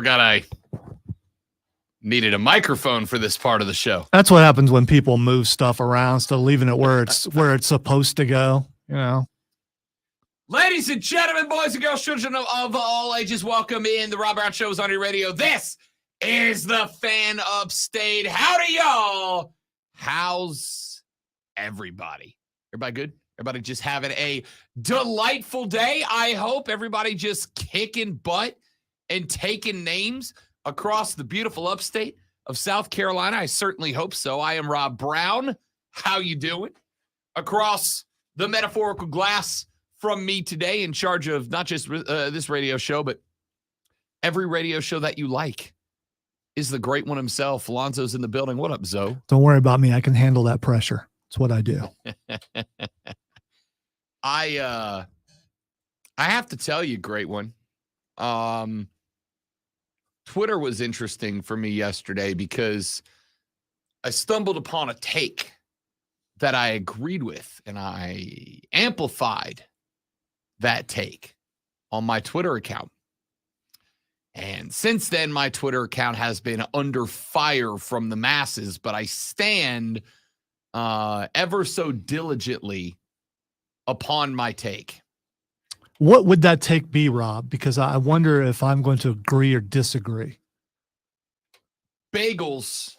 Forgot I needed a microphone for this part of the show. That's what happens when people move stuff around instead of leaving it where it's supposed to go, you know. Ladies and gentlemen, boys and girls, children of all ages, welcome in. The Rob Brown Show is on your radio. This is the Fan Upstate. Howdy, y'all. How's everybody? Everybody good? Everybody just having a delightful day? I hope everybody just kicking butt and taking names across the beautiful upstate of South Carolina. I certainly hope so. I am Rob Brown. How you doing? Across the metaphorical glass from me today, in charge of not just this radio show, but every radio show that you like, is the great one himself. Lonzo's in the building. What up, Zoe? Don't worry about me. I can handle that pressure. It's what I do. I have to tell you, great one. Twitter was interesting for me yesterday because I stumbled upon a take that I agreed with, and I amplified that take on my Twitter account. And since then, my Twitter account has been under fire from the masses, but I stand ever so diligently upon my take. What would that take be, Rob? Because I wonder if I'm going to agree or disagree. Bagels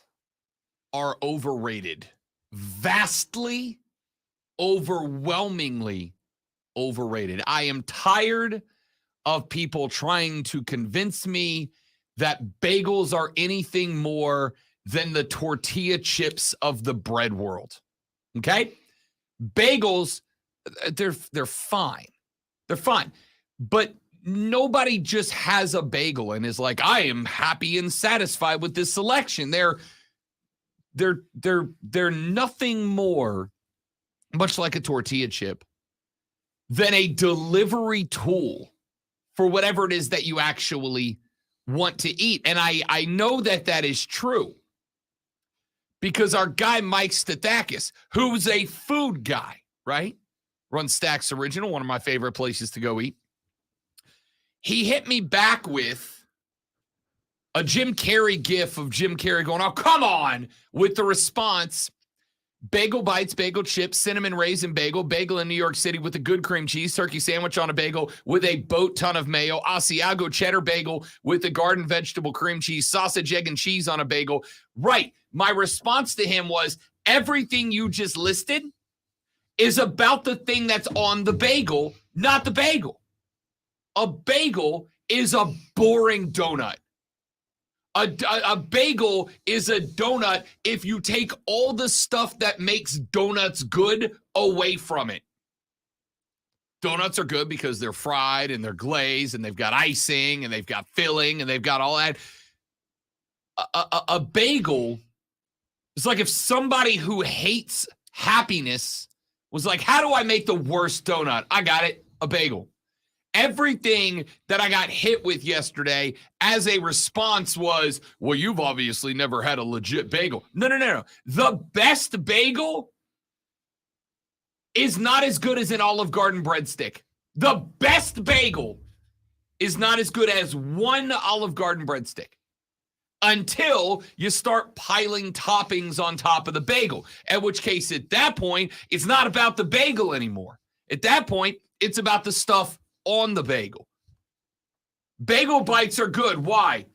are overrated. Vastly, overwhelmingly overrated. I am tired of people trying to convince me that bagels are anything more than the tortilla chips of the bread world. Okay? Bagels, they're fine. They're fine. But nobody just has a bagel and is like, I am happy and satisfied with this selection. They're nothing more, much like a tortilla chip, than a delivery tool for whatever it is that you actually want to eat. And I know that is true because our guy Mike Stathakis, who's a food guy, right? Runs Stacks Original, one of my favorite places to go eat. He hit me back with a Jim Carrey gif of Jim Carrey going, oh, come on, with the response, bagel bites, bagel chips, cinnamon raisin bagel in New York City with a good cream cheese, turkey sandwich on a bagel with a boat ton of mayo, Asiago cheddar bagel with a garden vegetable cream cheese, sausage, egg, and cheese on a bagel. Right. My response to him was, everything you just listed is about the thing that's on the bagel, not the bagel. A bagel is a boring donut. A bagel is a donut if you take all the stuff that makes donuts good away from it. Donuts are good because they're fried and they're glazed and they've got icing and they've got filling and they've got all that. A bagel is like if somebody who hates happiness was like, how do I make the worst donut? I got it, a bagel. Everything that I got hit with yesterday as a response was, well, you've obviously never had a legit bagel. No. The best bagel is not as good as an Olive Garden breadstick. The best bagel is not as good as one Olive Garden breadstick until you start piling toppings on top of the bagel, at which case at that point, it's not about the bagel anymore. At that point, it's about the stuff on the bagel. Bagel bites are good. Why?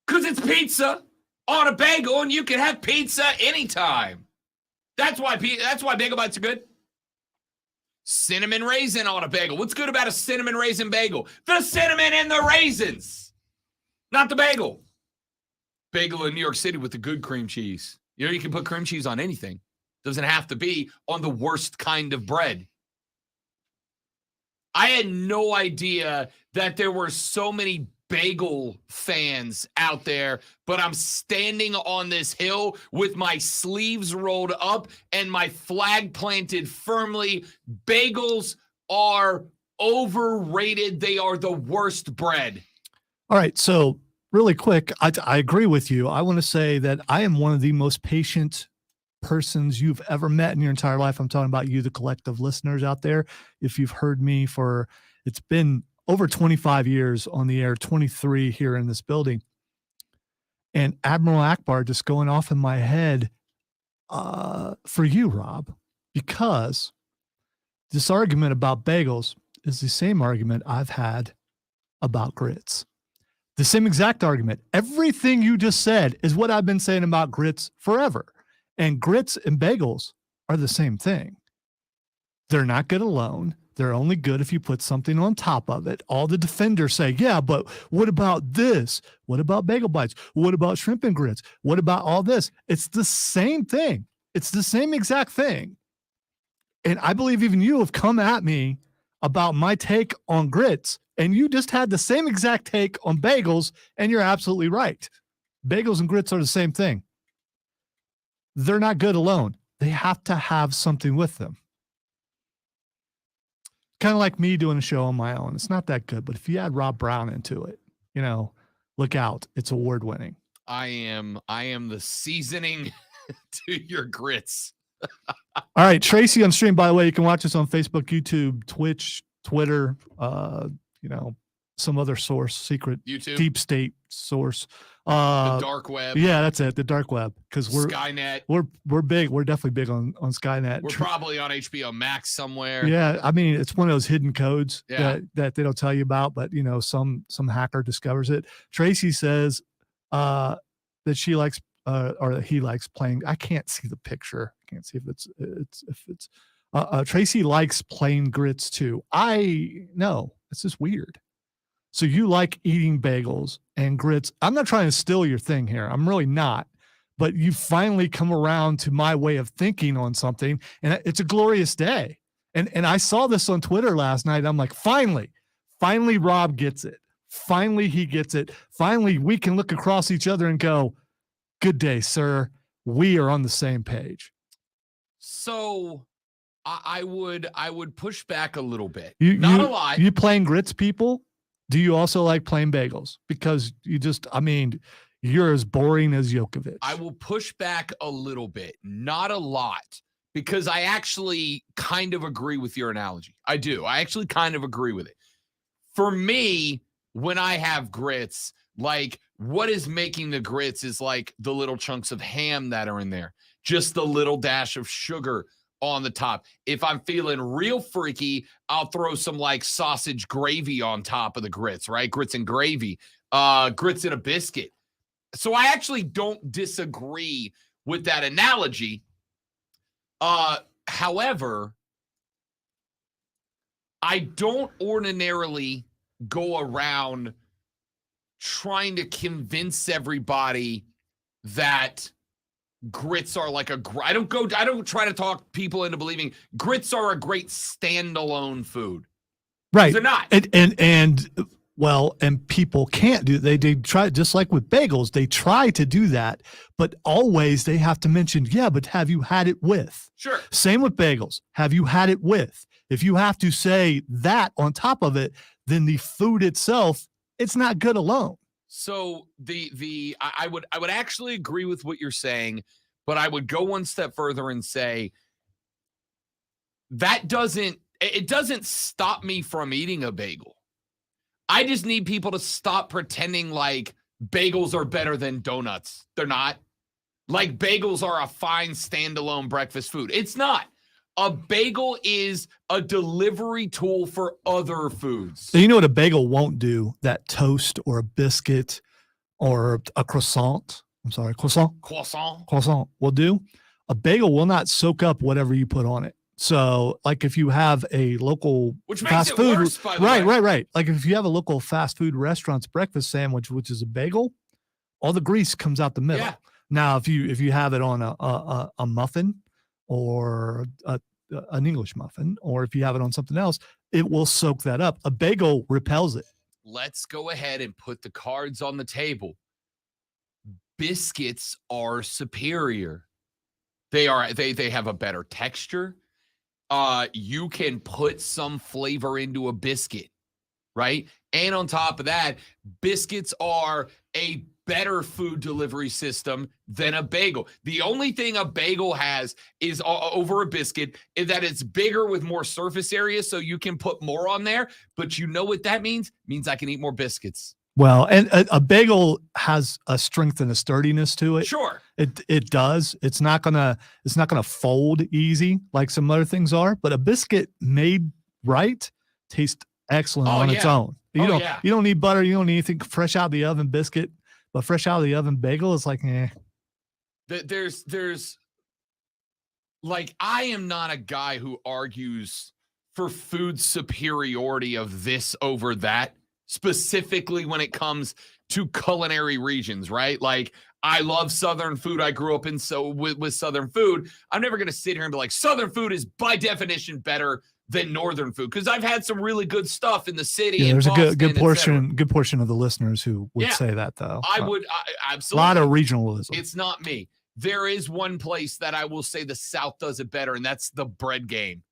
Because it's pizza on a bagel and you can have pizza anytime. That's why bagel bites are good. Cinnamon raisin on a bagel. What's good about a cinnamon raisin bagel? The cinnamon and the raisins, not the bagel. Bagel in New York City with the good cream cheese. You know, you can put cream cheese on anything. Doesn't have to be on the worst kind of bread. I had no idea that there were so many bagel fans out there, but I'm standing on this hill with my sleeves rolled up and my flag planted firmly. Bagels are overrated. They are the worst bread. All right. So really quick, I agree with you. I want to say that I am one of the most patient persons you've ever met in your entire life. I'm talking about you, the collective listeners out there. If you've heard me it's been over 25 years on the air, 23 here in this building. and Admiral Akbar just going off in my head for you, Rob, because this argument about bagels is the same argument I've had about grits. The same exact argument. Everything you just said is what I've been saying about grits forever. And grits and bagels are the same thing. They're not good alone. They're only good if you put something on top of it. All the defenders say, yeah, but what about this? What about bagel bites? What about shrimp and grits? What about all this? It's the same thing. It's the same exact thing. And I believe even you have come at me about my take on grits, and you just had the same exact take on bagels, and you're absolutely right. Bagels and grits are the same thing. They're not good alone. They have to have something with them. Kind of like me doing a show on my own. It's not that good, but if you add Rob Brown into it, look out. It's award winning. I am the seasoning to your grits. All right, Tracy on stream, by the way, you can watch us on Facebook, YouTube, Twitch, Twitter, some other source, secret YouTube, deep state source. The dark web. Yeah, that's it, the dark web. Because we're Skynet. We're big. We're definitely big on Skynet. We're probably on HBO Max somewhere. Yeah, I mean, it's one of those hidden codes that they don't tell you about, but some hacker discovers it. Tracy says that she likes or that he likes playing. I can't see the picture. I can't see if it's Tracy likes plain grits too. I know it's just weird. So you like eating bagels and grits. I'm not trying to steal your thing here. I'm really not. But you finally come around to my way of thinking on something, and it's a glorious day. And I saw this on Twitter last night. I'm like, finally Rob gets it. Finally he gets it. Finally we can look across each other and go, good day, sir. We are on the same page. So I would push back a little bit. Not a lot. You plain grits people? Do you also like plain bagels? Because you're as boring as Jokovic. I will push back a little bit, not a lot, because I actually kind of agree with your analogy. I do. I actually kind of agree with it. For me, when I have grits, like what is making the grits is like the little chunks of ham that are in there, just the little dash of sugar on the top. If I'm feeling real freaky, I'll throw some like sausage gravy on top of the grits, right? Grits and gravy, grits and a biscuit. So I actually don't disagree with that analogy. However, I don't ordinarily go around trying to convince everybody that grits are like I don't try to talk people into believing grits are a great standalone food. Right. They're not. And people can't do they try, just like with bagels, they try to do that, but always they have to mention, yeah, but have you had it with? Sure. Same with bagels. Have you had it with? If you have to say that on top of it, then the food itself, it's not good alone. So I would actually agree with what you're saying, but I would go one step further and say it doesn't stop me from eating a bagel. I just need people to stop pretending like bagels are better than donuts. They're not. Like bagels are a fine standalone breakfast food. It's not. A bagel is a delivery tool for other foods. So you know what a bagel won't do that toast or a biscuit or a croissant will do? A bagel will not soak up whatever you put on it. So like if you have a local fast food, worse, by the way. Right. Like if you have a local fast food restaurant's breakfast sandwich, which is a bagel, all the grease comes out the middle. Yeah. Now, if you have it on a muffin or an English muffin, or if you have it on something else, it will soak that up. A bagel repels it. Let's go ahead and put the cards on the table. Biscuits are superior. They have a better texture. You can put some flavor into a biscuit, right? And on top of that, biscuits are a better food delivery system than a bagel. The only thing a bagel has is over a biscuit is that it's bigger with more surface area, so you can put more on there. But you know what that means? It means I can eat more biscuits. Well, and a bagel has a strength and a sturdiness to it. Sure. It does. It's not gonna fold easy like some other things are, but a biscuit made right tastes excellent on its own. You don't need butter, you don't need anything. Fresh out of the oven biscuit, but fresh out of the oven bagel is like, eh. There's like, I am not a guy who argues for food superiority of this over that, specifically when it comes to culinary regions, right? Like, I love Southern food. I grew up in with Southern food. I'm never going to sit here and be like, Southern food is by definition better than Northern food, because I've had some really good stuff in the city. Yeah, there's Boston, a good portion of the listeners who would say that, though. I absolutely. A lot of regionalism. It's not me. There is one place that I will say the South does it better, and that's the bread game.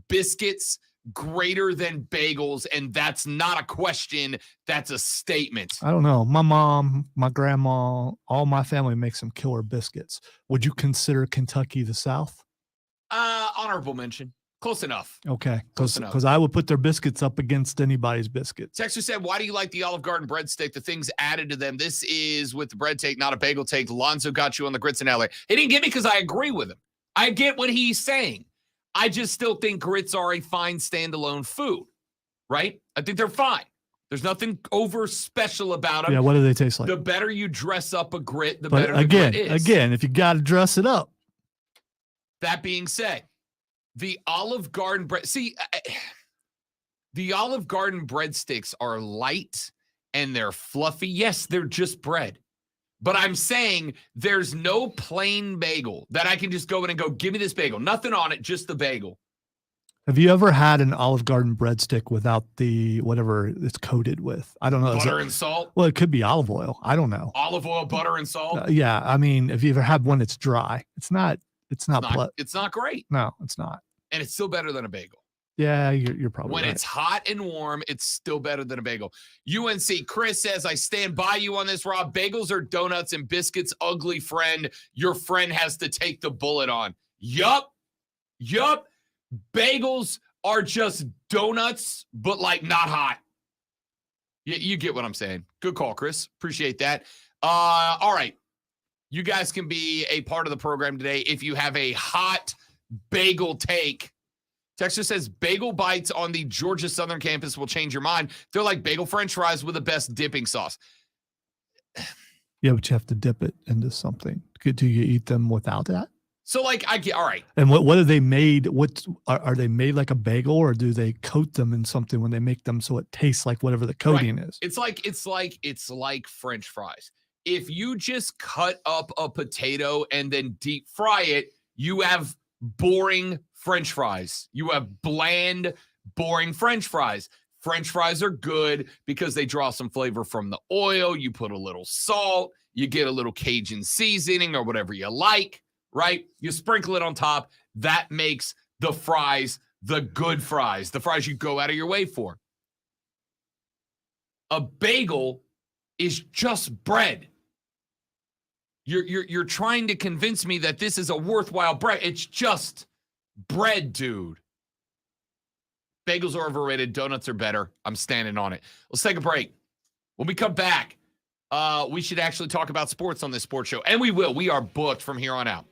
Biscuits greater than bagels, and that's not a question. That's a statement. I don't know. My mom, my grandma, all my family makes some killer biscuits. Would you consider Kentucky the South? Honorable mention. Close enough. Okay, because I would put their biscuits up against anybody's biscuits. Texter said, why do you like the Olive Garden breadstick? The things added to them. This is with the bread take, not a bagel take. Lonzo got you on the grits and LA. He didn't get me because I agree with him. I get what he's saying. I just still think grits are a fine standalone food, right? I think they're fine. There's nothing over special about them. Yeah, what do they taste like? The better you dress up a grit, the better the grit is. Again, if you got to dress it up. That being said, the Olive Garden bread. See, the Olive Garden breadsticks are light and they're fluffy. Yes, they're just bread. But I'm saying there's no plain bagel that I can just go in and go, give me this bagel. Nothing on it, just the bagel. Have you ever had an Olive Garden breadstick without the whatever it's coated with? I don't know. Butter and salt? Well, it could be olive oil. I don't know. Olive oil, butter, and salt? Yeah. I mean, if you ever had one that's dry, it's not great. No, it's not. And it's still better than a bagel. Yeah, you're probably when right. It's hot and warm, it's still better than a bagel. UNC Chris says, I stand by you on this, Rob. Bagels are donuts and biscuits, ugly friend. Your friend has to take the bullet on. Yup. Bagels are just donuts, but like not hot. You get what I'm saying. Good call, Chris. Appreciate that. All right. You guys can be a part of the program today if you have a hot bagel take. Texter says bagel bites on the Georgia Southern campus will change your mind. They're like bagel French fries with the best dipping sauce. Yeah, but you have to dip it into something. Do you eat them without that? So like I get all right. And what are they made? What are they made like a bagel, or do they coat them in something when they make them so it tastes like whatever the coating is? It's like French fries. If you just cut up a potato and then deep fry it, you have boring French fries. You have bland, boring French fries. French fries are good because they draw some flavor from the oil. You put a little salt, you get a little Cajun seasoning or whatever you like, right? You sprinkle it on top. That makes the fries the good fries, the fries you go out of your way for. A bagel is just bread. You're trying to convince me that this is a worthwhile bread. It's just bread, dude. Bagels are overrated. Donuts are better. I'm standing on it. Let's take a break. When we come back, we should actually talk about sports on this sports show. And we will. We are booked from here on out.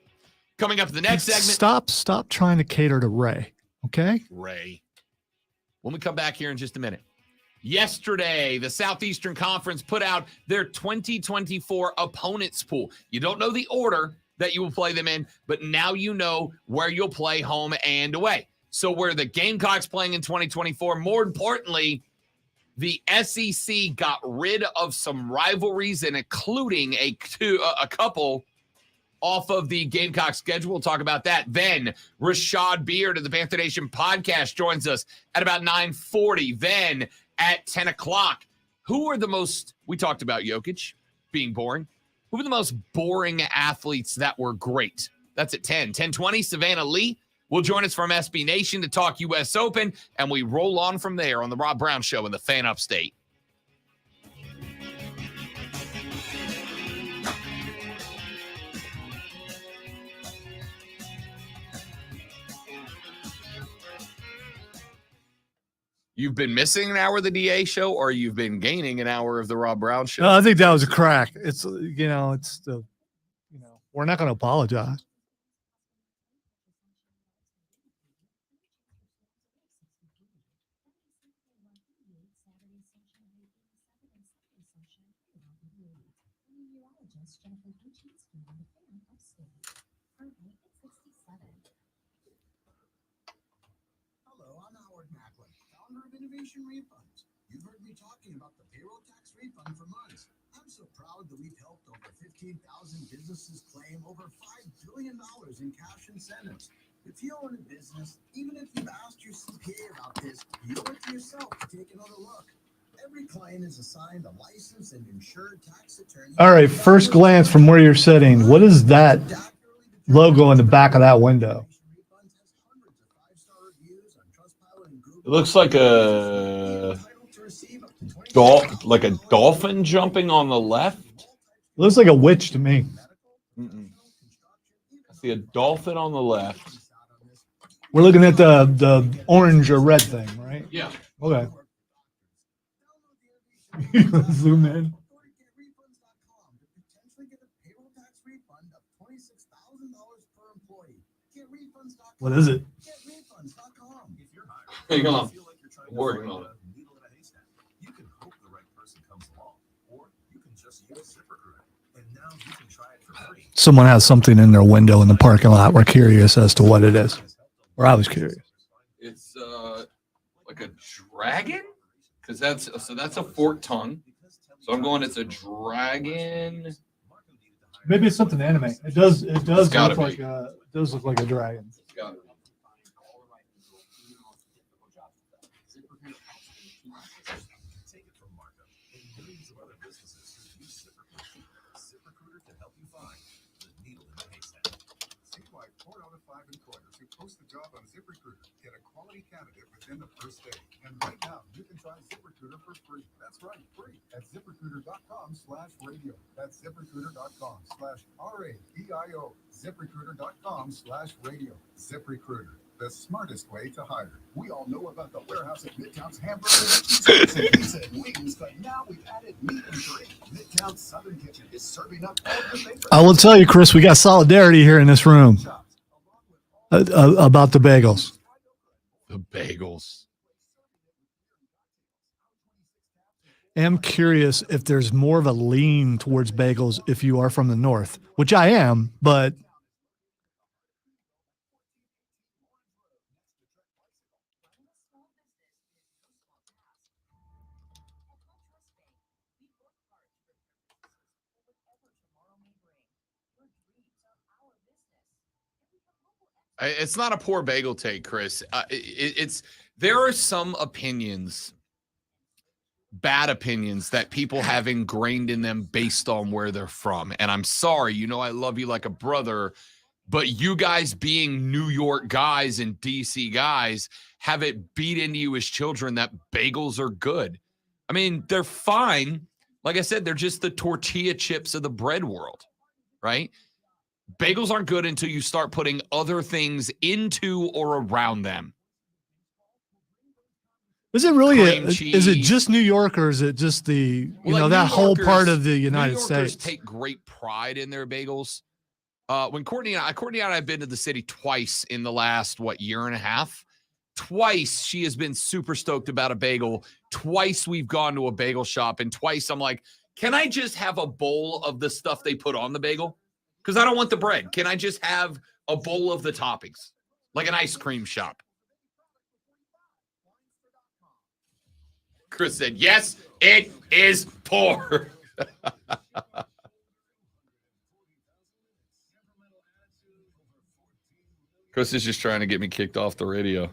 Coming up in the next segment. Stop trying to cater to Ray, okay? Ray. When we come back here in just a minute. Yesterday, the Southeastern Conference put out their 2024 opponents pool. You don't know the order that you will play them in, but now you know where you'll play home and away. So where the Gamecocks playing in 2024, more importantly, the SEC got rid of some rivalries and including a couple off of the Gamecock schedule. We'll talk about that. Then Rashad Beard of the Panther Nation podcast joins us at about 9:40. Then at 10 o'clock, we talked about Jokic being boring. Who were the most boring athletes that were great? That's at 10. 10:20, Savannah, Leigh will join us from SBNation to talk U.S. Open, and we roll on from there on the Rob Brown Show in the Fan Upstate. You've been missing an hour of the DA show, or you've been gaining an hour of the Rob Brown show? No, I think that was a crack. It's, it's the, we're not going to apologize. Innovation refunds. You've heard me talking about the payroll tax refund for months. I'm so proud that we've helped over 15,000 businesses claim over $5 billion in cash incentives. If you own a business, even if you've asked your CPA about this, you owe it to yourself to take another look. Every client is assigned a licensed and insured tax attorney. All right, first glance from where you're sitting, what is that logo in the back of that window? It looks like a dolphin jumping on the left. It looks like a witch to me. I see a dolphin on the left. We're looking at the orange or red thing, right? Yeah. Okay. Zoom in. What is it? Hang on. I'm working on it. You can hope the right person comes along, or you can just use ZipRecruiter. And now you can try it for free. Someone has something in their window in the parking lot. We're curious as to what it is. Or I was curious. It's like a dragon? Because that's a forked tongue. So I'm going, it's a dragon. Maybe it's something anime. It does look like a dragon. It's gotta be. Take it from Marco and millions of other businesses who use ZipRecruiter. ZipRecruiter to help you find the needle in the haystack. See why 4 out of 5 employers who post a job on ZipRecruiter get a quality candidate within the first day. And right now, you can try ZipRecruiter for free. That's right, free at ZipRecruiter.com/radio. That's ZipRecruiter.com/RADIO. ZipRecruiter.com/radio. ZipRecruiter, the smartest way to hire. We all know about the warehouse at Midtown's hamburgers, pizza and wings, but now we've added meat and drink. Midtown's Southern Kitchen is serving up all your favorites. I will tell you, Chris, we got solidarity here in this room about the bagels. The bagels. I'm curious if there's more of a lean towards bagels if you are from the north, which I am, but It's not a poor bagel take, Chris. There are some opinions, bad opinions that people have ingrained in them based on where they're from. And I'm sorry, I love you like a brother, but you guys being New York guys and DC guys have it beat into you as children that bagels are good. I mean, they're fine. Like I said, they're just the tortilla chips of the bread world, right? Bagels aren't good until you start putting other things into or around them. is it really is it just New York, or is it just the that whole part of the United States? Take great pride in their bagels. When Courtney and I have been to the city twice in the last year and a half. Twice she has been super stoked about a bagel. Twice we've gone to a bagel shop, and twice I'm like, can I just have a bowl of the stuff they put on the bagel? Because I don't want the bread. Can I just have a bowl of the toppings? Like an ice cream shop. Chris said, yes, it is poor. Chris is just trying to get me kicked off the radio.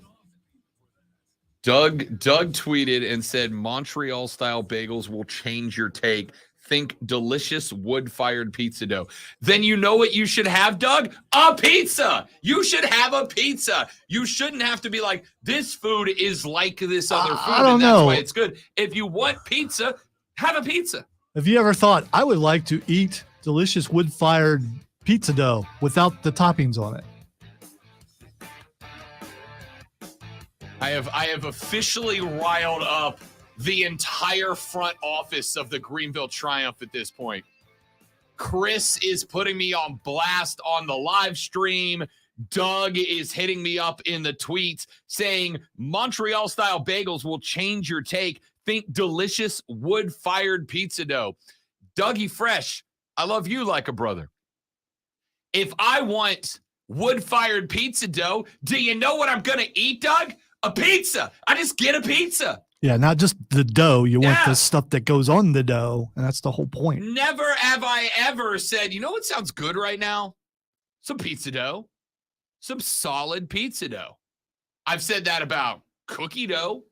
Doug tweeted and said, Montreal-style bagels will change your take. Think delicious wood-fired pizza dough. Then you know what you should have, Doug? A pizza. You should have a pizza. You shouldn't have to be like, this food is like this other food, I don't and know. That's why it's good. If you want pizza, have a pizza. Have you ever thought, I would like to eat delicious wood-fired pizza dough without the toppings on it? I have officially riled up the entire front office of the Greenville Triumph at this point. Chris is putting me on blast on the live stream. Doug is hitting me up in the tweets saying Montreal-style bagels will change your take. Think delicious wood-fired pizza dough. Dougie Fresh, I love you like a brother. If I want wood-fired pizza dough, do you know what I'm going to eat, Doug? A pizza. I just get a pizza. Yeah, not just the dough. You want the stuff that goes on the dough, and that's the whole point. Never have I ever said, you know what sounds good right now? Some pizza dough. Some solid pizza dough. I've said that about cookie dough.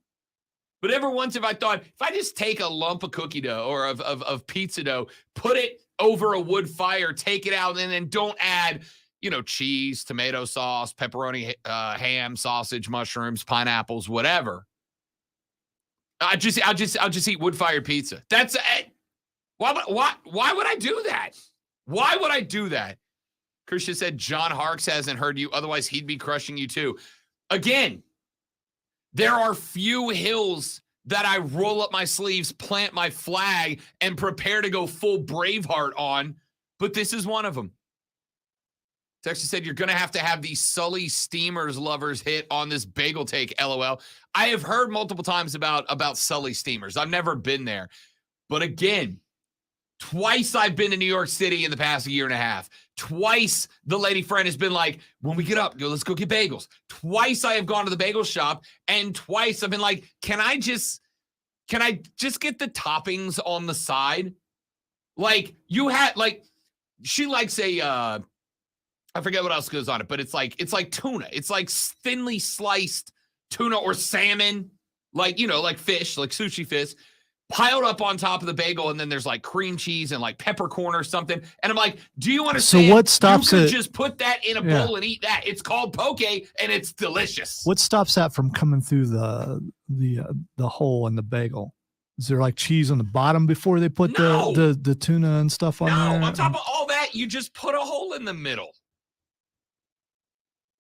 But ever once have I thought, if I just take a lump of cookie dough or of pizza dough, put it over a wood fire, take it out, and then don't add, cheese, tomato sauce, pepperoni, ham, sausage, mushrooms, pineapples, whatever. I'll just eat wood-fired pizza. That's it. Why would I do that? Why would I do that? Christian said John Harkes hasn't heard you. Otherwise, he'd be crushing you too. Again, there are few hills that I roll up my sleeves, plant my flag, and prepare to go full Braveheart on, but this is one of them. Texas said you're going to have these Sully Steamers lovers hit on this bagel take, LOL. I have heard multiple times about Sully Steamers. I've never been there. But again, twice I've been to New York City in the past year and a half. Twice the lady friend has been like, when we get up, let's go get bagels. Twice I have gone to the bagel shop, and twice I've been like, can I just get the toppings on the side? Like she likes a I forget what else goes on it, but it's like tuna. It's like thinly sliced tuna or salmon, like fish, like sushi fish, piled up on top of the bagel, and then there's like cream cheese and like peppercorn or something. And I'm like, do you understand? So what stops you could it? Just put that in a bowl and eat that. It's called poke, and it's delicious. What stops that from coming through the hole in the bagel? Is there like cheese on the bottom before they put the tuna and stuff on there? No, on top of all that, you just put a hole in the middle.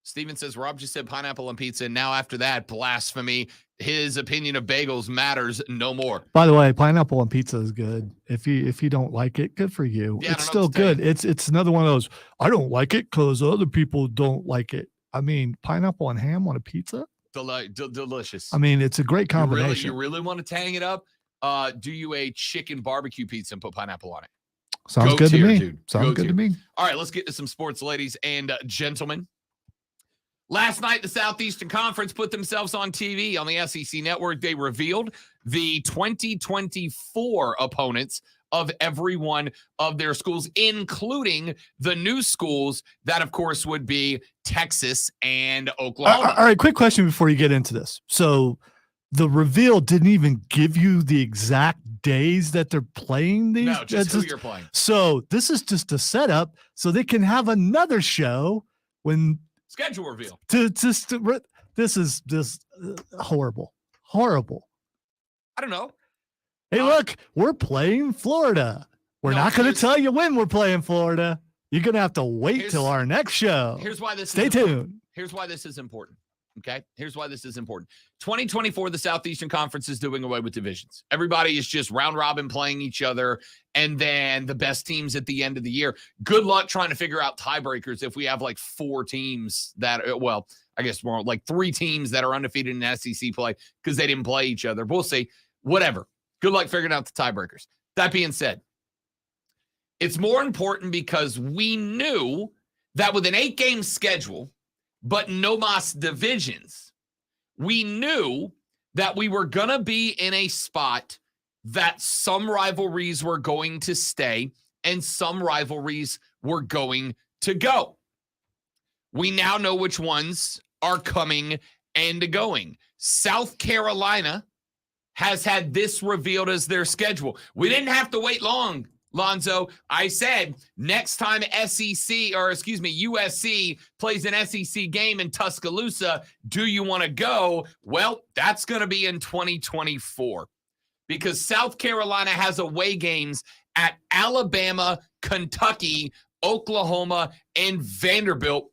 Steven says, Rob just said pineapple on pizza, and now after that, blasphemy. His opinion of bagels matters no more. By the way, pineapple on pizza is good. If you don't like it, good for you. Yeah, it's still good. It's another one of those, I don't like it because other people don't like it. I mean, pineapple and ham on a pizza? Delicious. I mean, it's a great combination. You really want to tang it up? Do you a chicken barbecue pizza and put pineapple on it? Sounds good to me. Dude. Sounds good to me. All right, let's get to some sports, ladies and gentlemen. Last night, the Southeastern Conference put themselves on TV on the SEC Network. They revealed the 2024 opponents of every one of their schools, including the new schools that, of course, would be Texas and Oklahoma. All right, quick question before you get into this. So the reveal didn't even give you the exact days that they're playing these? No, just who you're playing. So this is just a setup so they can have another show when – schedule reveal. This is just horrible. I don't know. Hey, look, we're playing Florida. We're not going to tell you when we're playing Florida. You're going to have to wait till our next show. Here's why this. Stay tuned. Here's why this is important. Okay. Here's why this is important. 2024, the Southeastern Conference is doing away with divisions. Everybody is just round robin playing each other, and then the best teams at the end of the year. Good luck trying to figure out tiebreakers if we have like 4 teams that, well, I guess more like 3 teams that are undefeated in SEC play because they didn't play each other. We'll see. Whatever. Good luck figuring out the tiebreakers. That being said, it's more important because we knew that with an 8-game schedule, but no más divisions, we knew that we were going to be in a spot that some rivalries were going to stay and some rivalries were going to go. We now know which ones are coming and going. South Carolina has had this revealed as their schedule. We didn't have to wait long, Lonzo. I said next time USC plays an SEC game in Tuscaloosa, do you want to go? Well, that's going to be in 2024 because South Carolina has away games at Alabama, Kentucky, Oklahoma, and Vanderbilt.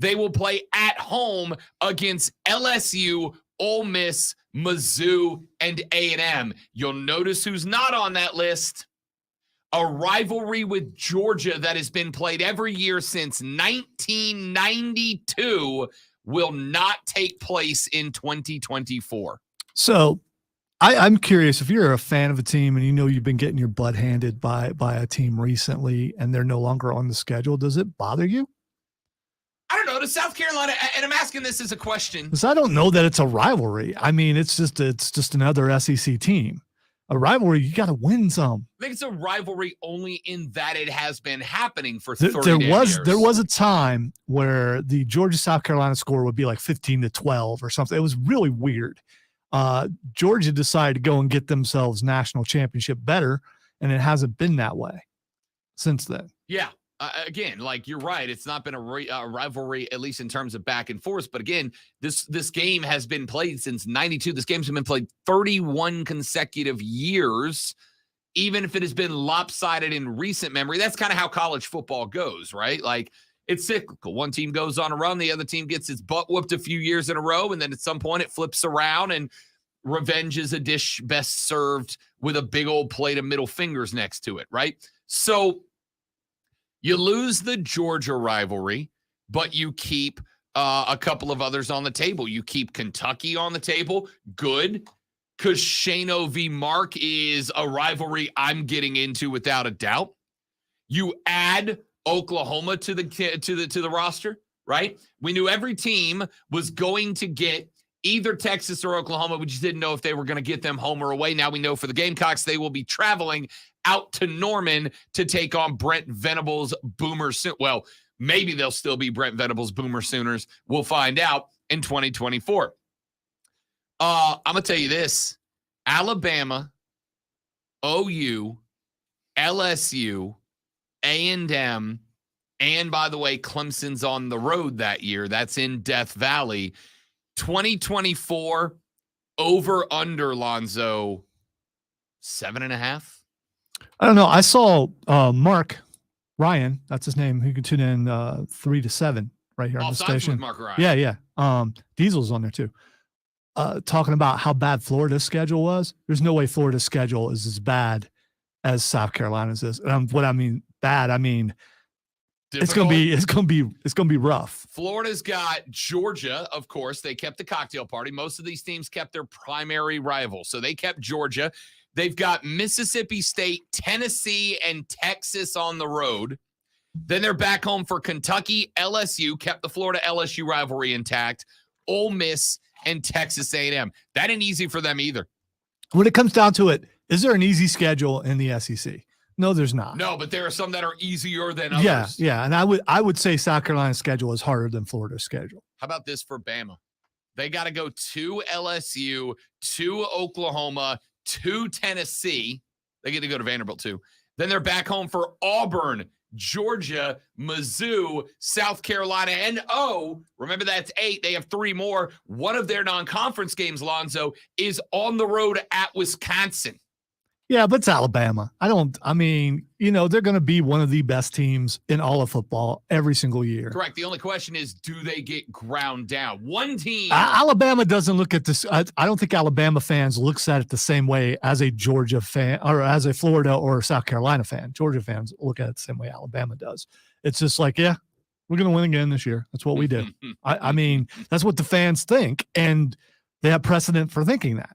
They will play at home against LSU, Ole Miss, Mizzou, and A&M. You'll notice who's not on that list. A rivalry with Georgia that has been played every year since 1992 will not take place in 2024. So I'm curious, if you're a fan of a team and you know you've been getting your butt handed by a team recently and they're no longer on the schedule, does it bother you? I don't know. Does South Carolina, and I'm asking this as a question. Because I don't know that it's a rivalry. I mean, it's just another SEC team. A rivalry, you got to win some. I think it's a rivalry only in that it has been happening for 30 years. There was a time where the Georgia-South Carolina score would be like 15-12 or something. It was really weird. Georgia decided to go and get themselves national championship better, and it hasn't been that way since then. Yeah. Again, like you're right. It's not been a rivalry, at least in terms of back and forth. But again, this game has been played since 92. This game's been played 31 consecutive years, even if it has been lopsided in recent memory. That's kind of how college football goes, right? Like it's cyclical. One team goes on a run, the other team gets its butt whooped a few years in a row, and then at some point it flips around, and revenge is a dish best served with a big old plate of middle fingers next to it, right? So you lose the Georgia rivalry, but you keep a couple of others on the table. You keep Kentucky on the table. Good, because Shano v. Mark is a rivalry I'm getting into without a doubt. You add Oklahoma to the roster, right? We knew every team was going to get either Texas or Oklahoma. We just didn't know if they were going to get them home or away. Now we know for the Gamecocks, they will be traveling out to Norman to take on Brent Venables' Boomer. Well, maybe they'll still be Brent Venables' Boomer Sooners. We'll find out in 2024. I'm going to tell you this. Alabama, OU, LSU, A&M, and by the way, Clemson's on the road that year. That's in Death Valley. 2024 over under, Lonzo, 7.5. I don't know. I saw Mark Ryan, that's his name, who can tune in 3 to 7 right here on the station. With Mark Ryan. Yeah. Diesel's on there too. Talking about how bad Florida's schedule was. There's no way Florida's schedule is as bad as South Carolina's is. What I mean bad, I mean Difficult. it's gonna be rough. Florida's got Georgia, of course. They kept the cocktail party. Most of these teams kept their primary rival, so they kept Georgia. They've got Mississippi State, Tennessee, and Texas on the road. Then they're back home for Kentucky, LSU, kept the Florida-LSU rivalry intact, Ole Miss, and Texas A&M. That ain't easy for them either. When it comes down to it, is there an easy schedule in the SEC? No, there's not. No, but there are some that are easier than others. Yeah, and I would say South Carolina's schedule is harder than Florida's schedule. How about this for Bama? They got to go to LSU, to Oklahoma, to Tennessee. They get to go to Vanderbilt too. Then they're back home for Auburn, Georgia, Mizzou, South Carolina, and remember that's 8. They have 3 more. One of their non-conference games, Lonzo, is on the road at Wisconsin. Yeah, but it's Alabama. I mean, they're going to be one of the best teams in all of football every single year. Correct. The only question is, do they get ground down? One team. Alabama doesn't look at this. I don't think Alabama fans looks at it the same way as a Georgia fan or as a Florida or South Carolina fan. Georgia fans look at it the same way Alabama does. It's just like, yeah, we're going to win again this year. That's what we do. I mean, that's what the fans think, and they have precedent for thinking that.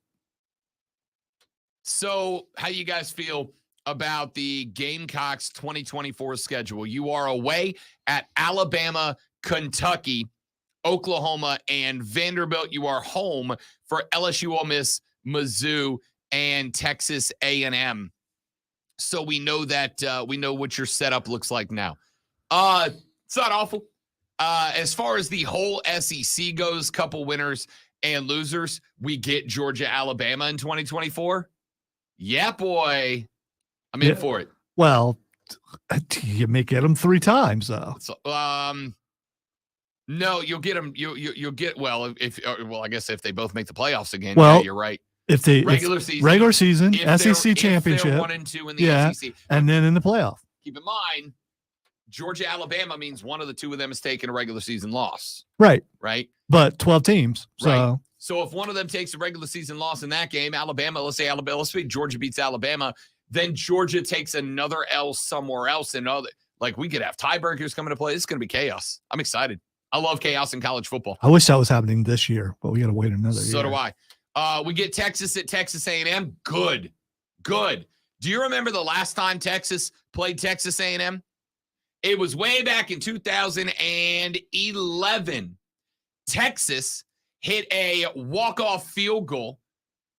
So how you guys feel about the Gamecocks 2024 schedule? You are away at Alabama, Kentucky, Oklahoma, and Vanderbilt. You are home for LSU, Ole Miss, Mizzou, and Texas A&M. So we know that we know what your setup looks like now. It's not awful. As far as the whole SEC goes, couple winners and losers, we get Georgia, Alabama in 2024. Yeah, boy. I'm in for it. Well, you may get them 3 times, though. So, no, you'll get them. You'll get, I guess if they both make the playoffs again, yeah, you're right. If they regular season, SEC championship, if they're 1 and 2 in the SEC, and then in the playoff. Keep in mind, Georgia, Alabama means one of the 2 of them is taking a regular season loss. Right. Right. But 12 teams. So. Right. So if one of them takes a regular season loss in that game, Alabama, let's say Georgia beats Alabama, then Georgia takes another L somewhere else. And like we could have tiebreakers coming to play. This is going to be chaos. I'm excited. I love chaos in college football. I wish that was happening this year, but we got to wait another year. So do I. We get Texas at Texas A&M. Good. Do you remember the last time Texas played Texas A&M? It was way back in 2011. Texas hit a walk-off field goal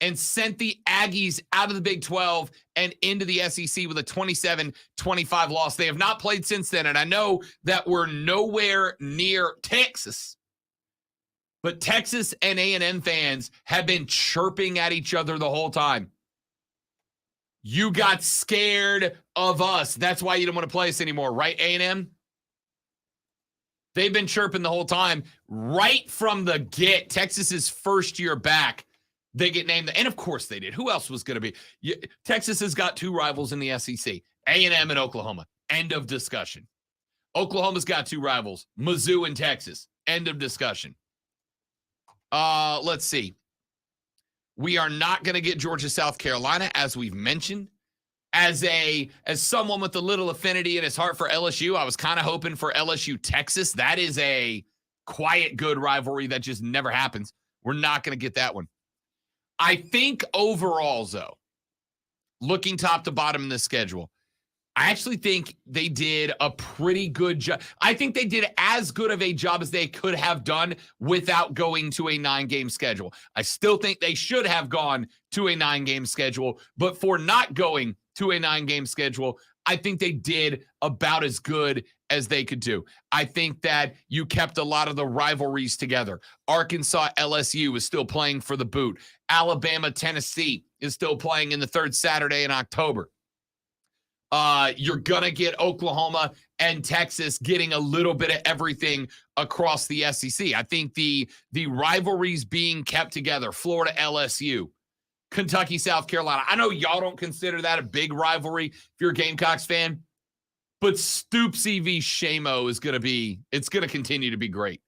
and sent the Aggies out of the Big 12 and into the SEC with a 27-25 loss. They have not played since then, and I know that we're nowhere near Texas, but Texas and A&M fans have been chirping at each other the whole time. You got scared of us. That's why you don't want to play us anymore, right, A&M? They've been chirping the whole time. Right from the get, Texas's first year back, they get named. And of course they did. Who else was going to be? Texas has got two rivals in the SEC, A&M and Oklahoma. End of discussion. Oklahoma's got two rivals, Mizzou and Texas. End of discussion. Let's see. We are not going to get Georgia, South Carolina, as we've mentioned. As someone with a little affinity in his heart for LSU, I was kind of hoping for LSU, Texas. That is a quiet, good rivalry that just never happens. We're not going to get that one. I think overall, though, looking top to bottom in the schedule, I actually think they did a pretty good job. I think they did as good of a job as they could have done without going to a 9-game schedule. I still think they should have gone to a 9-game schedule, but for not going to a 9-game schedule, I think they did about as good as they could do. I think that you kept a lot of the rivalries together. Arkansas, LSU is still playing for the boot. Alabama, Tennessee is still playing in the third Saturday in October. You're going to get Oklahoma and Texas getting a little bit of everything across the SEC. I think the rivalries being kept together, Florida, LSU, Kentucky, South Carolina. I know y'all don't consider that a big rivalry if you're a Gamecocks fan, but Stoopsy v. Shamo is going to continue to be great.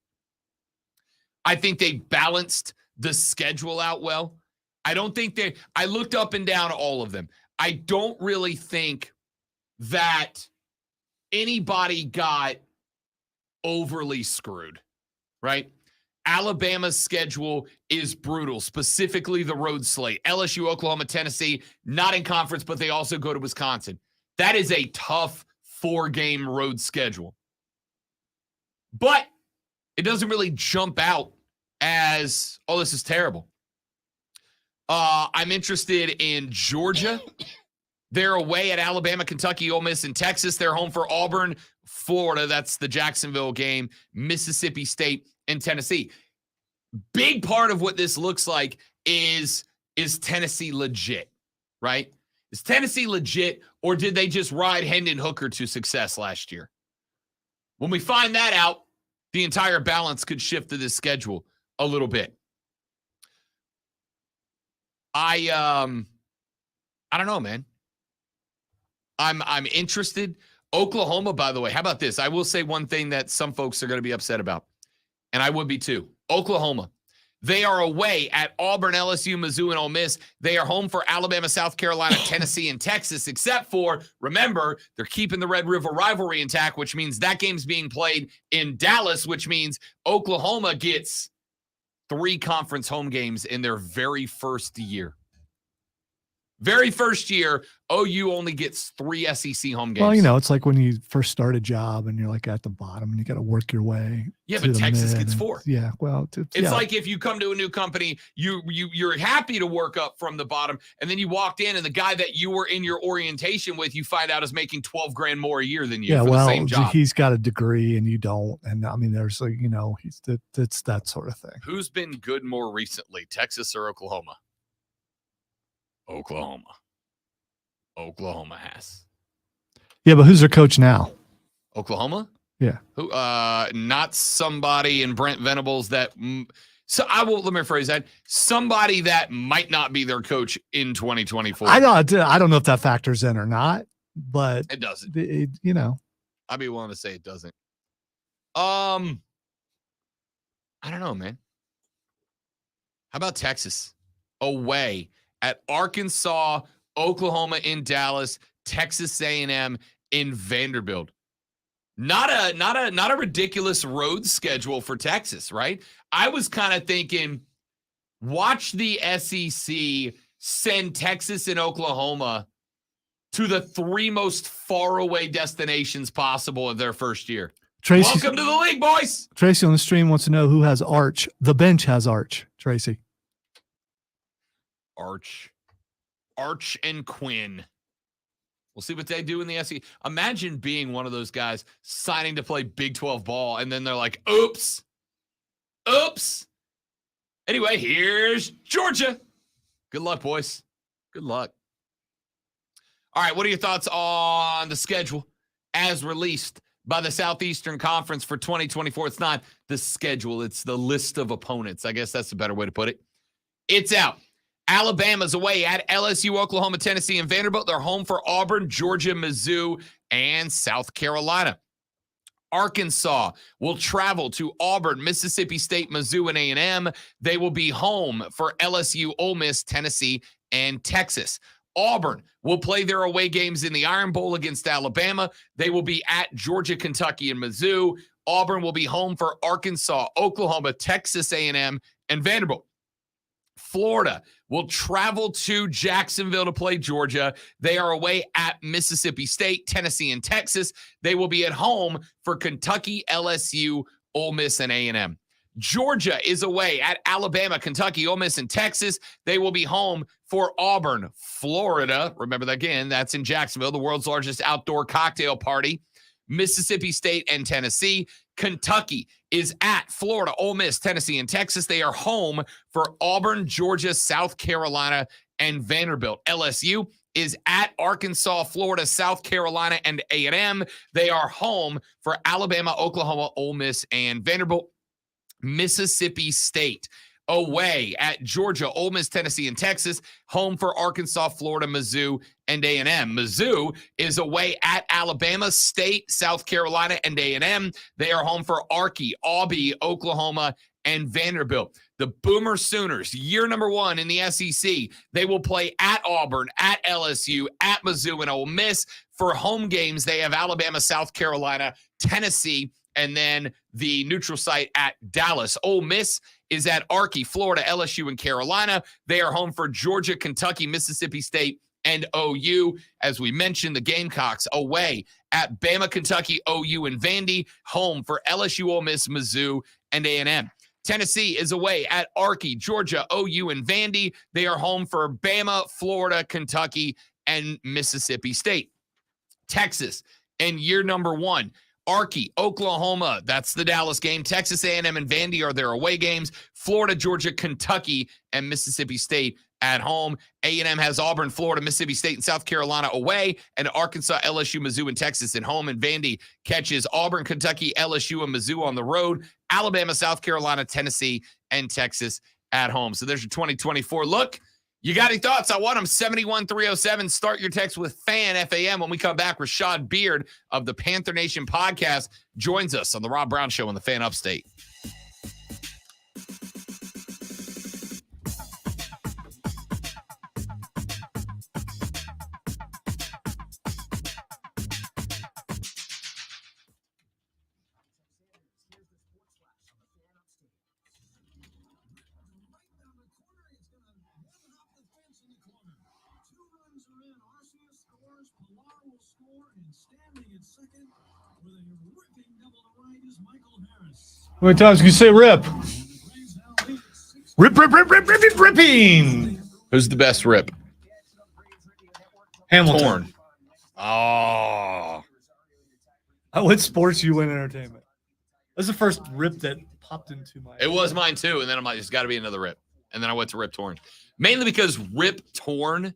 I think they balanced the schedule out well. I looked up and down all of them. I don't really think that anybody got overly screwed, right? Alabama's schedule is brutal, specifically the road slate. LSU, Oklahoma, Tennessee, not in conference, but they also go to Wisconsin. That is a tough 4-game road schedule. But it doesn't really jump out as, oh, this is terrible. I'm interested in Georgia. They're away at Alabama, Kentucky, Ole Miss, and Texas. They're home for Auburn, Florida. That's the Jacksonville game, Mississippi State, and Tennessee. Big part of what this looks like is Tennessee legit, right? Is Tennessee legit, or did they just ride Hendon Hooker to success last year? When we find that out, the entire balance could shift to this schedule a little bit. I don't know, man. I'm interested. Oklahoma, by the way, how about this? I will say one thing that some folks are going to be upset about, and I would be too. Oklahoma, they are away at Auburn, LSU, Mizzou, and Ole Miss. They are home for Alabama, South Carolina, Tennessee, and Texas, except for, remember, they're keeping the Red River rivalry intact, which means that game's being played in Dallas, which means Oklahoma gets 3 conference home games in their very first year. Very first year, OU only gets 3 SEC home games. Well, it's like when you first start a job and you're like at the bottom and you got to work your way. Yeah, but Texas gets 4. Yeah, well, it's like if you come to a new company, you're happy to work up from the bottom, and then you walked in and the guy that you were in your orientation with, you find out is making $12,000 more a year than you for the same job. He's got a degree and you don't, and I mean, there's it's that sort of thing. Who's been good more recently, Texas or Oklahoma? Oklahoma has. Yeah, but who's their coach now? Oklahoma? Yeah. Who? Not somebody in Brent Venables that. Let me rephrase that. Somebody that might not be their coach in 2024. I don't know if that factors in or not, but it doesn't. I'd be willing to say it doesn't. I don't know, man. How about Texas? Away at Arkansas, Oklahoma in Dallas, Texas A&M in Vanderbilt. Not a ridiculous road schedule for Texas, right? I was kind of thinking, watch the SEC send Texas and Oklahoma to the 3 most faraway destinations possible in their first year. Tracy, Welcome to the league, boys. Tracy on the stream wants to know who has Arch. The bench has Arch, Tracy. Arch and Quinn. We'll see what they do in the SEC. Imagine being one of those guys signing to play Big 12 ball, and then they're like, oops. Anyway, here's Georgia. Good luck, boys. Good luck. All right, what are your thoughts on the schedule as released by the Southeastern Conference for 2024? It's not the schedule, it's the list of opponents. I guess that's a better way to put it. It's out. Alabama's away at LSU, Oklahoma, Tennessee, and Vanderbilt. They're home for Auburn, Georgia, Mizzou, and South Carolina. Arkansas will travel to Auburn, Mississippi State, Mizzou, and A&M. They will be home for LSU, Ole Miss, Tennessee, and Texas. Auburn will play their away games in the Iron Bowl against Alabama. They will be at Georgia, Kentucky, and Mizzou. Auburn will be home for Arkansas, Oklahoma, Texas A&M, and Vanderbilt. Florida will travel to Jacksonville to play Georgia. They are away at Mississippi State, Tennessee, and Texas. They will be at home for Kentucky, LSU, Ole Miss, and A&M. Georgia is away at Alabama, Kentucky, Ole Miss, and Texas. They will be home for Auburn, Florida. Remember that again, that's in Jacksonville, the world's largest outdoor cocktail party. Mississippi State and Tennessee. Kentucky is at Florida, Ole Miss, Tennessee, and Texas. They are home for Auburn, Georgia, South Carolina, and Vanderbilt. LSU is at Arkansas, Florida, South Carolina, and A&M. They are home for Alabama, Oklahoma, Ole Miss, and Vanderbilt. Mississippi State away at Georgia, Ole Miss, Tennessee, and Texas. Home for Arkansas, Florida, Mizzou, and A&M. Mizzou is away at Alabama, State, South Carolina, and A&M. They are home for Arky, Aubie, Oklahoma, and Vanderbilt. The Boomer Sooners, year number 1 in the SEC, they will play at Auburn, at LSU, at Mizzou, and Ole Miss. For home games, they have Alabama, South Carolina, Tennessee, and then the neutral site at Dallas. Ole Miss is at Arky, Florida, LSU, and Carolina. They are home for Georgia, Kentucky, Mississippi State, and OU. As we mentioned, the Gamecocks away at Bama, Kentucky, OU, and Vandy. Home for LSU, Ole Miss, Mizzou, and A&M. Tennessee is away at Arky, Georgia, OU, and Vandy. They are home for Bama, Florida, Kentucky, and Mississippi State. Texas, and year number 1, Arky, Oklahoma, that's the Dallas game. Texas A&M and Vandy are their away games. Florida, Georgia, Kentucky, and Mississippi State at home. A&M has Auburn, Florida, Mississippi State, and South Carolina away, and Arkansas, LSU, Mizzou, and Texas at home. And Vandy catches Auburn, Kentucky, LSU, and Mizzou on the road. Alabama, South Carolina, Tennessee, and Texas at home. So there's your 2024 look. You got any thoughts? I want them. 71307. Start your text with FAN, F-A-M. When we come back, Rashad Beard of the Panther Nation podcast joins us on the Rob Brown Show on the Fan Upstate. How many times can you say rip? Ripping. Who's the best rip? Hamilton. Torn. Oh. What sports you win entertainment? That's the first rip that popped into my. It was mine too, and then I'm like, there's got to be another rip. And then I went to Rip Torn. Mainly because Rip Torn.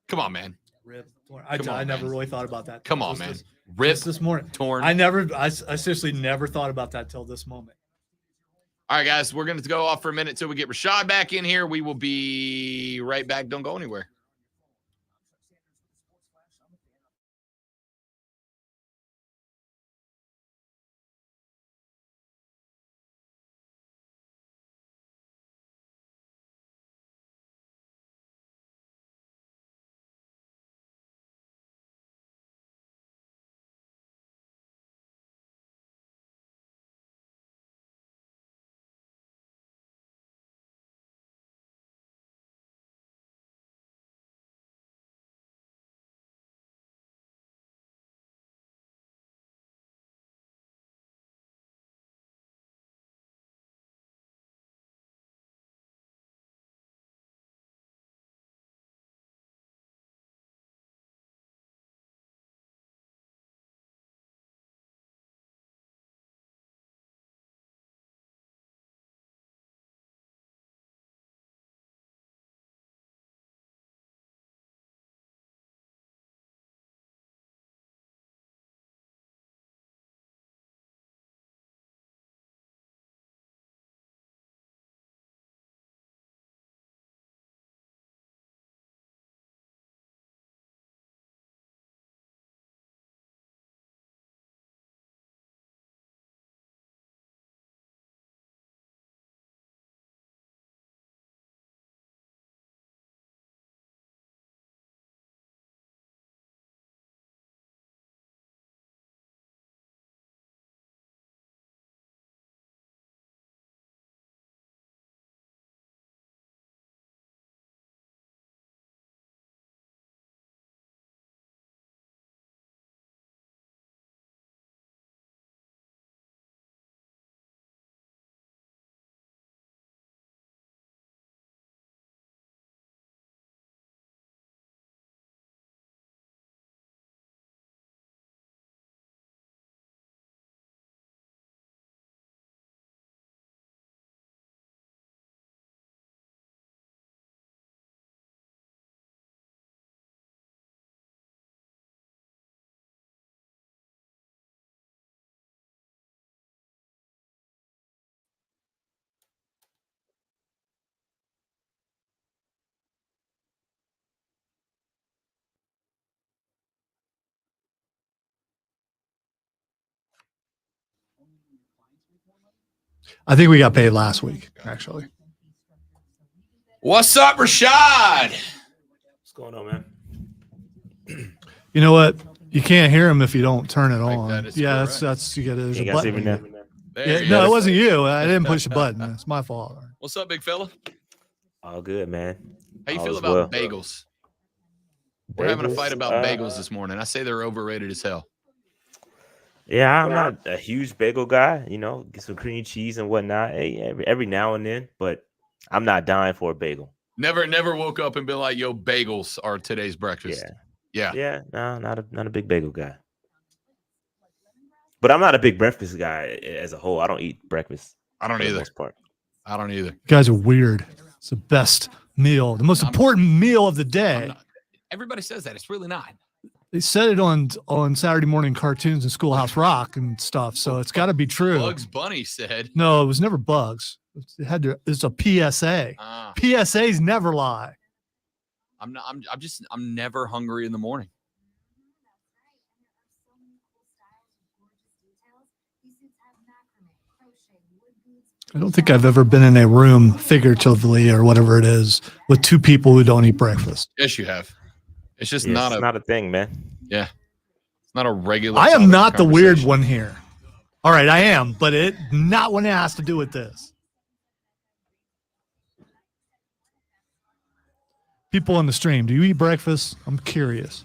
Come on, man. Rip Torn. I never really thought about that. Come on, man. Rip this morning. Torn. I seriously never thought about that till this moment. All right, guys, we're going to go off for a minute till we get Rashad back in here. We will be right back. Don't go anywhere. I think we got paid last week, actually. What's up, Rashad? What's going on, man? You know what? You can't hear him if you don't turn it Like on. that is Yeah, correct. that's you got. There's You a guys see me button. now? There Yeah, you no, go. it wasn't you. I didn't push the button. It's my fault. What's up, big fella? All good, man. How you All feel is about well. bagels? We're having a fight about Uh, bagels this morning. I say they're overrated as hell. Yeah, I'm not a huge bagel guy. You know, get some cream cheese and whatnot. Hey, every now and then, but I'm not dying for a bagel. Never woke up and been like, "Yo, bagels are today's breakfast." Yeah. No, not a big bagel guy. But I'm not a big breakfast guy as a whole. I don't eat breakfast I don't for the either. most part. I don't either. You guys are weird. It's the best meal, the most important meal of the day. Everybody says that. It's really not. They said it on Saturday morning cartoons and Schoolhouse Rock and stuff, so it's got to be true. Bugs Bunny said. No, it was never Bugs. It had to. It's a PSA. PSAs never lie. I'm never hungry in the morning. I don't think I've ever been in a room, figuratively or whatever it is, with two people who don't eat breakfast. Yes, you have. It's just Yeah, not it's not a thing, man. Yeah. It's not a regular. I am topic not of the weird conversation. one here. All right, I am, but it not when it has to do with this. People on the stream, do you eat breakfast? I'm curious.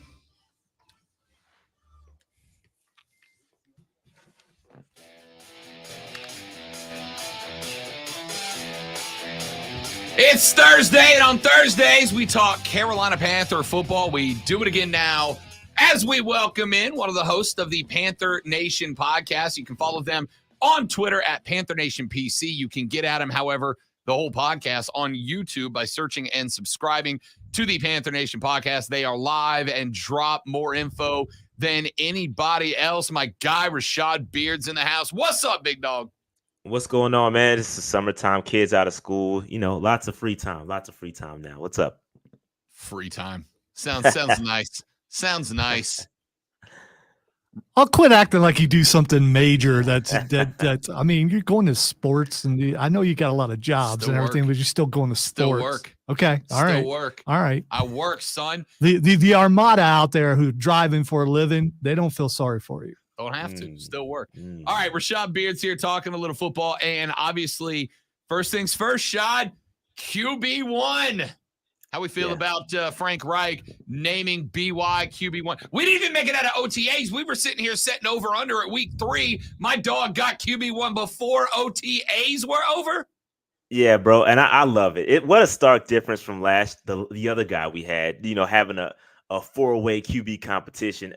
It's Thursday, and on Thursdays, we talk Carolina Panther football. We do it again now as we welcome in one of the hosts of the Panther Nation podcast. You can follow them on Twitter at Panther Nation PC. You can get at them, however, the whole podcast on YouTube by searching and subscribing to the Panther Nation podcast. They are live and drop more info than anybody else. My guy, Rashad Beard's in the house. What's up, big dog? What's going on, man? This is summertime, kids out of school. You know, lots of free time now. What's up? Free time. Sounds nice. Sounds nice. I'll quit acting like you do something major. That's I mean, you're going to sports, and I know you got a lot of jobs Still and everything, work. but you're still going to sports. Still work. Okay. All right. Still work. All right. I work, son. The armada out there who driving for a living, they don't feel sorry for you. Don't have to. Still work. All right, Rashad Beard's here talking a little football. And obviously, first things first, Shad, QB1. How we feel about Frank Reich naming BY QB1. We didn't even make it out of OTAs. We were sitting here setting over under at week 3. My dog got QB1 before OTAs were over. Yeah, bro. And I love it. What a stark difference from the other guy we had, you know, having a 4-way QB competition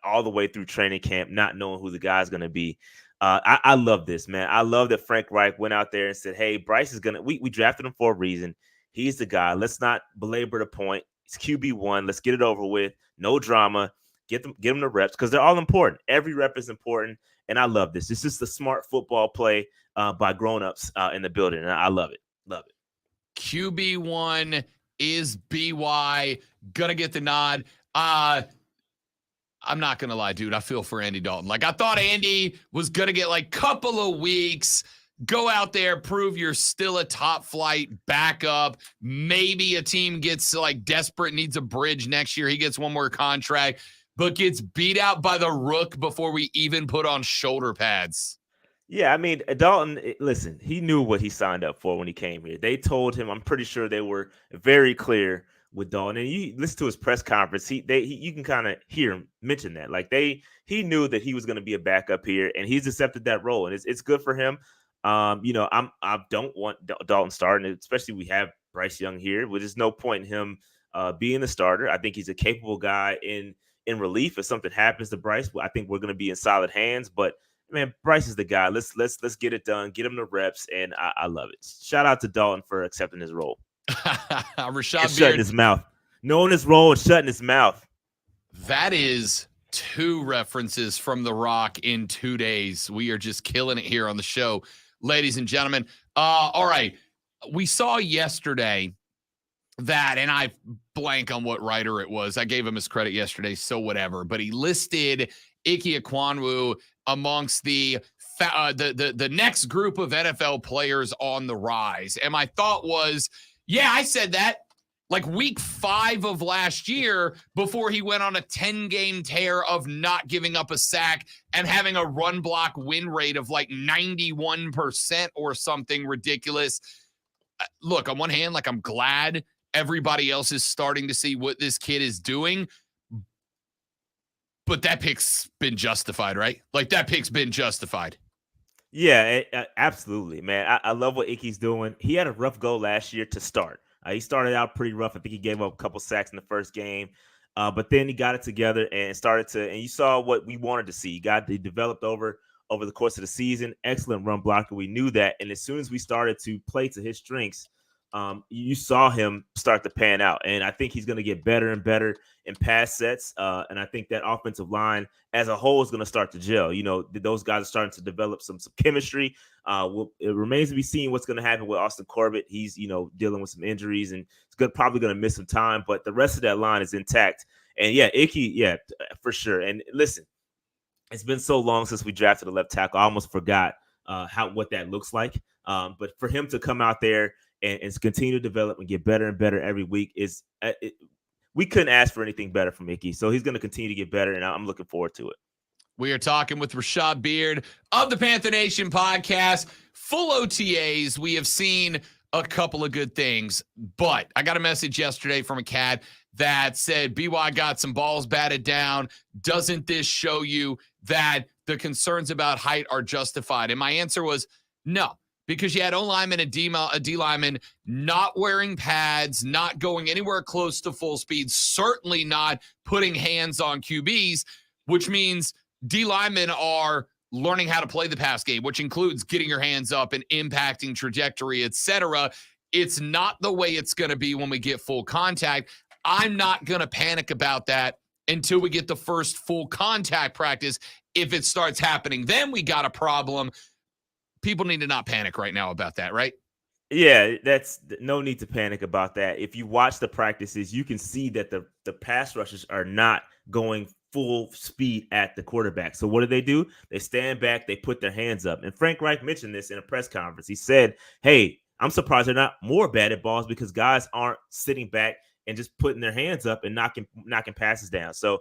all the way through training camp, not knowing who the guy's going to be. I love this, man. I love that Frank Reich went out there and said, hey, Bryce is going to – we drafted him for a reason. He's the guy. Let's not belabor the point. It's QB1. Let's get it over with. No drama. Get them the reps because they're all important. Every rep is important, and I love this. This is the smart football play by grown-ups in the building, and I love it. Love it. QB1 is BY. Gonna get the nod. I'm not gonna lie, dude. I feel for Andy Dalton. Like, I thought Andy was gonna get like couple of weeks, go out there, prove you're still a top flight backup. Maybe a team gets like desperate, needs a bridge next year. He gets one more contract, but gets beat out by the Rook before we even put on shoulder pads. Yeah, I mean, Dalton, listen, he knew what he signed up for when he came here. They told him, I'm pretty sure they were very clear with Dalton. And you listen to his press conference, you can kind of hear him mention that. Like he knew that he was going to be a backup here, and he's accepted that role. And it's good for him. You know, I don't want Dalton starting, especially we have Bryce Young here. But there's no point in him being the starter. I think he's a capable guy in relief. If something happens to Bryce, I think we're going to be in solid hands. But man, Bryce is the guy. Let's get it done. Get him the reps, and I love it. Shout out to Dalton for accepting his role. Rashad And shutting his mouth. Knowing his role and shutting his mouth. That is 2 references from The Rock in 2 days. We are just killing it here on the show, ladies and gentlemen. All right. We saw yesterday that, and I blank on what writer it was. I gave him his credit yesterday, so whatever. But he listed Ike Ekwonu amongst the the next group of NFL players on the rise. And my thought was, yeah, I said that like week 5 of last year before he went on a 10-game tear of not giving up a sack and having a run block win rate of like 91% or something ridiculous. Look, on one hand, like I'm glad everybody else is starting to see what this kid is doing, but that pick's been justified, right? Like that pick's been justified. Yeah, absolutely, man. I love what Icky's doing. He had a rough go last year to start. He started out pretty rough. I think he gave up a couple sacks in the first game, but then he got it together and started to. And you saw what we wanted to see. He developed over the course of the season. Excellent run blocker. We knew that. And as soon as we started to play to his strengths, you saw him start to pan out. And I think he's going to get better and better in pass sets. And I think that offensive line as a whole is going to start to gel. You know, those guys are starting to develop some chemistry. It remains to be seen what's going to happen with Austin Corbett. He's, dealing with some injuries and it's probably going to miss some time, but the rest of that line is intact. And yeah, Icky, yeah, for sure. And listen, it's been so long since we drafted a left tackle. I almost forgot what that looks like. But for him to come out there and continue to develop and get better and better every week we couldn't ask for anything better from Icky. So he's going to continue to get better, and I'm looking forward to it. We are talking with Rashad Beard of the Panther Nation podcast. Full OTAs. We have seen a couple of good things, but I got a message yesterday from a cat that said, BY got some balls batted down. Doesn't this show you that the concerns about height are justified? And my answer was no, because you had O lineman and D lineman not wearing pads, not going anywhere close to full speed, certainly not putting hands on QBs, which means D linemen are learning how to play the pass game, which includes getting your hands up and impacting trajectory, etc. It's not the way it's going to be when we get full contact. I'm not going to panic about that until we get the first full contact practice. If it starts happening, then we got a problem. People need to not panic right now about that, right? Yeah, that's no need to panic about that. If you watch the practices, you can see that the pass rushers are not going full speed at the quarterback. So what do? They stand back, they put their hands up. And Frank Reich mentioned this in a press conference. He said, hey, I'm surprised they're not more batted balls because guys aren't sitting back and just putting their hands up and knocking passes down. So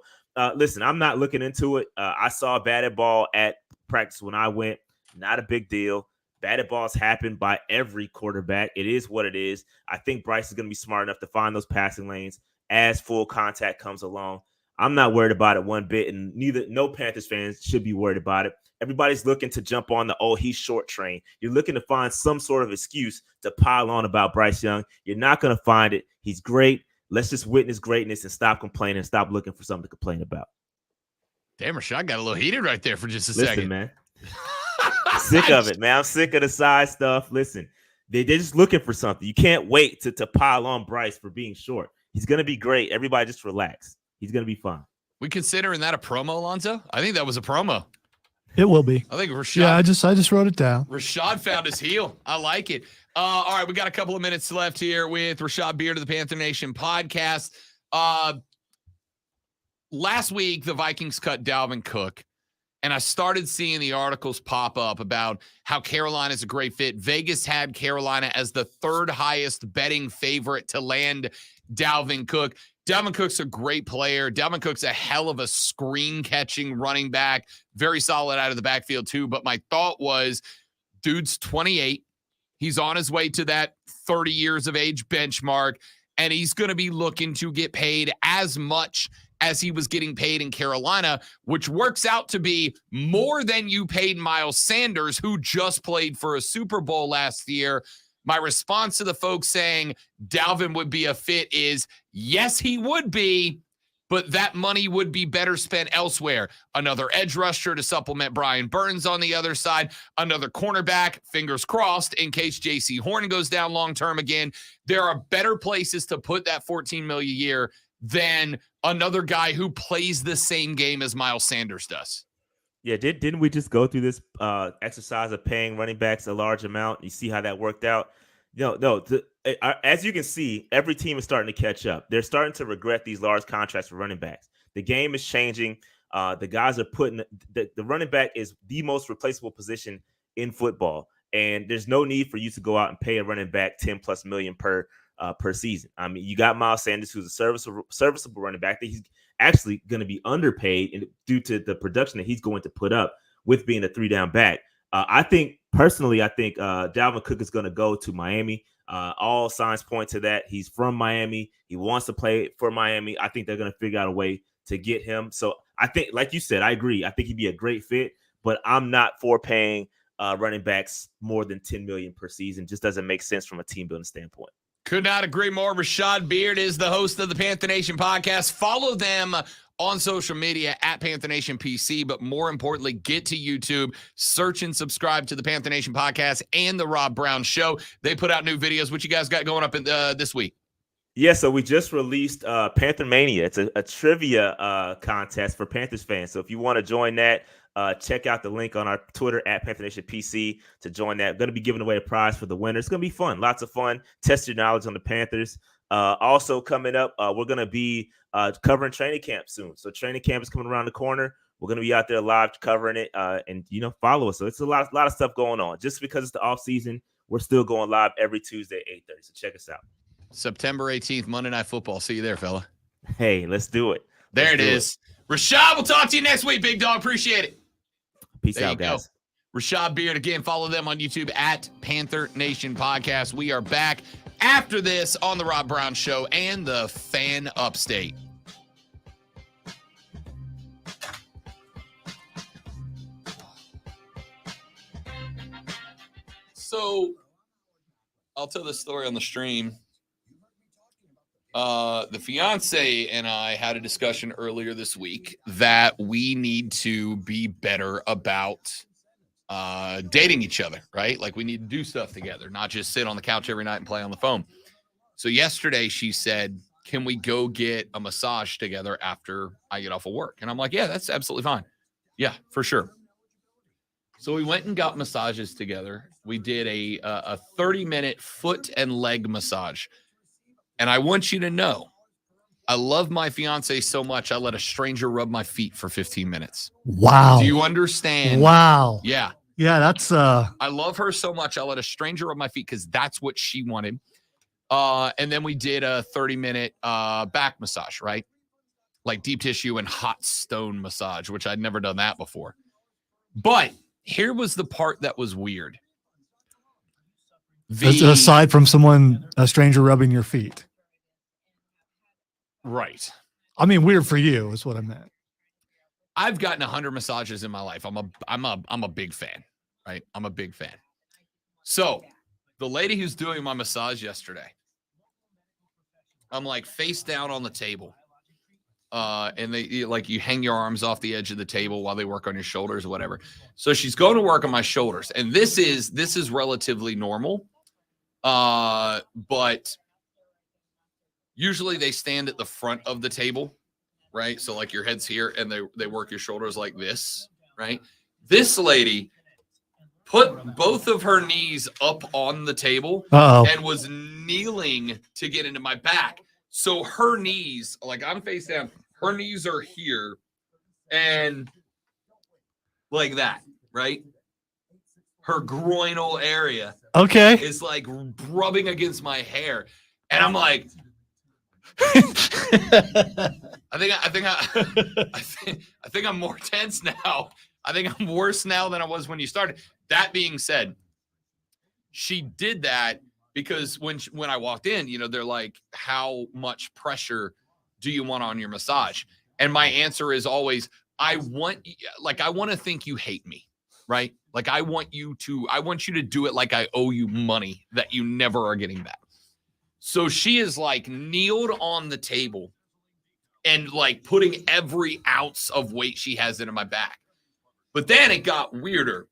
listen, I'm not looking into it. I saw a batted ball at practice when I went. Not a big deal. Batted balls happen by every quarterback. It is what it is. I think Bryce is going to be smart enough to find those passing lanes as full contact comes along. I'm not worried about it one bit, and no Panthers fans should be worried about it. Everybody's looking to jump on the he's short train. You're looking to find some sort of excuse to pile on about Bryce Young. You're not going to find it. He's great. Let's just witness greatness and stop complaining and stop looking for something to complain about. Damn, Rashad got a little heated right there for just a Listen, second. Man. Sick of it, man. I'm sick of the side stuff. Listen, they're just looking for something. You can't wait to pile on Bryce for being short. He's going to be great. Everybody just relax. He's going to be fine. We considering that a promo, Lonzo? I think that was a promo. It will be. I think Rashad. Yeah, I just wrote it down. Rashad found his heel. I like it. All right, we got a couple of minutes left here with Rashad Beard of the Panther Nation podcast. Last week, the Vikings cut Dalvin Cook. And I started seeing the articles pop up about how Carolina is a great fit. Vegas had Carolina as the 3rd highest betting favorite to land Dalvin Cook. Dalvin Cook's a great player. Dalvin Cook's a hell of a screen-catching running back. Very solid out of the backfield, too. But my thought was, dude's 28. He's on his way to that 30 years of age benchmark, and he's going to be looking to get paid as much as he was getting paid in Carolina, which works out to be more than you paid Miles Sanders, who just played for a Super Bowl last year. My response to the folks saying Dalvin would be a fit is, yes, he would be, but that money would be better spent elsewhere. Another edge rusher to supplement Brian Burns on the other side, another cornerback, fingers crossed, in case J.C. Horn goes down long-term again. There are better places to put that $14 million a year than another guy who plays the same game as Miles Sanders does. Yeah, didn't we just go through this exercise of paying running backs a large amount? You see how that worked out? As you can see, every team is starting to catch up. They're starting to regret these large contracts for running backs. The game is changing. The guys are putting the running back is the most replaceable position in football, and there's no need for you to go out and pay a running back $10+ million per season. I mean, you got Miles Sanders, who's a serviceable running back that he's actually going to be underpaid due to the production that he's going to put up with being a 3-down back. I think Dalvin Cook is going to go to Miami. All signs point to that. He's from Miami. He wants to play for Miami. I think they're going to figure out a way to get him. So I think, like you said, I agree. I think he'd be a great fit, but I'm not for paying running backs more than $10 million per season. Just doesn't make sense from a team building standpoint. Could not agree more. Rashad Beard is the host of the Panther Nation podcast. Follow them on social media at Panther Nation PC, but more importantly, get to YouTube, search and subscribe to the Panther Nation podcast and the Rob Brown Show. They put out new videos. What you guys got going up in this week? Yeah, so we just released Panther Mania. It's a trivia contest for Panthers fans. So if you want to join that, check out the link on our Twitter at Panther Nation PC to join that. Going to be giving away a prize for the winner. It's going to be fun. Lots of fun. Test your knowledge on the Panthers. Also coming up, we're going to be covering training camp soon. So training camp is coming around the corner. We're going to be out there live covering it and, follow us. So it's a lot of stuff going on. Just because it's the off season, we're still going live every Tuesday at 8:30. So check us out. September 18th, Monday Night Football. See you there, fella. Hey, let's do it. There it is. Rashad, we'll talk to you next week, big dog. Appreciate it. Peace out, guys. Rashad Beard, again, follow them on YouTube at Panther Nation Podcast. We are back after this on the Rob Brown Show and the Fan Upstate. So, I'll tell this story on the stream. The fiance and I had a discussion earlier this week that we need to be better about dating each other, right? Like we need to do stuff together, not just sit on the couch every night and play on the phone. So yesterday she said, can we go get a massage together after I get off of work? And I'm like, yeah, that's absolutely fine. Yeah, for sure. So we went and got massages together. We did a 30-minute foot and leg massage. And I want you to know, I love my fiance so much, I let a stranger rub my feet for 15 minutes. Wow. Do you understand? Wow. Yeah. Yeah, that's I love her so much, I let a stranger rub my feet because that's what she wanted. And then we did a 30-minute back massage, right? Like deep tissue and hot stone massage, which I'd never done that before. But here was the part that was weird. aside from a stranger rubbing your feet. Right. I mean, weird for you is what I meant. I've gotten 100 massages in my life. I'm a big fan, right? I'm a big fan. So the lady who's doing my massage yesterday, I'm like face down on the table. And you hang your arms off the edge of the table while they work on your shoulders or whatever. So she's going to work on my shoulders. And this is relatively normal. But usually they stand at the front of the table, right? So like your head's here and they work your shoulders like this, right? This lady put both of her knees up on the table and was kneeling to get into my back. So her knees, like I'm face down, her knees are here and like that, right? Her groinal area is like rubbing against my hair. And I'm like, I think I'm more tense now. I think I'm worse now than I was when you started. That being said, she did that because when I walked in, they're like, how much pressure do you want on your massage? And my answer is always, I want to think you hate me, right? Like I want you to do it like I owe you money that you never are getting back. So she is like kneeled on the table and like putting every ounce of weight she has into my back. But then it got weirder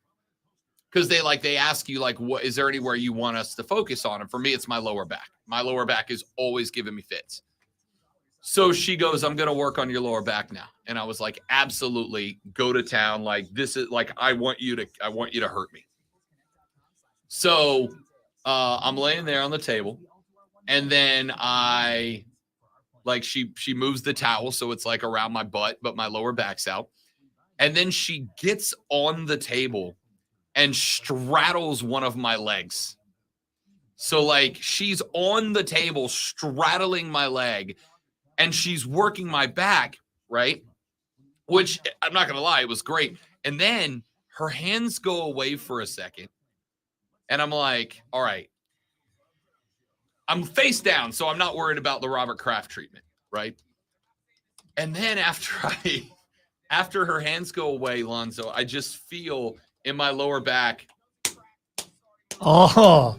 because they ask you like, what is there anywhere you want us to focus on? And for me, it's my lower back. My lower back is always giving me fits. So she goes, I'm going to work on your lower back now. And I was like, absolutely, go to town. Like, this is like, I want you to hurt me. So I'm laying there on the table. And then I Like she moves the towel so it's like around my butt, but my lower back's out. And then she gets on the table and straddles one of my legs. So like she's on the table straddling my leg and she's working my back, right? Which I'm not going to lie, it was great. And then her hands go away for a second. And I'm like, all right. I'm face down, so I'm not worried about the Robert Kraft treatment, right? And then after her hands go away, Lonzo, I just feel in my lower back. Oh.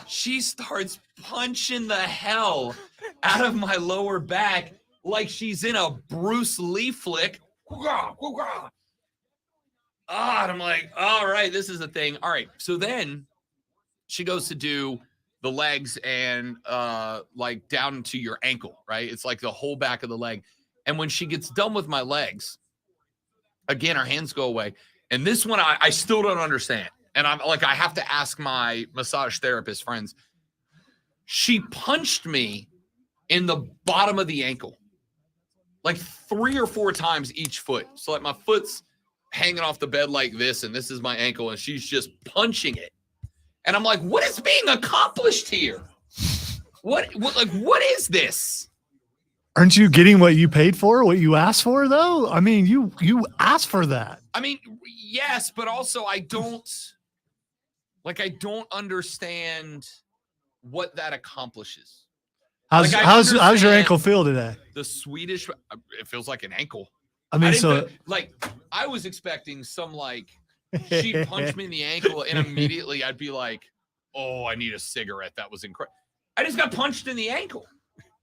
She starts punching the hell out of my lower back like she's in a Bruce Lee flick. And I'm like, all right, this is a thing. All right. So then she goes to do the legs and like down to your ankle, right? It's like the whole back of the leg. And when she gets done with my legs, again, her hands go away. And this one, I still don't understand. And I'm like, I have to ask my massage therapist friends. She punched me in the bottom of the ankle, like 3 or 4 times each foot. So like my foot's hanging off the bed like this, and this is my ankle, and she's just punching it. And I'm like, what is being accomplished here? What is this? Aren't you getting what you paid for, what you asked for, though? I mean, you asked for that. I mean, yes, but also I don't understand what that accomplishes. How's your ankle feel today? The Swedish, it feels like an ankle. I mean, I was expecting some like, she punched me in the ankle and immediately I'd be like, oh, I need a cigarette. That was incredible. I just got punched in the ankle.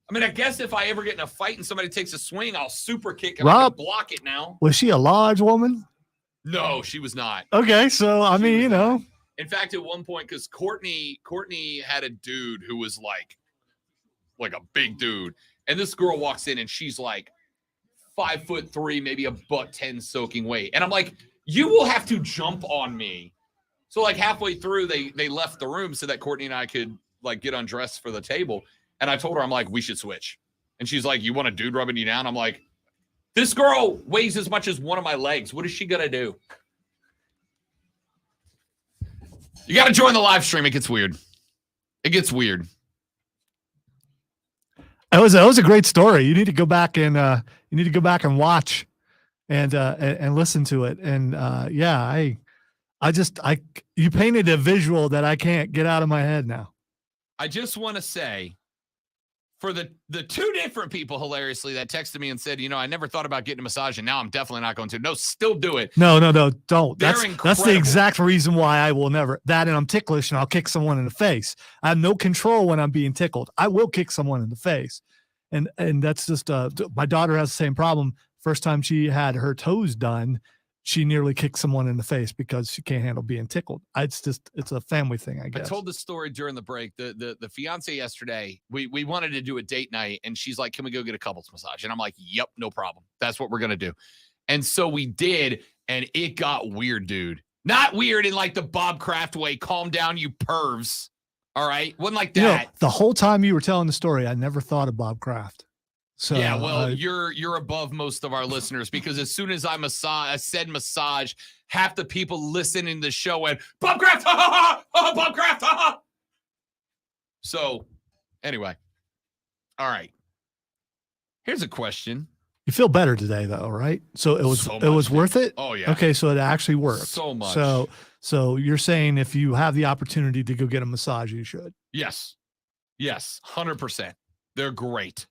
I mean, I guess if I ever get in a fight and somebody takes a swing, I'll super kick and I can block it now. Was she a large woman? No, she was not. Okay, so I mean, you know. In fact, at one point, because Courtney had a dude who was like a big dude. And this girl walks in and she's like 5'3", maybe a $110 soaking weight. And I'm like, you will have to jump on me. So like halfway through, they left the room so that Courtney and I could like get undressed for the table. And I told her, I'm like, we should switch. And she's like, you want a dude rubbing you down? I'm like, this girl weighs as much as one of my legs. What is she going to do? You got to join the live stream. It gets weird. It gets weird. That was a great story. You need to go back and watch and listen to it. And you painted a visual that I can't get out of my head now. I just want to say, for the 2 different people, hilariously, that texted me and said, I never thought about getting a massage, and now I'm definitely not going to. No, still do it. No, don't. They're that's the exact reason why I will never. That, and I'm ticklish, and I'll kick someone in the face. I have no control when I'm being tickled. I will kick someone in the face, and that's just my daughter has the same problem. First time she had her toes done, she nearly kicked someone in the face because she can't handle being tickled. It's a family thing, I guess. I told the story during the break. The fiance yesterday, we wanted to do a date night, and she's like, can we go get a couples massage? And I'm like, yep, no problem. That's what we're going to do. And so we did, and it got weird, dude. Not weird in like the Bob Kraft way. Calm down, you pervs. All right? Wasn't like that. The whole time you were telling the story, I never thought of Bob Kraft. So, yeah, well, you're above most of our listeners, because as soon as I said massage, half the people listening to the show went, Bob Kraft, ha, ha, ha, Bob Kraft, ha, ha. So, anyway, all right. Here's a question. You feel better today, though, right? So it was worth it. Oh yeah. Okay, so it actually worked. So much. So you're saying if you have the opportunity to go get a massage, you should. Yes, 100%. They're great.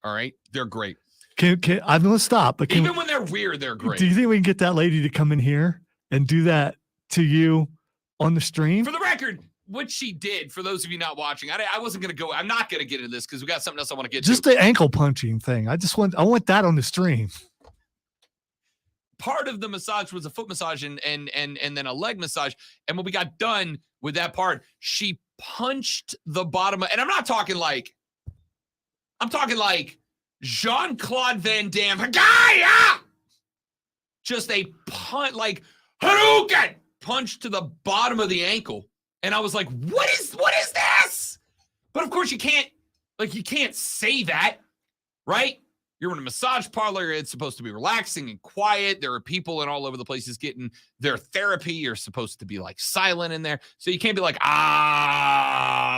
All right, they're great. I'm gonna stop. But even when they're weird, they're great. Do you think we can get that lady to come in here and do that to you on the stream? For the record, what she did, for those of you not watching, I wasn't gonna go. I'm not gonna get into this because we got something else I want to get to. Just the ankle punching thing. I want that on the stream. Part of the massage was a foot massage and then a leg massage. And when we got done with that part, she punched the bottom of, and I'm talking like Jean-Claude Van Damme. Just a punch, like Hadouken punch to the bottom of the ankle. And I was like, what is this? But of course you can't say that. right? You're in a massage parlor. It's supposed to be relaxing and quiet. There are people in all over the places getting their therapy. You're supposed to be like silent in there. So you can't be like,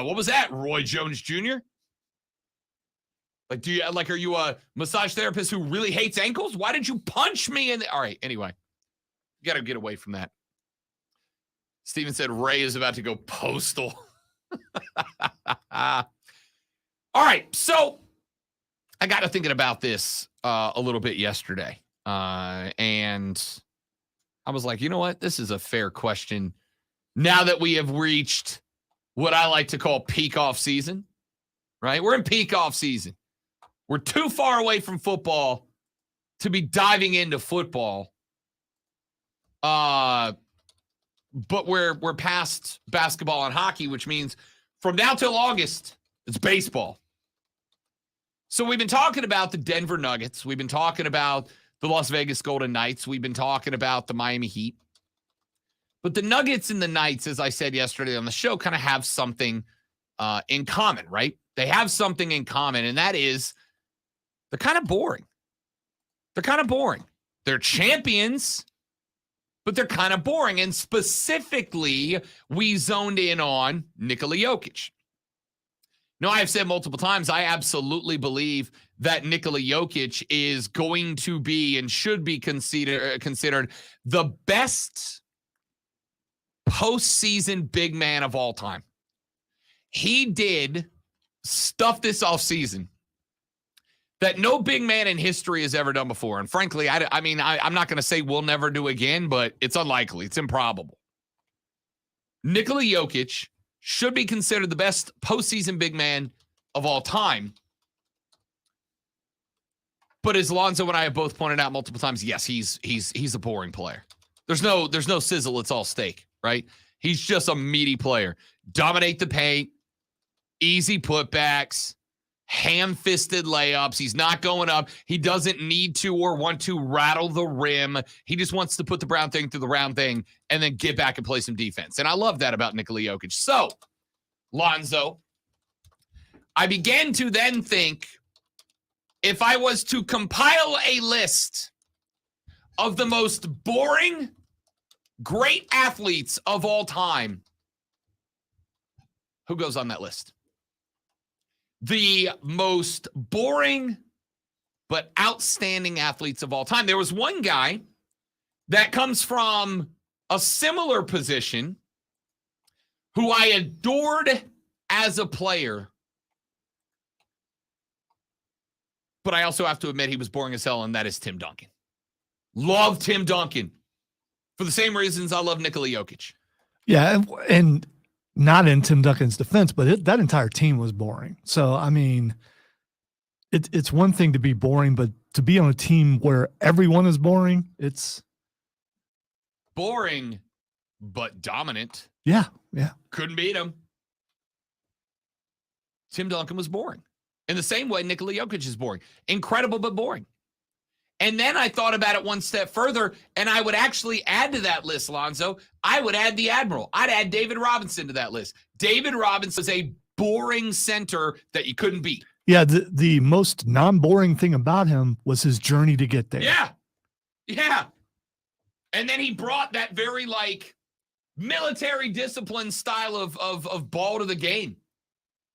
what was that, Roy Jones Jr.? Like, are you a massage therapist who really hates ankles? Why did you punch me in the... All right, anyway. You got to get away from that. Steven said Ray is about to go postal. All right, so I got to thinking about this a little bit yesterday. And I was like, you know what? This is a fair question. Now that we have reached what I like to call peak off season, right? We're in peak off season. We're too far away from football to be diving into football. But we're past basketball and hockey, which means from now till August, it's baseball. So we've been talking about the Denver Nuggets. We've been talking about the Las Vegas Golden Knights. We've been talking about the Miami Heat. But the Nuggets and the Knights, as I said yesterday on the show, kind of have something in common, right? They have something in common, and that is they're kind of boring. They're kind of boring. They're champions, but they're kind of boring. And specifically, we zoned in on Nikola Jokic. Now, I've said multiple times, I absolutely believe that Nikola Jokic is going to be and should be considered the best postseason big man of all time. He did stuff this offseason that no big man in history has ever done before. And frankly, I'm not going to say we'll never do again, but it's unlikely. It's improbable. Nikola Jokic should be considered the best postseason big man of all time. But as Lonzo and I have both pointed out multiple times, yes, he's a boring player. There's no sizzle. It's all steak, right? He's just a meaty player. Dominate the paint, easy putbacks, ham-fisted layups. He's not going up. He doesn't need to or want to rattle the rim. He just wants to put the brown thing through the round thing and then get back and play some defense. And I love that about Nikola Jokic. So, Lonzo, I began to then think, if I was to compile a list of the most boring, great athletes of all time, who goes on that list? The most boring but outstanding athletes of all time. There was one guy that comes from a similar position who I adored as a player, but I also have to admit he was boring as hell, and that is Tim Duncan. Love Tim Duncan for the same reasons I love Nikola Jokic. Yeah, and not in Tim Duncan's defense, but that entire team was boring. So, I mean, it's one thing to be boring, but to be on a team where everyone is boring, it's boring, but dominant. Yeah. Couldn't beat him. Tim Duncan was boring. In the same way, Nikola Jokic is boring. Incredible, but boring. And then I thought about it one step further, and I would actually add to that list, Lonzo. I would add the Admiral. I'd add David Robinson to that list. David Robinson was a boring center that you couldn't beat. Yeah, the most non-boring thing about him was his journey to get there. Yeah. And then he brought that very, military discipline style of ball to the game,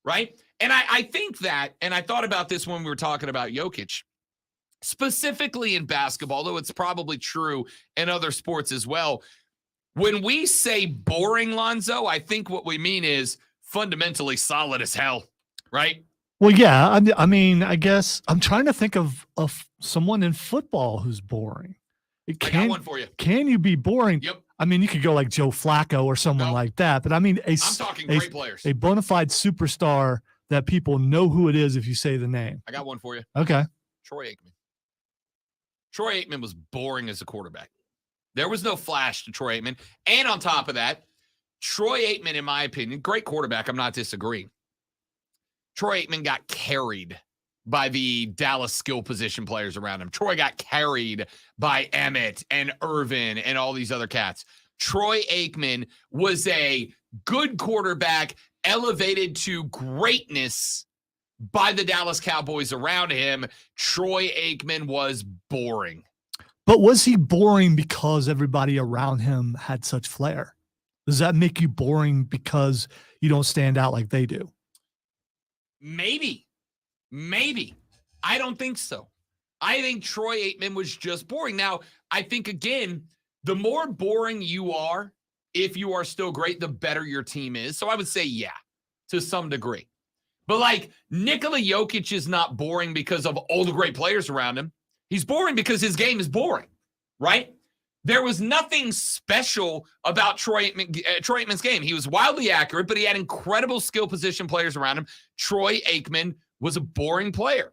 right? And I think that, and I thought about this when we were talking about Jokic, specifically in basketball, though it's probably true in other sports as well. When we say boring, Lonzo, I think what we mean is fundamentally solid as hell, right? Well, yeah. I mean, I guess I'm trying to think of someone in football who's boring. I got one for you. Can you be boring? Yep. I mean, you could go like Joe Flacco or someone like that. But I mean, I'm talking great players. A bona fide superstar that people know who it is if you say the name. I got one for you. Okay. Troy Aikman. Troy Aikman was boring as a quarterback. There was no flash to Troy Aikman. And on top of that, Troy Aikman, in my opinion, great quarterback. I'm not disagreeing. Troy Aikman got carried by the Dallas skill position players around him. Troy got carried by Emmett and Irvin and all these other cats. Troy Aikman was a good quarterback elevated to greatness by the Dallas Cowboys around him. Troy Aikman was boring. But was he boring because everybody around him had such flair? Does that make you boring because you don't stand out like they do? Maybe. I don't think so. I think Troy Aikman was just boring. Now, I think, again, the more boring you are, if you are still great, the better your team is. So I would say, yeah, to some degree. But like Nikola Jokic is not boring because of all the great players around him. He's boring because his game is boring, right? There was nothing special about Troy Aikman's game. He was wildly accurate, but he had incredible skill position players around him. Troy Aikman was a boring player.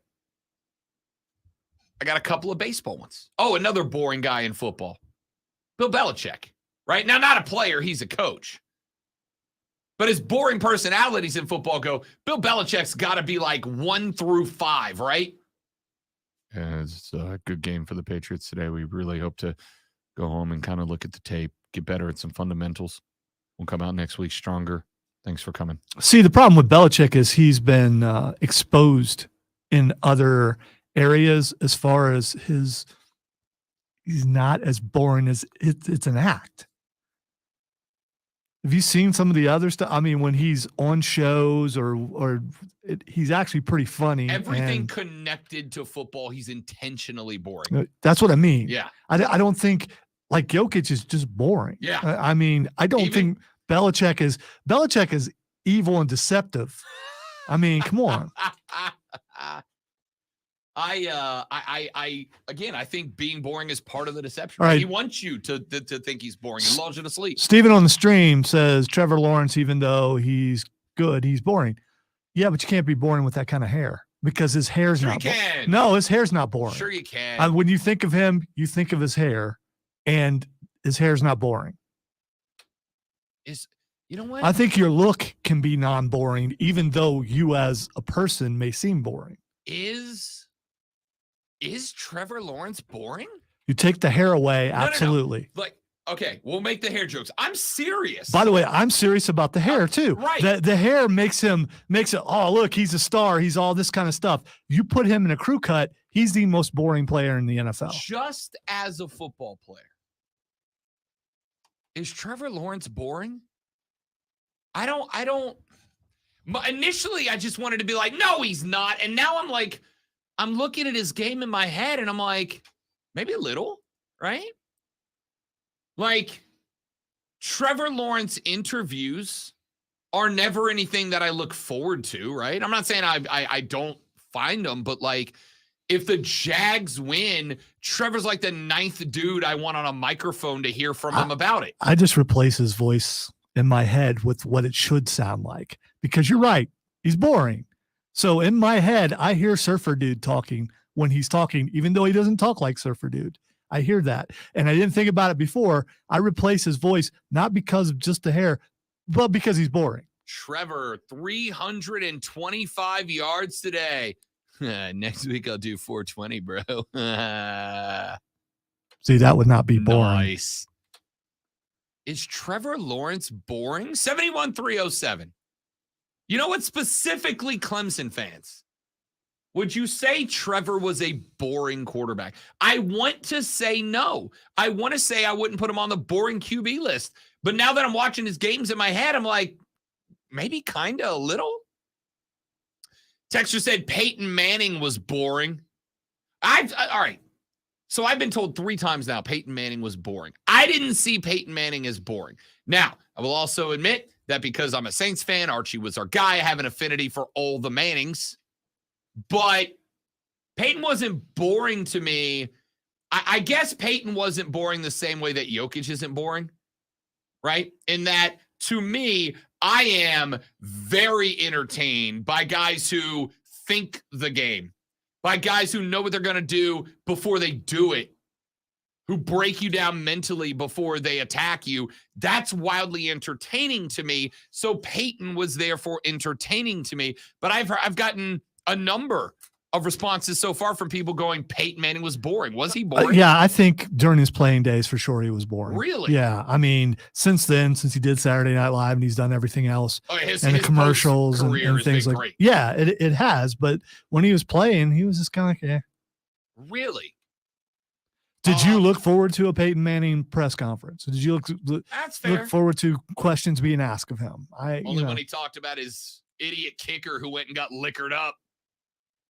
I got a couple of baseball ones. Oh, another boring guy in football. Bill Belichick, right? Now, not a player, he's a coach. But as boring personalities in football go, Bill Belichick's got to be like 1 through 5, right? Yeah, it's a good game for the Patriots today. We really hope to go home and kind of look at the tape, get better at some fundamentals. We'll come out next week stronger. Thanks for coming. See, the problem with Belichick is he's been exposed in other areas as far as he's not as boring as it's an act. Have you seen some of the other stuff? I mean, when he's on shows he's actually pretty funny. Everything connected to football, he's intentionally boring. That's what I mean. Yeah. I don't think like Jokic is just boring. Yeah. I mean, I don't think Belichick is evil and deceptive. I mean, come on. I think being boring is part of the deception. All right. He wants you to think he's boring. He lulls you to sleep. Steven on the stream says Trevor Lawrence, even though he's good, he's boring. Yeah, but you can't be boring with that kind of hair because his hair's not boring. No, his hair's not boring. Sure you can. When you think of him, you think of his hair, and his hair's not boring. You know what? I think your look can be non-boring, even though you as a person may seem boring. Is Trevor Lawrence boring? You take the hair away, absolutely. No. Like, okay, we'll make the hair jokes. I'm serious. By the way, I'm serious about the hair too. Right. The hair makes it, oh, look, he's a star. He's all this kind of stuff. You put him in a crew cut, he's the most boring player in the NFL. Just as a football player, is Trevor Lawrence boring? I don't. Initially, I just wanted to be like, no, he's not. And now I'm like, I'm looking at his game in my head and I'm like, maybe a little, right? Like, Trevor Lawrence interviews are never anything that I look forward to, right? I'm not saying I don't find them, but like, if the Jags win, Trevor's like the 9th dude I want on a microphone to hear from him about it. I just replace his voice in my head with what it should sound like, because you're right. He's boring. So in my head, I hear Surfer Dude talking when he's talking, even though he doesn't talk like Surfer Dude. I hear that. And I didn't think about it before. I replace his voice, not because of just the hair, but because he's boring. Trevor, 325 yards today. Next week, I'll do 420, bro. See, that would not be boring. Nice. Is Trevor Lawrence boring? 71-307. You know what? Specifically, Clemson fans. Would you say Trevor was a boring quarterback? I want to say no. I want to say I wouldn't put him on the boring QB list. But now that I'm watching his games in my head, I'm like, maybe kind of a little. Texter said Peyton Manning was boring. All right. So I've been told 3 times now Peyton Manning was boring. I didn't see Peyton Manning as boring. Now, I will also admit that because I'm a Saints fan, Archie was our guy. I have an affinity for all the Mannings. But Peyton wasn't boring to me. I guess Peyton wasn't boring the same way that Jokic isn't boring, right? In that, to me, I am very entertained by guys who think the game, by guys who know what they're going to do before they do it, who break you down mentally before they attack you. That's wildly entertaining to me. So Peyton was therefore entertaining to me. But I've gotten a number of responses so far from people going, Peyton Manning was boring. Was he boring? Yeah, I think during his playing days, for sure, he was boring. Really? Yeah. I mean, since then, since he did Saturday Night Live and he's done everything else, and the commercials and things like great. Yeah, it has. But when he was playing, he was just kind of like, yeah. Really? Did you look forward to a Peyton Manning press conference? Did you That's fair. look forward to questions being asked of him? Only when he talked about his idiot kicker who went and got liquored up.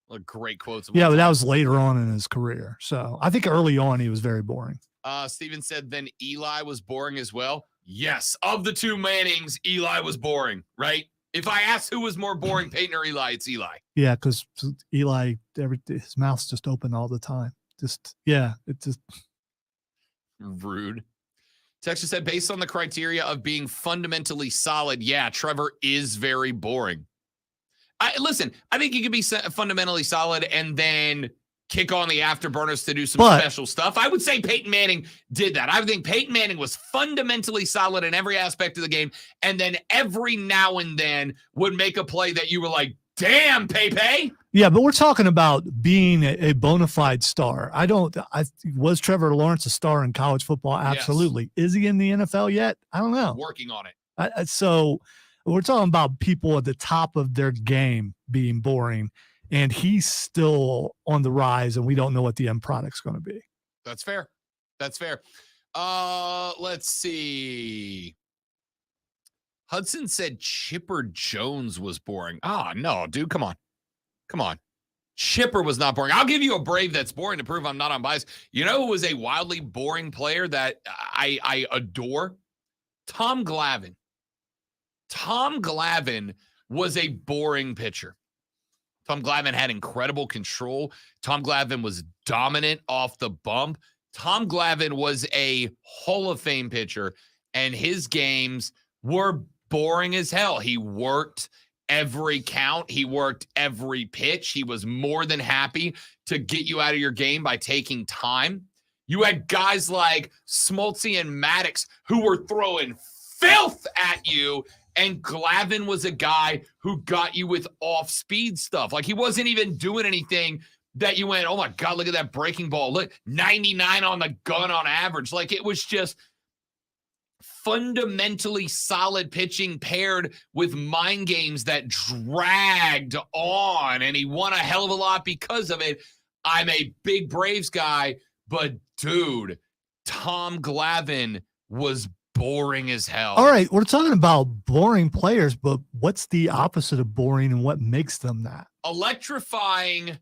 What great quotes. Yeah, but that was later on in his career. So I think early on he was very boring. Steven said then Eli was boring as well. Yes. Of the two Mannings, Eli was boring, right? If I ask who was more boring, Peyton or Eli, it's Eli. Yeah, because Eli, his mouth's just open all the time. It's just rude. Texas said, based on the criteria of being fundamentally solid, yeah, Trevor is very boring. Listen, I think he could be fundamentally solid and then kick on the afterburners to do some special stuff. I would say Peyton Manning did that. I think Peyton Manning was fundamentally solid in every aspect of the game, and then every now and then would make a play that you were like, damn, Pepe. Yeah, but we're talking about being a bona fide star. Was Trevor Lawrence a star in college football? Absolutely. Yes. Is he in the NFL yet? I don't know. Working on it. So we're talking about people at the top of their game being boring, and he's still on the rise, and we don't know what the end product's going to be. That's fair. That's fair. Let's see. Hudson said Chipper Jones was boring. No, dude, come on. Chipper was not boring. I'll give you a Brave that's boring to prove I'm not unbiased. You know who was a wildly boring player that I adore? Tom Glavine. Tom Glavine was a boring pitcher. Tom Glavine had incredible control. Tom Glavine was dominant off the bump. Tom Glavine was a Hall of Fame pitcher, and his games were boring as hell. He worked every count. He worked every pitch. He was more than happy to get you out of your game by taking time. You had guys like Smoltz and Maddox who were throwing filth at you, and Glavine was a guy who got you with off-speed stuff. Like, he wasn't even doing anything that you went, oh my God, look at that breaking ball. Look, 99 on the gun on average. Like, it was just fundamentally solid pitching paired with mind games that dragged on, and he won a hell of a lot because of it. I'm a big Braves guy, but dude, Tom Glavine was boring as hell. All right, we're talking about boring players, but what's the opposite of boring and what makes them that? Electrifying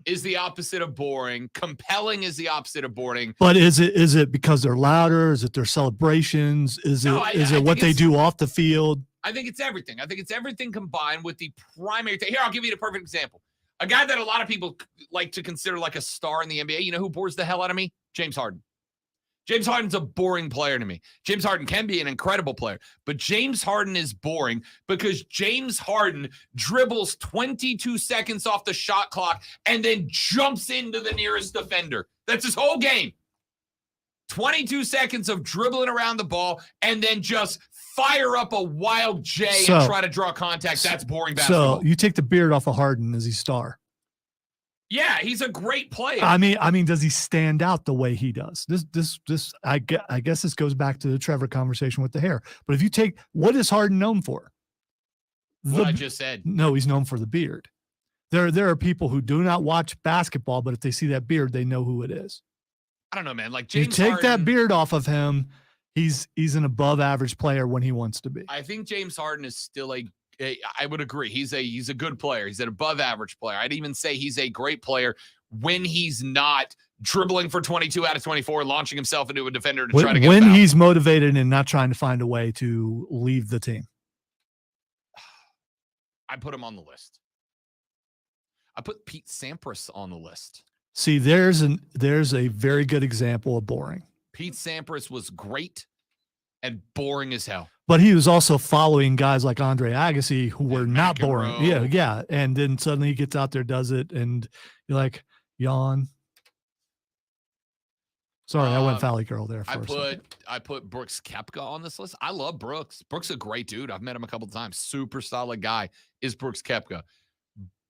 is the opposite of boring. Compelling is the opposite of boring. But is it because they're louder? Is it their celebrations? Is it what they do off the field? I think it's everything. I think it's everything combined with the primary thing. Here, I'll give you the perfect example. A guy that a lot of people like to consider like a star in the NBA. You know who bores the hell out of me? James Harden. James Harden's a boring player to me. James Harden can be an incredible player, but James Harden is boring because James Harden dribbles 22 seconds off the shot clock and then jumps into the nearest defender. That's his whole game. 22 seconds of dribbling around the ball and then just fire up a wild J and try to draw contact. That's boring basketball. So you take the beard off of Harden, is he star? Yeah, he's a great player. I mean, does he stand out the way he does? I guess this goes back to the Trevor conversation with the hair. But if you take, what is Harden known for? What I just said. No, he's known for the beard. There are people who do not watch basketball, but if they see that beard, they know who it is. I don't know, man. Like, James you take Harden, that beard off of him, he's an above average player when he wants to be. I think James Harden is still I would agree. He's a good player. He's an above average player. I'd even say he's a great player when he's not dribbling for 22 out of 24, launching himself into a defender to try to get when him out. He's motivated and not trying to find a way to leave the team. I put him on the list. I put Pete Sampras on the list. See, there's a very good example of boring. Pete Sampras was great and boring as hell. But he was also following guys like Andre Agassi who were not boring. Yeah. And then suddenly he gets out there, does it, and you're like, yawn. Sorry, I went Valley Girl there for a second. I put Brooks Koepka on this list. I love Brooks. Brooks is a great dude. I've met him a couple of times. Super solid guy is Brooks Koepka.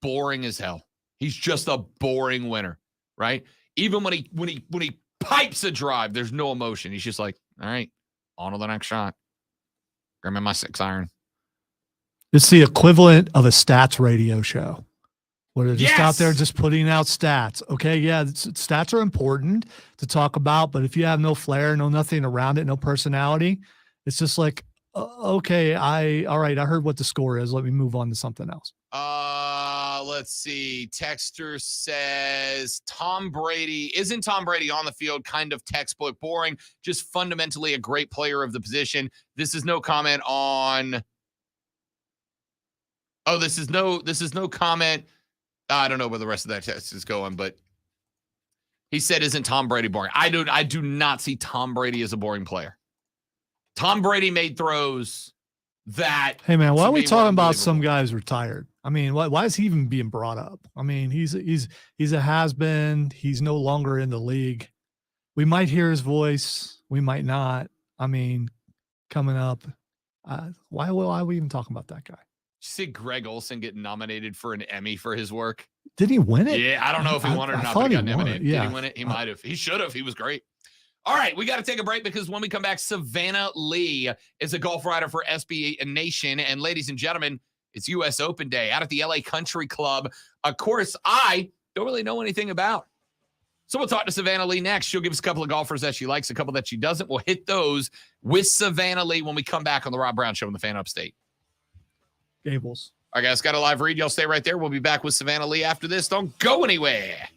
Boring as hell. He's just a boring winner, right? Even when he pipes a drive, there's no emotion. He's just like, all right, on to the next shot. Grab me my 6-iron. It's the equivalent of a stats radio show where they're just out there Yes! just putting out stats. Okay, yeah, stats are important to talk about, but if you have no flair, no nothing around it, no personality, it's just like, okay, all right, I heard what the score is. Let me move on to something else. Let's see. Texter says isn't Tom Brady on the field kind of textbook boring, just fundamentally a great player of the position. This is no comment on. Oh, this is no comment. I don't know where the rest of that text is going, but he said, isn't Tom Brady boring? I do not see Tom Brady as a boring player. Tom Brady made throws that. Hey man, why are we talking about some guys retired? I mean, why is he even being brought up? I mean, he's a has-been. He's no longer in the league. We might hear his voice. We might not. I mean, coming up, why are we even talking about that guy? Did you see Greg Olson get nominated for an Emmy for his work? Did he win it? Yeah, I don't know if he won it or not, but he got nominated. Yeah. Did he win it? He might have. He should have. He was great. All right, we got to take a break because when we come back, Savannah Leigh is a golf writer for SBNation. And ladies and gentlemen, it's U.S. Open Day out at the LA Country Club. A course I don't really know anything about. So we'll talk to Savannah Leigh next. She'll give us a couple of golfers that she likes, a couple that she doesn't. We'll hit those with Savannah Leigh when we come back on the Rob Brown Show in the Fan Upstate. Gables. All right, guys, got a live read. Y'all stay right there. We'll be back with Savannah Leigh after this. Don't go anywhere.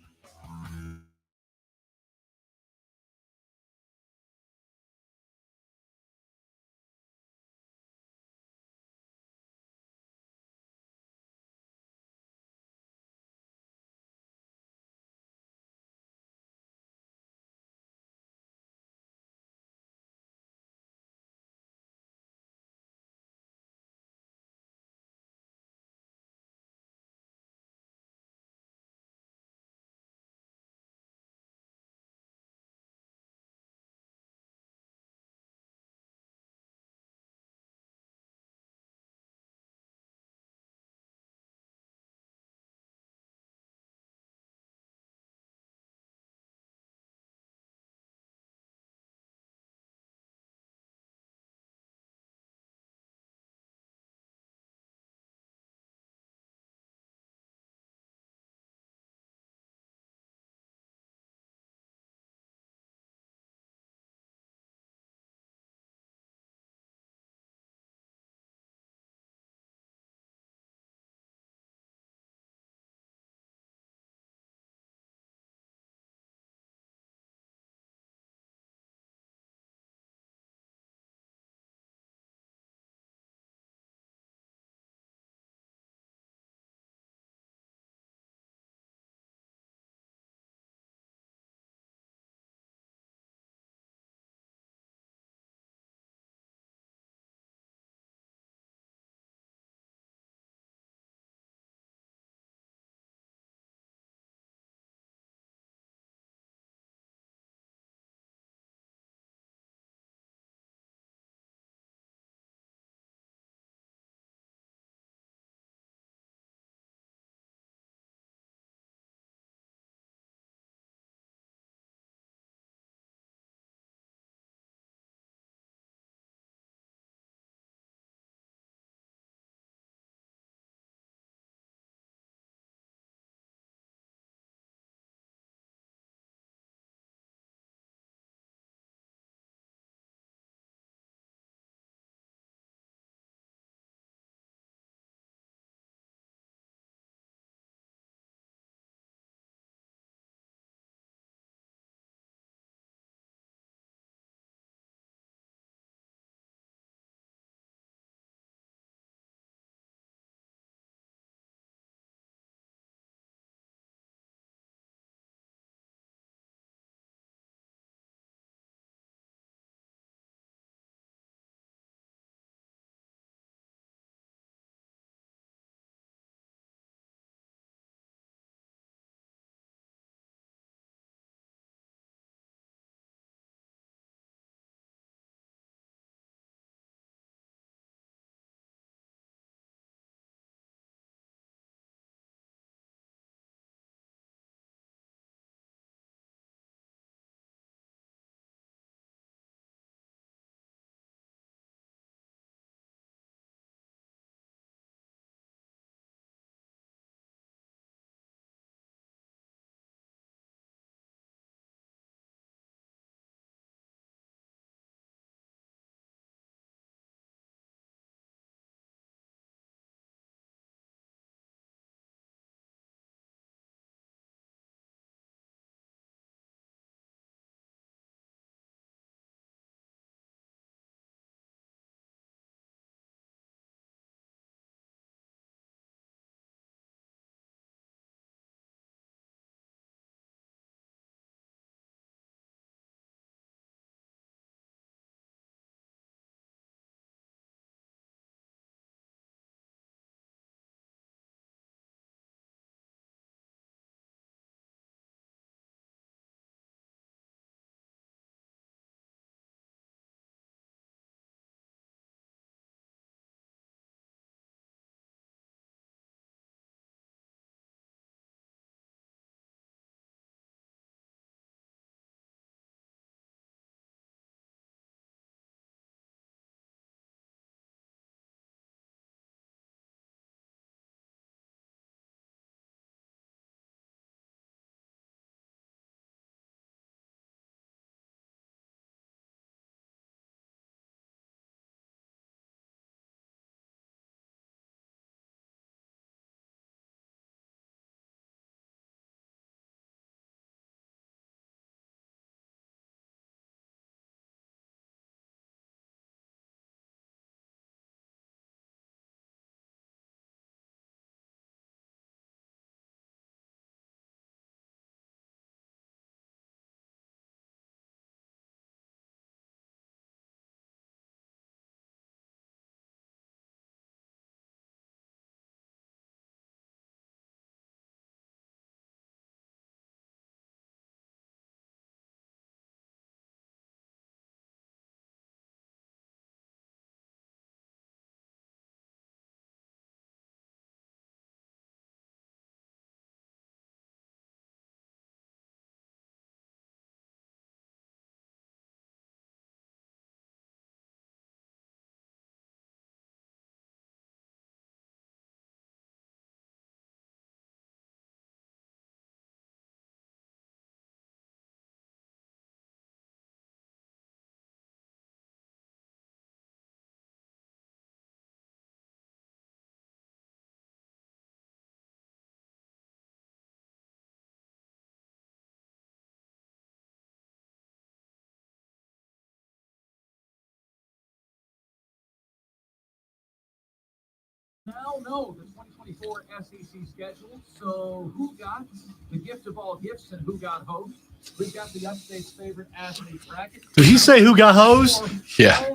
now know the 2024 SEC schedule. So who got the gift of all gifts and who got hosed? We've got the Upstate's favorite athlete bracket. Did he say who got hosed? Yeah.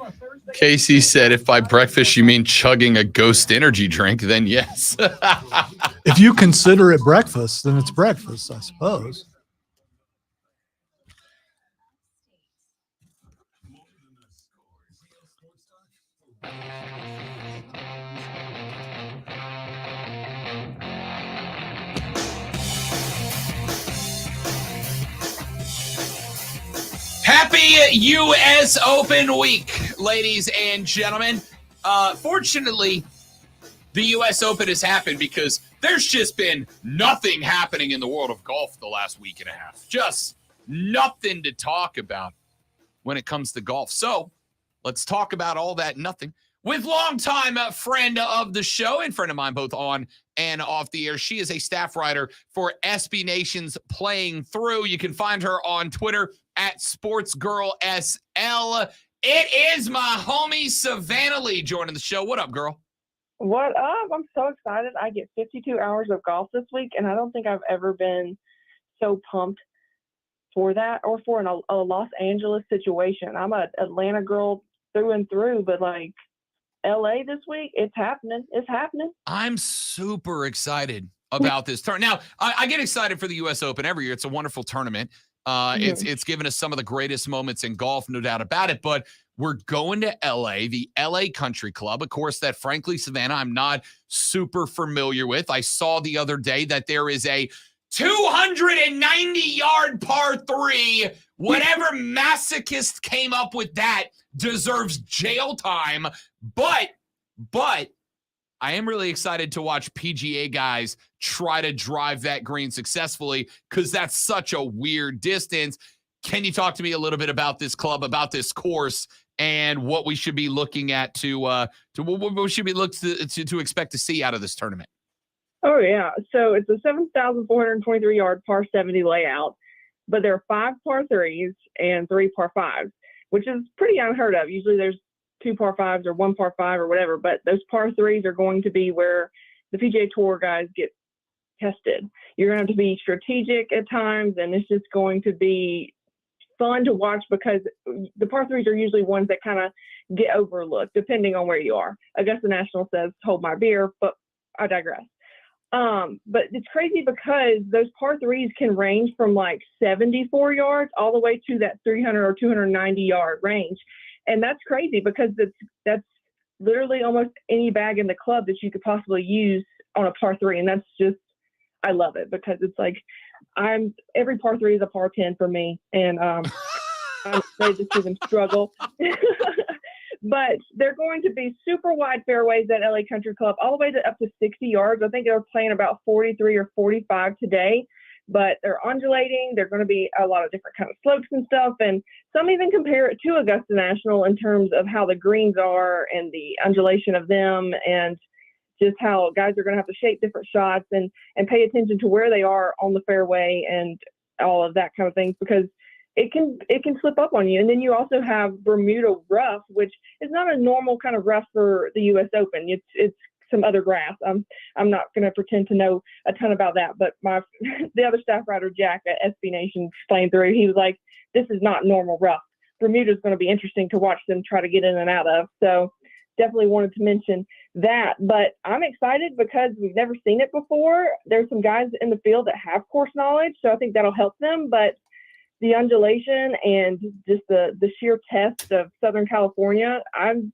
Casey said, if by breakfast you mean chugging a Ghost energy drink, then yes. If you consider it breakfast, then it's breakfast, I suppose. Happy U.S. Open week, ladies and gentlemen. Fortunately, the U.S. Open has happened because there's just been nothing happening in the world of golf the last week and a half. Just nothing to talk about when it comes to golf. So let's talk about all that nothing with longtime friend of the show and friend of mine both on and off the air. She is a staff writer for SBNation's Playing Through. You can find her on Twitter at SportsGirlSL. It is my homie Savannah Leigh joining the show. What up, girl? What up? I'm so excited. I get 52 hours of golf this week, and I don't think I've ever been so pumped for that or for a Los Angeles situation. I'm an Atlanta girl through and through, but like LA this week, it's happening. It's happening. I'm super excited about this tournament. Now, I get excited for the U.S. Open every year. It's a wonderful tournament. It's given us some of the greatest moments in golf, no doubt about it. But we're going to LA, the LA Country Club, of course, that frankly, Savannah, I'm not super familiar with. I saw the other day that there is a 290-yard par 3. Whatever masochist came up with that deserves jail time. But I am really excited to watch PGA guys try to drive that green successfully because that's such a weird distance. Can you talk to me a little bit about this club, about this course, and what we should be looking at to what we should be looking to expect to see out of this tournament? Oh, yeah. So it's a 7,423-yard par 70 layout, but there are 5 par 3s and 3 par 5s, which is pretty unheard of. Usually there's 2 par 5s or 1 par 5 or whatever, but those par 3s are going to be where the PGA Tour guys get tested. You're going to have to be strategic at times, and it's just going to be fun to watch because the par 3s are usually ones that kind of get overlooked depending on where you are. Augusta National says, hold my beer, but I digress. But it's crazy because those par 3s can range from like 74 yards all the way to that 300 or 290 yard range. And that's crazy because that's literally almost any bag in the club that you could possibly use on a par 3. And that's just, I love it because it's like every par 3 is a par 10 for me. And I'm ready to see them struggle. But they're going to be super wide fairways at LA Country Club, all the way to up to 60 yards. I think they're playing about 43 or 45 today, but they're undulating. They're going to be a lot of different kind of slopes and stuff. And some even compare it to Augusta National in terms of how the greens are and the undulation of them and just how guys are going to have to shape different shots and pay attention to where they are on the fairway and all of that kind of things because it can slip up on you. And then you also have Bermuda rough, which is not a normal kind of rough for the U.S. Open. It's some other grass. I'm not going to pretend to know a ton about that, but the other staff writer, Jack at SBNation, Playing Through, he was like, this is not normal rough. Bermuda is going to be interesting to watch them try to get in and out of. So definitely wanted to mention that. But I'm excited because we've never seen it before. There's some guys in the field that have course knowledge, so I think that'll help them. But the undulation and just the sheer test of Southern California, it's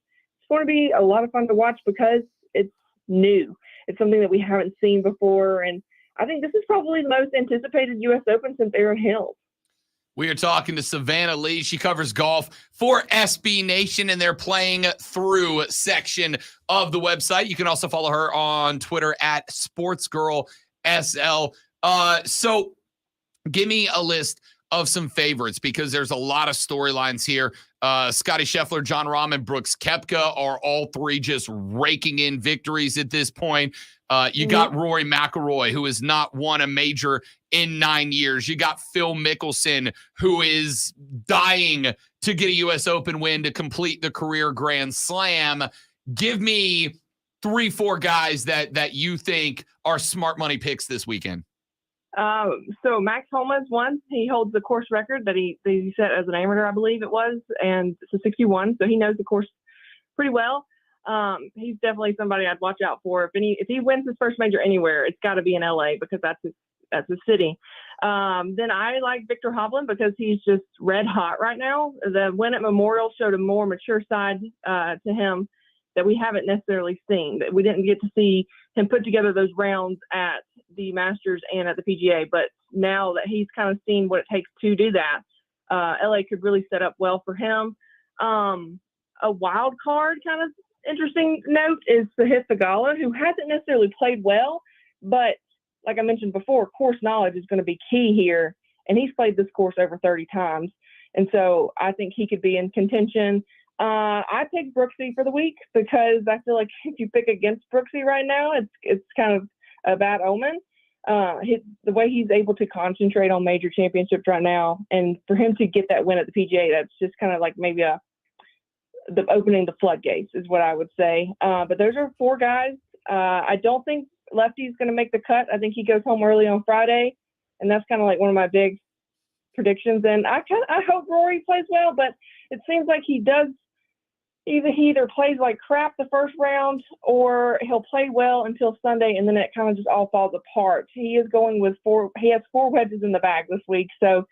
going to be a lot of fun to watch because it's new. It's something that we haven't seen before. And I think this is probably the most anticipated U.S. Open since Aaron Hill. We are talking to Savannah Leigh. She covers golf for SB Nation in their Playing Through section of the website. You can also follow her on Twitter at SportsGirlSL. So give me a list of some favorites because there's a lot of storylines here. Scotty Scheffler, John Rahm, and Brooks Koepka are all three just raking in victories at this point. You got Rory McIlroy, who has not won a major in 9 years. You got Phil Mickelson, who is dying to get a U.S. Open win to complete the career Grand Slam. Give me 3-4 guys that you think are smart money picks this weekend? So Max Homa is one. He holds the course record that he set as an amateur, I believe it was, and it's a 61. So he knows the course pretty well. He's definitely somebody I'd watch out for. If he wins his first major anywhere, it's got to be in LA because that's his city. Then I like Victor Hovland because he's just red hot right now. The win at Memorial showed a more mature side to him that we haven't necessarily seen. That we didn't get to see him put together those rounds at the Masters and at the PGA. But now that he's kind of seen what it takes to do that, LA could really set up well for him. A wild card kind of interesting note is Sahith Theegala, who hasn't necessarily played well, but like I mentioned before, course knowledge is going to be key here. And he's played this course over 30 times. And so I think he could be in contention. I picked Brooksy for the week because I feel like if you pick against Brooksy right now, it's kind of a bad omen. The way he's able to concentrate on major championships right now, and for him to get that win at the PGA, that's just kind of like maybe the opening the floodgates is what I would say. But those are 4 guys. I don't think Lefty's going to make the cut. I think he goes home early on Friday, and that's kind of like one of my big predictions. And I hope Rory plays well, but it seems like he does. He either plays like crap the first round or he'll play well until Sunday, and then it kind of just all falls apart. He is going with 4. He has 4 wedges in the bag this week, so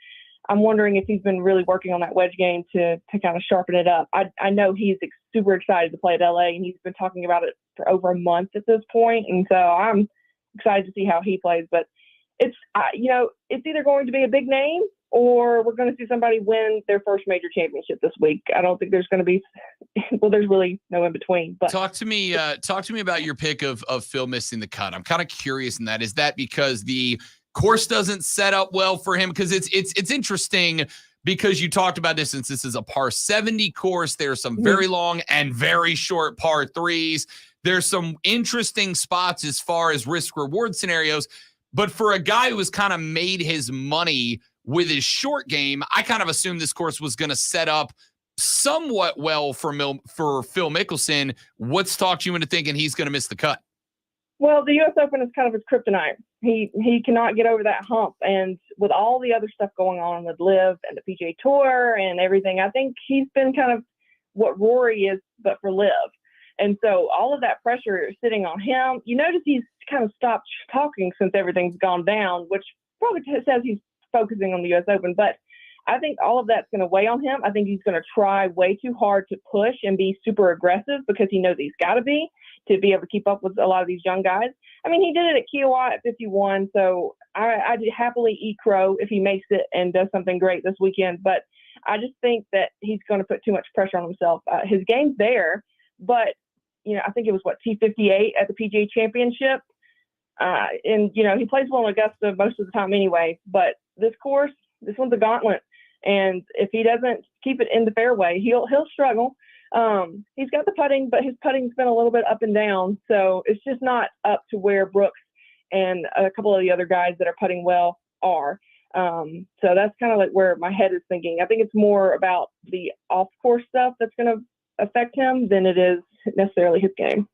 I'm wondering if he's been really working on that wedge game to kind of sharpen it up. I know he's super excited to play at LA, and he's been talking about it for over a month at this point, and so I'm excited to see how he plays. But it's it's either going to be a big name or we're going to see somebody win their first major championship this week. I don't think there's going to be, there's really no in between. But talk to me about your pick of Phil missing the cut. I'm kind of curious in that. Is that because the course doesn't set up well for him? Because it's interesting because you talked about distance. This is a par 70 course. There's some very long and very short par 3s. There's some interesting spots as far as risk reward scenarios. But for a guy who has kind of made his money with his short game, I kind of assumed this course was going to set up somewhat well for Phil Mickelson. What's talked you into thinking he's going to miss the cut? Well, the U.S. Open is kind of his kryptonite. He cannot get over that hump. And with all the other stuff going on with LIV and the PGA Tour and everything, I think he's been kind of what Rory is, but for LIV. And so all of that pressure is sitting on him. You notice he's kind of stopped talking since everything's gone down, which probably says he's focusing on the U.S. Open. But I think all of that's going to weigh on him. I think he's going to try way too hard to push and be super aggressive because he knows he's got to be able to keep up with a lot of these young guys. I mean, he did it at Kiowa at 51, so I'd happily eat crow if he makes it and does something great this weekend. But I just think that he's going to put too much pressure on himself. His game's there, but, I think it was, T58 at the PGA Championship. And, he plays well in Augusta most of the time anyway. But this one's a gauntlet. And if he doesn't keep it in the fairway, he'll struggle. He's got the putting, but his putting's been a little bit up and down. So it's just not up to where Brooks and a couple of the other guys that are putting well are. So that's kind of like where my head is thinking. I think it's more about the off-course stuff that's going to affect him than it is necessarily his game.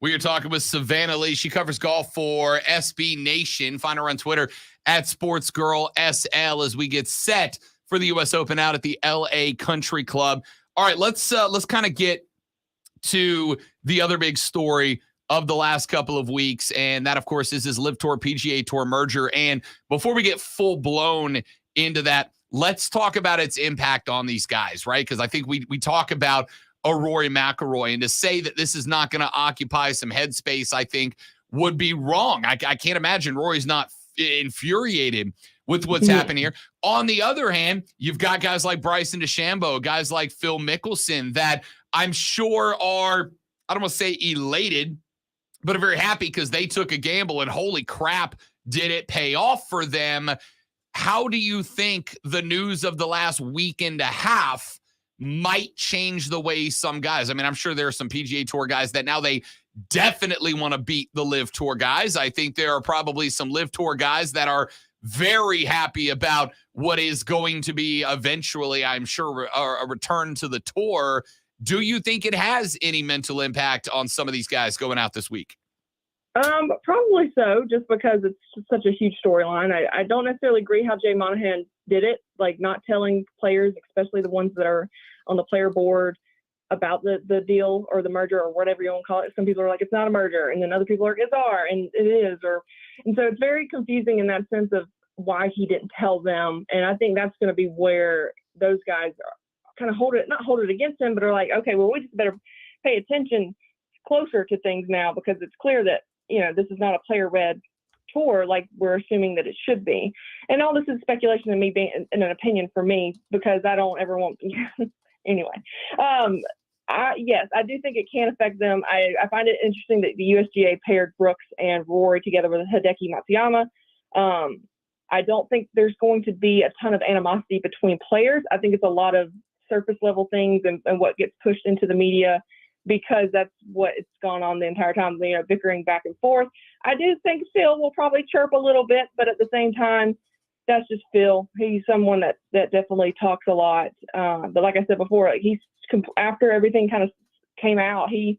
We are talking with Savannah Leigh. She covers golf for SBNation. Find her on Twitter at SportsGirlSL as we get set for the U.S. Open out at the LA Country Club. All right, let's kind of get to the other big story of the last couple of weeks, and that, of course, is this LIV Tour PGA Tour merger. And before we get full blown into that, let's talk about its impact on these guys, right? Because I think we talk about a Rory McIlroy, and to say that this is not going to occupy some headspace, I think would be wrong. I can't imagine Rory's not infuriated with what's happening here. On the other hand, you've got guys like Bryson DeChambeau, guys like Phil Mickelson that I'm sure are, I don't want to say elated, but are very happy because they took a gamble and holy crap, did it pay off for them? How do you think the news of the last week and a half might change the way some guys, I mean, I'm sure there are some PGA Tour guys that now they definitely want to beat the LIV Tour guys. I think there are probably some LIV Tour guys that are very happy about what is going to be eventually, I'm sure, a return to the tour. Do you think it has any mental impact on some of these guys going out this week? Probably so, just because it's such a huge storyline. I don't necessarily agree how Jay Monahan did it, like not telling players, especially the ones that are on the player board, about the deal or the merger or whatever you want to call it. Some people are like, it's not a merger, and then other people are like, it's are, and it is. And so it's very confusing in that sense of why he didn't tell them. And I think that's going to be where those guys are kind of not hold it against him, but are like, okay, well, we just better pay attention closer to things now, because it's clear that, this is not a player-read tour like we're assuming that it should be. And all this is speculation and me being an opinion for me, because I don't ever want anyway. Yes, I do think it can affect them. I find it interesting that the USGA paired Brooks and Rory together with Hideki Matsuyama. I don't think there's going to be a ton of animosity between players. I think it's a lot of surface level things and what gets pushed into the media, because that's what it's gone on the entire time, bickering back and forth. I do think Phil will probably chirp a little bit, but at the same time, that's just Phil. He's someone that definitely talks a lot. But like I said before, after everything kind of came out, he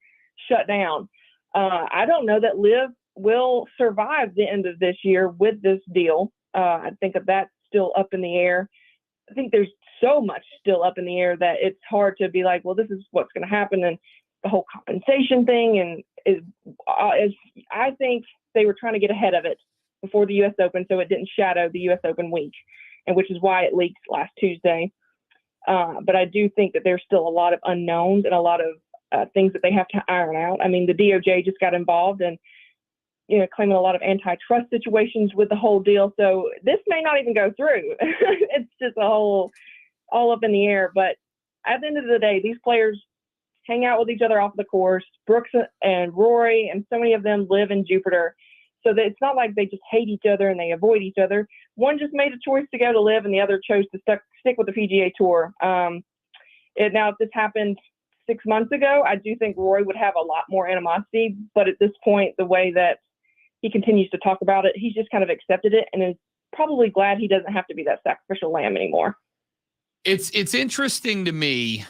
shut down. I don't know that Liv will survive the end of this year with this deal. I think of that still up in the air. I think there's so much still up in the air that it's hard to be like, well, this is what's going to happen. And the whole compensation thing, and I think they were trying to get ahead of it before the U.S. Open, so it didn't shadow the U.S. Open week, and which is why it leaked last Tuesday. But I do think that there's still a lot of unknowns and a lot of things that they have to iron out. I mean, the DOJ just got involved and claiming a lot of antitrust situations with the whole deal. So this may not even go through. It's just all up in the air. But at the end of the day, these players hang out with each other off the course. Brooks and Rory and so many of them live in Jupiter. So that it's not like they just hate each other and they avoid each other. One just made a choice to go to live, and the other chose to stick with the PGA Tour. Now, if this happened 6 months ago, I do think Rory would have a lot more animosity. But at this point, the way that he continues to talk about it, he's just kind of accepted it and is probably glad he doesn't have to be that sacrificial lamb anymore. It's interesting to me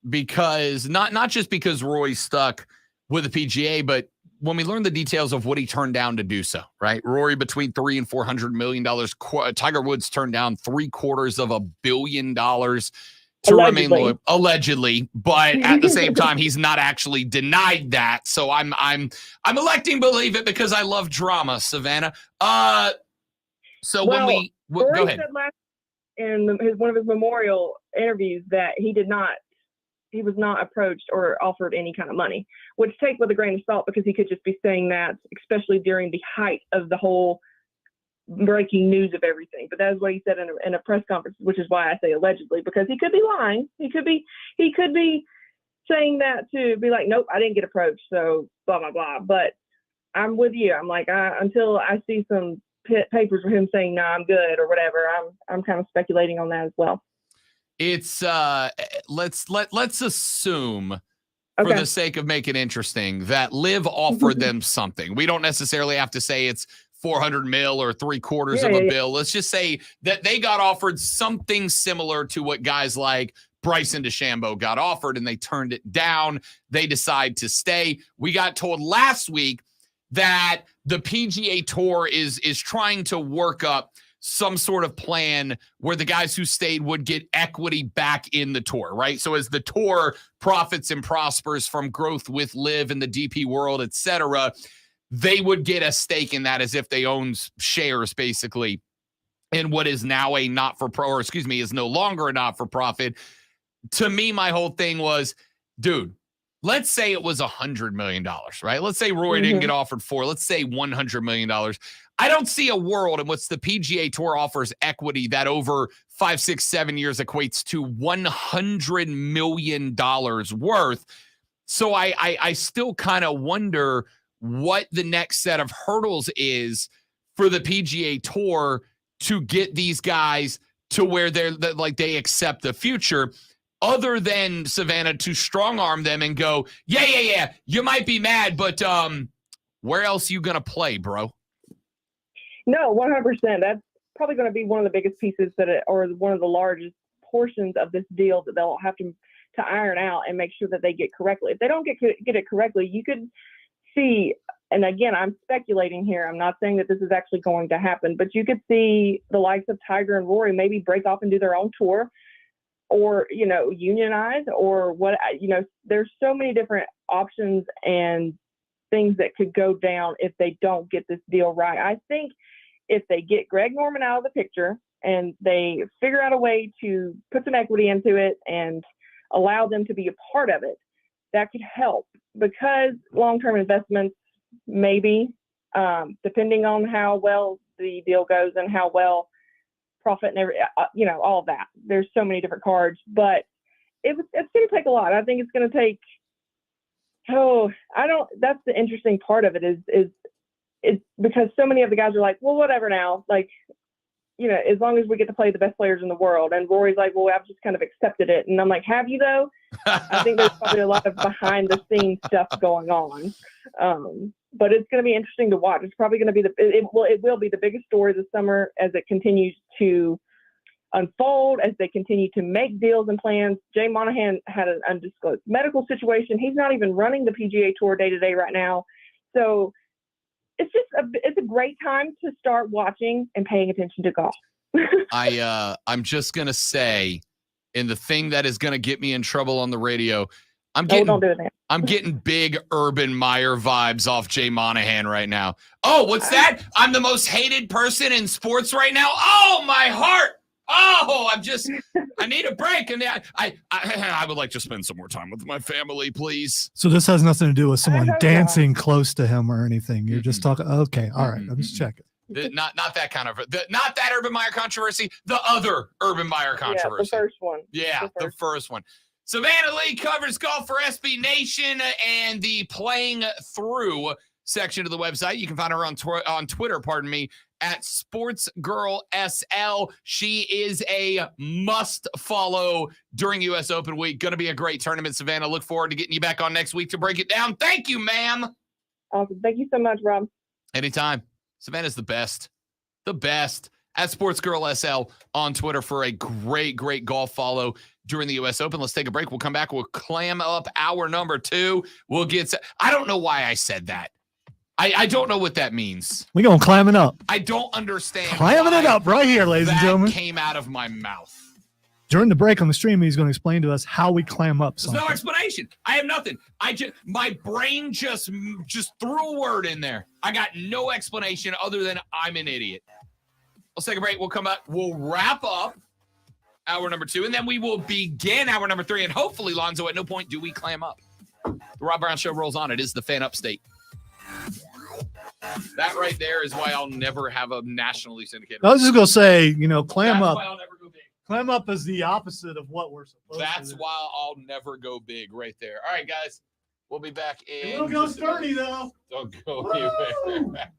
because not just because Rory's stuck with the PGA, but when we learn the details of what he turned down to do so, right? Rory between $300 and $400 million. Tiger Woods turned down $750 million to remain loyal, allegedly, but at the same time, he's not actually denied that. So I'm electing believe it because I love drama, Savannah. So when we go ahead. Said last in one of his memorial interviews that he was not approached or offered any kind of money, which take with a grain of salt, because he could just be saying that, especially during the height of the whole breaking news of everything. But that's what he said in a press conference, which is why I say allegedly, because he could be lying. He could be saying that to be like, nope, I didn't get approached, so blah blah blah. But I'm with you. I'm like, until I see some papers for him saying, no, I'm good or whatever, I'm kind of speculating on that as well. It's let's assume, for the sake of making it interesting, that Liv offered them something. We don't necessarily have to say it's 400 mil or $750 of a bill. Let's just say that they got offered something similar to what guys like Bryson DeChambeau got offered, and they turned it down. They decide to stay. We got told last week that the PGA Tour is trying to work up some sort of plan where the guys who stayed would get equity back in the tour, right? So as the tour profits and prospers from growth with Liv and the DP World, et cetera, they would get a stake in that as if they own shares, basically, in what is now a is no longer a not-for-profit. To me, my whole thing was, dude, let's say it was $100 million, right? Let's say Roy didn't get offered $4. Let's say $100 million. I don't see a world in which the PGA Tour offers equity that over 5, 6, 7 years equates to $100 million worth. So I still kind of wonder what the next set of hurdles is for the PGA Tour to get these guys to where they're like they accept the future, other than, Savannah, to strong arm them and go, yeah, you might be mad, but where else you gonna play, bro? No, 100%. That's probably going to be one of the biggest pieces or one of the largest portions of this deal that they'll have to to iron out and make sure that they get correctly. If they don't get it correctly, you could see, and again, I'm speculating here. I'm not saying that this is actually going to happen, but you could see the likes of Tiger and Rory maybe break off and do their own tour, or, you know, unionize, or what, you know, there's so many different options and things that could go down if they don't get this deal right. I think if they get Greg Norman out of the picture and they figure out a way to put some equity into it and allow them to be a part of it, that could help, because long-term investments, maybe, depending on how well the deal goes and how well profit and every, you know, all of that. There's so many different cards, but it's going to take a lot. I think it's going to take, that's the interesting part of it is it's because so many of the guys are like, well, whatever now, like, you know, as long as we get to play the best players in the world. And Rory's like, well, I've just kind of accepted it. And I'm like, have you though? I think there's probably a lot of behind the scenes stuff going on. But it's going to be interesting to watch. It's probably going to be it will be the biggest story this summer as it continues to unfold, as they continue to make deals and plans. Jay Monahan had an undisclosed medical situation. He's not even running the PGA Tour day to day right now. So it's just it's a great time to start watching and paying attention to golf. I'm just gonna say, in the thing that is gonna get me in trouble on the radio, I'm Don't do that. I'm getting big Urban Meyer vibes off Jay Monahan right now. Oh, what's that? I'm the most hated person in sports right now. Oh, my heart. Oh, I need a break. And I would like to spend some more time with my family, please. So this has nothing to do with someone hope dancing close to him or anything. You're just talking. Okay. All right. I'm just checking. Not that kind of, not that Urban Meyer controversy, the other Urban Meyer controversy. Yeah, the first one. Yeah, the first one. Savannah Leigh covers golf for SB Nation and the Playing Through section of the website. You can find her on Twitter, at SportsGirlSL. She is a must follow during U.S. Open week. Going to be a great tournament, Savannah. Look forward to getting you back on next week to break it down. Thank you, ma'am. Awesome. Thank you so much, Rob. Anytime. Savannah's the best. The best. At SportsGirlSL on Twitter for a great golf follow during the U.S. Open. Let's take a break. We'll come back. We'll clam up hour number 2. We'll get I don't know why I said that. I don't know what that means. We're going to clam it up. I don't understand. Clamming it up right here, ladies and gentlemen. Came out of my mouth. During the break on the stream, he's going to explain to us how we clam up There's something. no explanation. I have nothing. My brain just threw a word in there. I got no explanation other than I'm an idiot. Let's take a break. We'll come back. We'll wrap up hour number 2, and then we will begin hour number 3. And hopefully, Lonzo, at no point do we clam up. The Rob Brown Show rolls on. It is the Fan Upstate. That right there is why I'll never have a nationally syndicated. I was just going to say, clam That's up. why I'll never go big. Clam up is the opposite of what we're supposed That's to do. why I'll never go big right there. All right, guys. We'll be back in. We'll go sturdy, though. Don't go anywhere.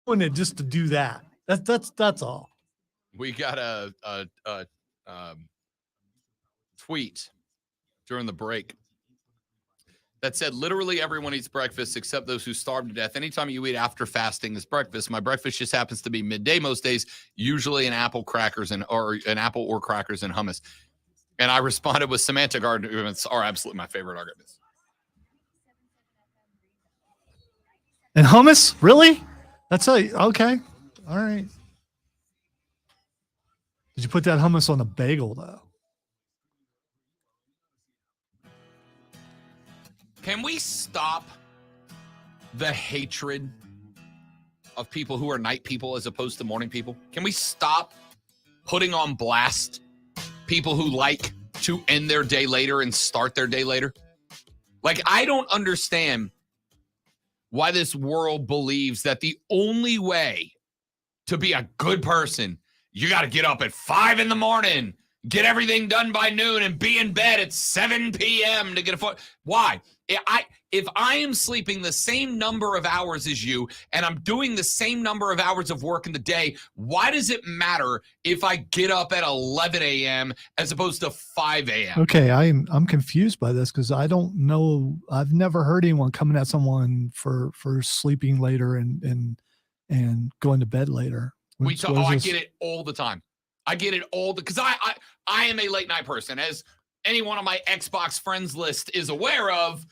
doing it just to do that. That's all. We got a tweet during the break that said, literally everyone eats breakfast except those who starve to death. Anytime you eat after fasting is breakfast. My breakfast just happens to be midday most days, usually an apple, crackers, or crackers and hummus. And I responded with semantic arguments are absolutely my favorite arguments. And hummus? Really? That's okay. All right. Did you put that hummus on a bagel, though? Can we stop the hatred of people who are night people as opposed to morning people? Can we stop putting on blast people who like to end their day later and start their day later? Like, I don't understand why this world believes that the only way to be a good person, you got to get up at 5 a.m, get everything done by noon, and be in bed at 7 p.m. to get a phone. Why? If I am sleeping the same number of hours as you and I'm doing the same number of hours of work in the day, why does it matter if I get up at 11 a.m. as opposed to 5 a.m.? Okay, I'm confused by this because I don't know. I've never heard anyone coming at someone for sleeping later and going to bed later. I get it all the time. I get it all because I am a late night person, as any one of my Xbox friends list is aware of.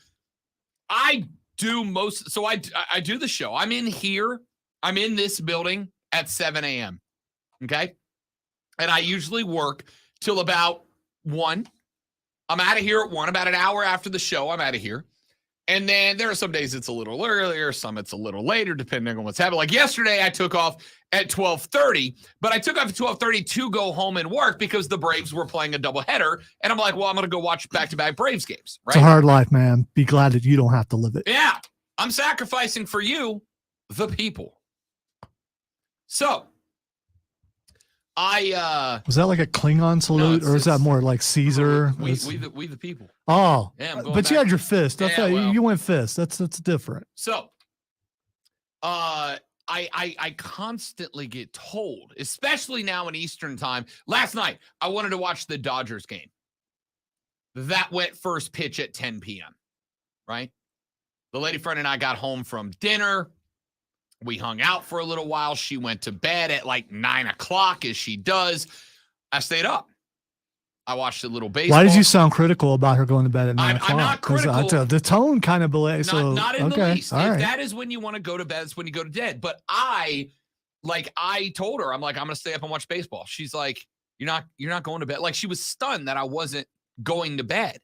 I do most, so I do the show. I'm in here. I'm in this building at 7 a.m. Okay. And I usually work till about 1. I'm out of here at 1, about an hour after the show. I'm out of here. And then there are some days it's a little earlier, some it's a little later, depending on what's happening. Like yesterday, I took off at 12:30, but I took off at 12:30 to go home and work because the Braves were playing a doubleheader. And I'm like, well, I'm going to go watch back-to-back Braves games, right? It's a hard life, man. Be glad that you don't have to live it. Yeah. I'm sacrificing for you, the people. So was that like a Klingon salute, or is that more like Caesar? We the people. Oh, Yeah, I'm going but back. you had your fist. That's you went fist. That's different. So, I constantly get told, especially now in Eastern time. Last night, I wanted to watch the Dodgers game. That went first pitch at 10 p.m. Right? The lady friend and I got home from dinner. We hung out for a little while. She went to bed at like 9 o'clock, as she does. I stayed up. I watched a little baseball. Why did you sound critical about her going to bed at 9 o'clock? I'm not critical. The tone kind of belays. Not in the least. All If right. that is when you want to go to bed, it's when you go to bed. But I told her, I'm going to stay up and watch baseball. She's like, you're not going to bed. Like, she was stunned that I wasn't going to bed.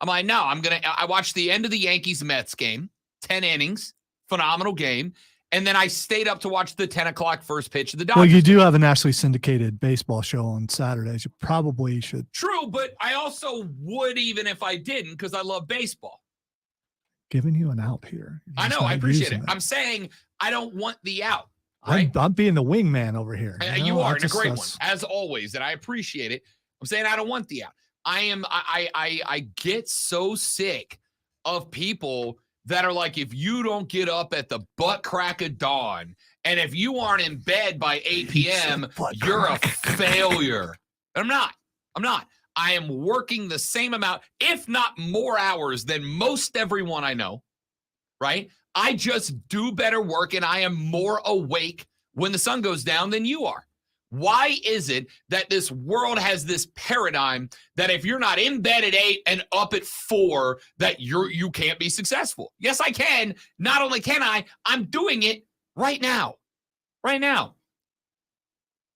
I'm like, no, I watched the end of the Yankees-Mets game, 10 innings, phenomenal game. And then I stayed up to watch the 10 o'clock first pitch of the Dodgers. Well, you do have a nationally syndicated baseball show on Saturdays. You probably should. True, but I also would even if I didn't, because I love baseball. Giving you an out here. I know. I appreciate it. I'm saying I don't want the out. Right? I'm being the wingman over here. You are, and a great one, as always, and I appreciate it. I'm saying I don't want the out. I get so sick of people that are like, if you don't get up at the butt crack of dawn, and if you aren't in bed by 8 p.m., you're a failure. And I'm not. I am working the same amount, if not more hours than most everyone I know, right? I just do better work, and I am more awake when the sun goes down than you are. Why is it that this world has this paradigm that if you're not in bed at 8 and up at 4, that you can't be successful? Yes, I can. Not only can I'm doing it right now. Right now.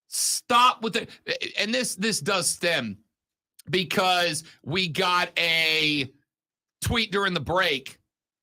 Stop with it. And this does stem because we got a tweet during the break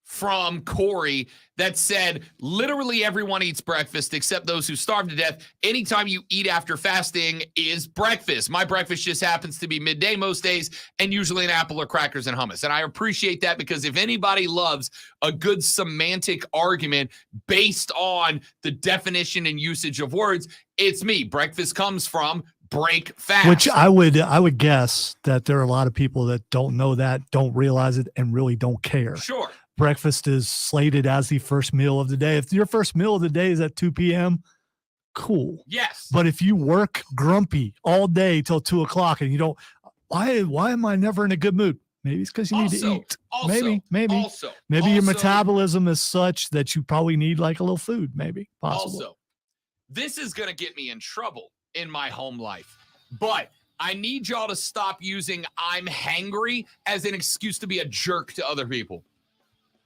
from Corey that said, literally everyone eats breakfast except those who starve to death. Anytime you eat after fasting is breakfast. My breakfast just happens to be midday most days, and usually an apple or crackers and hummus. And I appreciate that, because if anybody loves a good semantic argument based on the definition and usage of words, it's me. Breakfast comes from break fast. Which I would guess that there are a lot of people that don't know that, don't realize it, and really don't care. Sure. breakfast is slated as the first meal of the day. If your first meal of the day is at 2 p.m., cool. Yes. But if you work grumpy all day till 2 o'clock and you don't, why am I never in a good mood? Maybe it's because you need to eat. Maybe your metabolism is such that you probably need like a little food. Maybe possible. Also, this is going to get me in trouble in my home life, but I need y'all to stop using "I'm hangry" as an excuse to be a jerk to other people.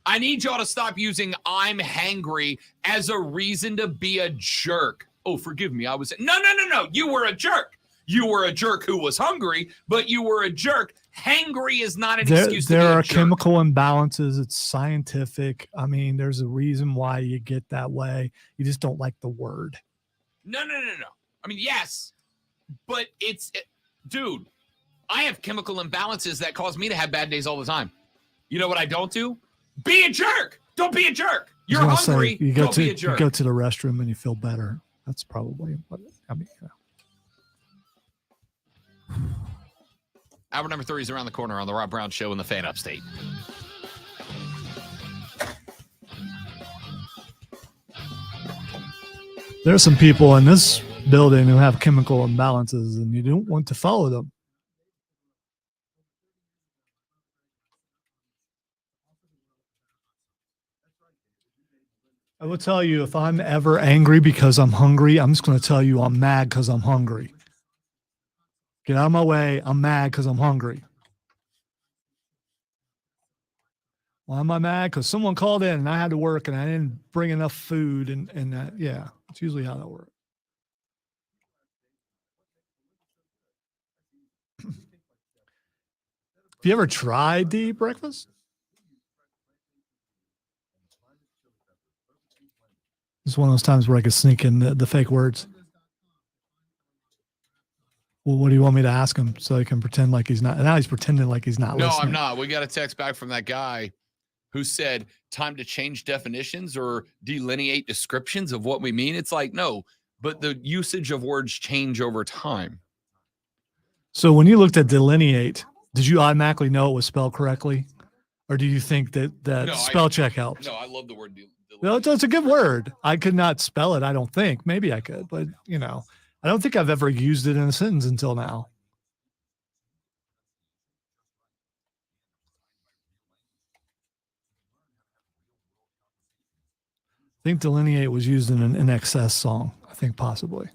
I need y'all to stop using "I'm hangry" as a reason to be a jerk. Oh, forgive me. No. You were a jerk. You were a jerk who was hungry, but you were a jerk. Hangry is not an excuse to be a jerk. There are chemical imbalances. It's scientific. I mean, there's a reason why you get that way. You just don't like the word. No. I mean, yes, but dude, I have chemical imbalances that cause me to have bad days all the time. You know what I don't do? Be a jerk. Don't be a jerk. You're hungry. Don't be a jerk. You go to the restroom and you feel better. That's probably what I mean. Hour number 3 is around the corner on the Rob Brown Show in the Fan Upstate. There are some people in this building who have chemical imbalances, and you don't want to follow them. I will tell you, if I'm ever angry because I'm hungry, I'm just going to tell you I'm mad because I'm hungry. Get out of my way. I'm mad because I'm hungry. Why am I mad? Because someone called in and I had to work and I didn't bring enough food. And yeah, it's usually how that works. Have you ever tried to eat breakfast? It's one of those times where I could sneak in the fake words. Well, what do you want me to ask him so he can pretend like he's not? Now he's pretending like he's not listening. I'm not. We got a text back from that guy who said, time to change definitions or delineate descriptions of what we mean. It's like, no, but the usage of words change over time. So when you looked at delineate, did you automatically know it was spelled correctly? Or do you think that spell check helped? No, I love the word delineate. No, it's a good word. I could not spell it, I don't think. Maybe I could, but I don't think I've ever used it in a sentence until now. I think delineate was used in an NXS song. I think possibly.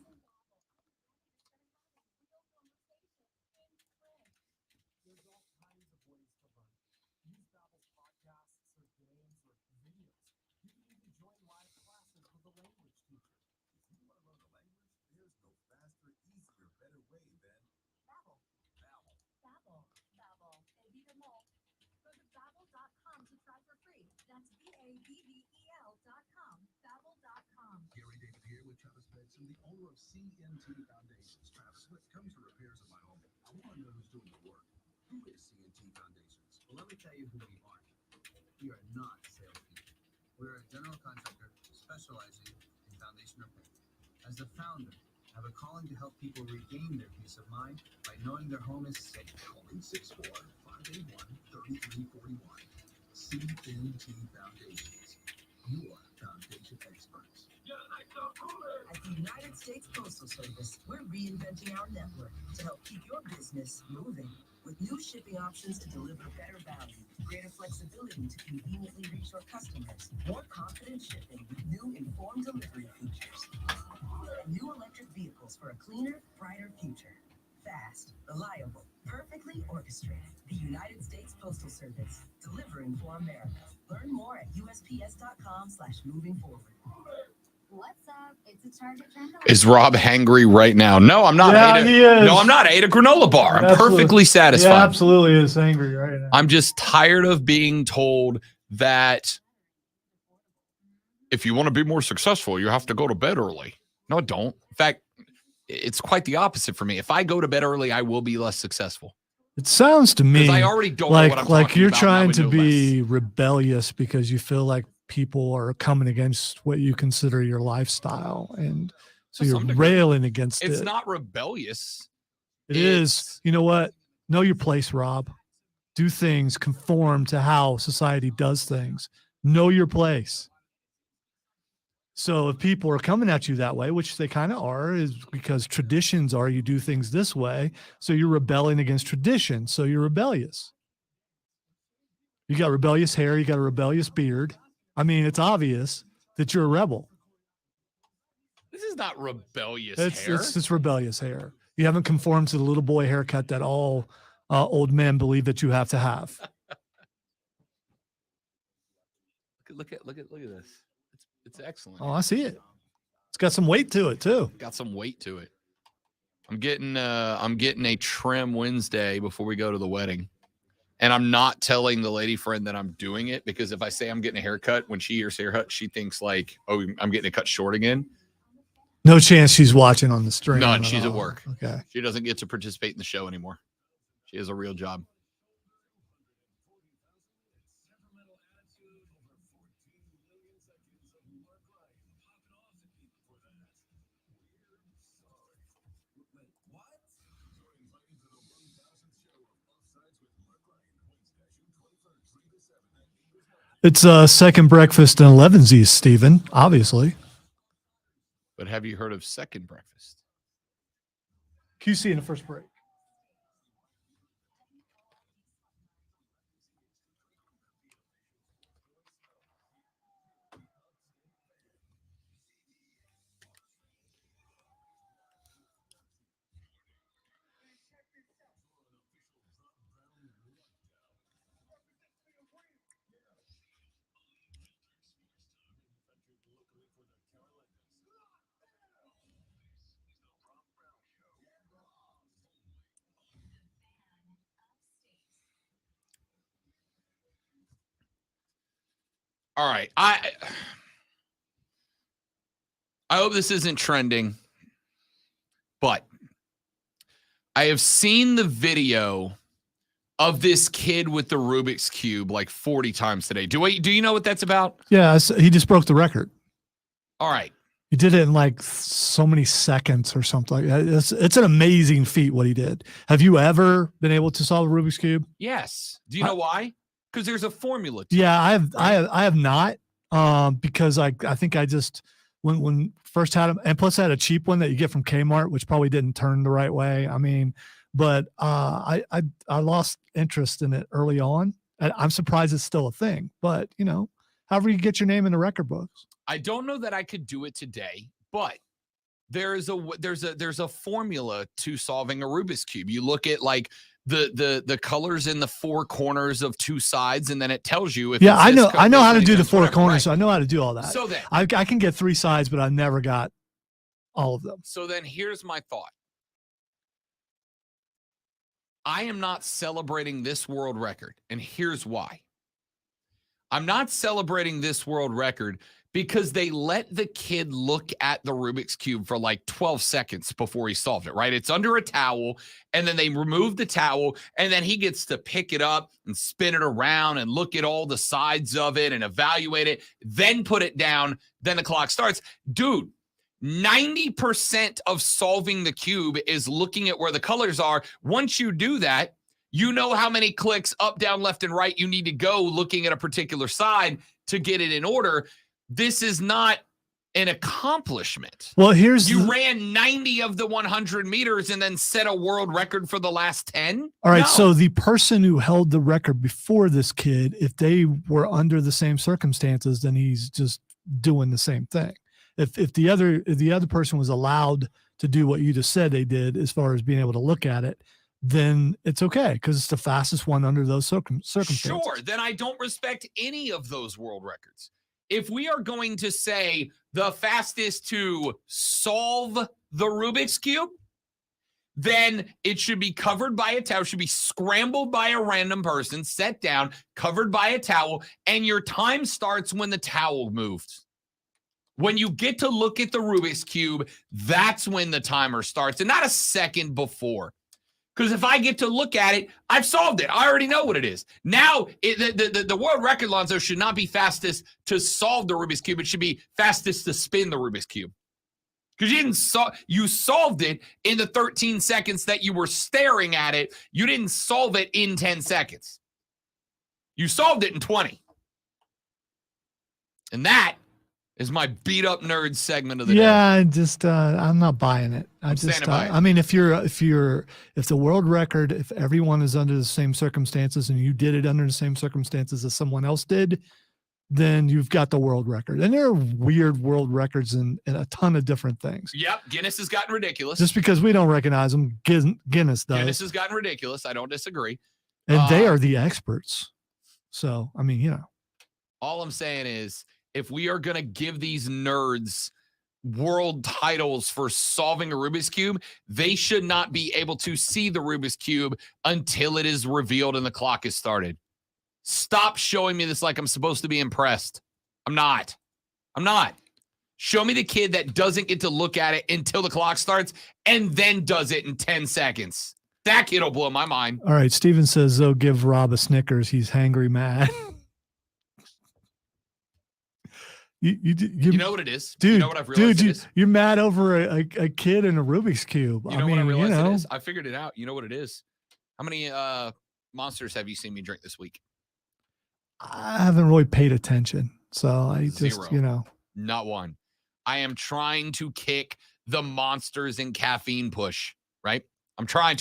The owner of CNT Foundations, Travis Swift, comes to repairs of my home. I want to know who's doing the work. Who is CNT Foundations? Well, let me tell you who we are. We are not salespeople. We're a general contractor specializing in foundation repair. As a founder, I have a calling to help people regain their peace of mind by knowing their home is safe. Call 864-581-3341. CNT Foundations. Your foundation experts. At the United States Postal Service, we're reinventing our network to help keep your business moving. With new shipping options to deliver better value, greater flexibility to conveniently reach your customers, more confident shipping with new informed delivery features, and new electric vehicles for a cleaner, brighter future. Fast, reliable, perfectly orchestrated. The United States Postal Service, delivering for America. Learn more at USPS.com/movingforward. What's up? It's a Target trend. Is Rob hangry right now? No, I'm not. Yeah, he is. No, I'm not. I ate a granola bar. I'm perfectly satisfied. Yeah, absolutely is angry right now. I'm just tired of being told that if you want to be more successful, you have to go to bed early. No, I don't. In fact, it's quite the opposite for me. If I go to bed early, I will be less successful. It sounds to me I already don't know what I'm like talking you're about, trying to know be less. rebellious because you feel like people are coming against what you consider your lifestyle, and so To you're some degree. railing against it. It's not rebellious. It is. You know what? Know your place, Rob. do things conform to how society does things. Know your place. So if people are coming at you that way, which they kind of are, is because traditions are you do things this way. So you're rebelling against tradition. So you're rebellious. You got rebellious hair. You got a rebellious beard. I mean, it's obvious that you're a rebel. This is not rebellious It's hair. it's rebellious hair. You haven't conformed to the little boy haircut that all old men believe that you have to have. Look at this. It's excellent. Oh, I see it. It's got some weight to it too. Got some weight to it. I'm getting a trim Wednesday before we go to the wedding. And I'm not telling the lady friend that I'm doing it, because if I say I'm getting a haircut, when she hears haircut, she thinks like, oh, I'm getting it cut short again. No chance she's watching on the stream. None. She's at work. Okay. She doesn't get to participate in the show anymore. She has a real job. It's second breakfast and 11sies, Stephen, obviously. But have you heard of second breakfast? QC in the first break. All right. I hope this isn't trending, but I have seen the video of this kid with the Rubik's Cube like 40 times today. Do you know what that's about? Yeah, he just broke the record. All right. He did it in like so many seconds or something. It's an amazing feat what he did. Have you ever been able to solve a Rubik's Cube? Yes. Do you know why? Because there's a formula to Yeah, it. I have not. Because I think I just when first had him, and plus I had a cheap one that you get from Kmart, which probably didn't turn the right way. I mean, but I lost interest in it early on. I'm surprised it's still a thing. But you know, however you get your name in the record books. I don't know that I could do it today, but there's a formula to solving a Rubik's Cube. You look at like the colors in the four corners of two sides, and then it tells you if I know how to this, do the this, four whatever, corners, right. so I know how to do all that. So then I can get three sides, but I never got all of them. So then here's my thought. I am not celebrating this world record, and here's why. I'm not celebrating this world record because they let the kid look at the Rubik's Cube for like 12 seconds before he solved it, right? It's under a towel, and then they remove the towel, and then he gets to pick it up and spin it around and look at all the sides of it and evaluate it, then put it down, then the clock starts. Dude, 90% of solving the cube is looking at where the colors are. Once you do that, you know how many clicks up, down, left, and right you need to go looking at a particular side to get it in order. This is not an accomplishment. Well, you ran 90 of the 100 meters and then set a world record for the last 10. All right. No. So the person who held the record before this kid, if they were under the same circumstances, then he's just doing the same thing. If the other person was allowed to do what you just said they did, as far as being able to look at it, then it's okay because it's the fastest one under those circumstances. Sure. Then I don't respect any of those world records. If we are going to say the fastest to solve the Rubik's Cube, then it should be covered by a towel, should be scrambled by a random person, set down, covered by a towel, and your time starts when the towel moved. When you get to look at the Rubik's Cube, that's when the timer starts, and not a second before. Because if I get to look at it, I've solved it. I already know what it is. Now, the world record, Lonzo, should not be fastest to solve the Rubik's Cube. It should be fastest to spin the Rubik's Cube. Because you solved it in the 13 seconds that you were staring at it. You didn't solve it in 10 seconds. You solved it in 20. And that is my beat up nerd segment of the day. Yeah, I'm not buying it. I'm standing by it. I mean, if the world record, if everyone is under the same circumstances and you did it under the same circumstances as someone else did, then you've got the world record. And there are weird world records in a ton of different things. Yep, Guinness has gotten ridiculous. Just because we don't recognize them, Guinness does. Guinness has gotten ridiculous. I don't disagree. And they are the experts. So, I mean, all I'm saying is, if we are going to give these nerds world titles for solving a Rubik's Cube, they should not be able to see the Rubik's Cube until it is revealed and the clock is started. Stop showing me this like I'm supposed to be impressed. I'm not. Show me the kid that doesn't get to look at it until the clock starts and then does it in 10 seconds. That kid will blow my mind. All right. Steven says, they'll give Rob a Snickers. He's hangry mad. You know what it is? Dude, you know what I've realized it is? You're mad over a kid in a Rubik's Cube. You know what I realized it is? I figured it out. You know what it is? How many monsters have you seen me drink this week? I haven't really paid attention. So I just, Zero. Not one. I am trying to kick the monsters and caffeine push, right? I'm trying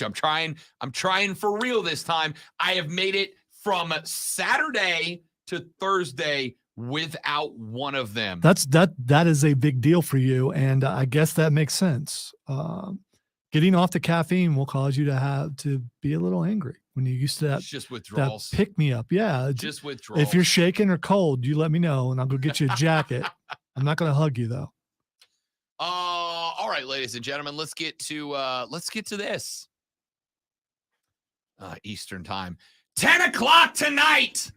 for real this time. I have made it from Saturday to Thursday without one of them. That is a big deal for you, and I guess that makes sense. Getting off the caffeine will cause you to be a little angry when you're used to that. It's just withdrawals. That pick me up, yeah. Just withdrawals. If you're shaking or cold, you let me know, and I'll go get you a jacket. I'm not going to hug you though. All right, ladies and gentlemen, let's get to this. Eastern time, 10:00 tonight.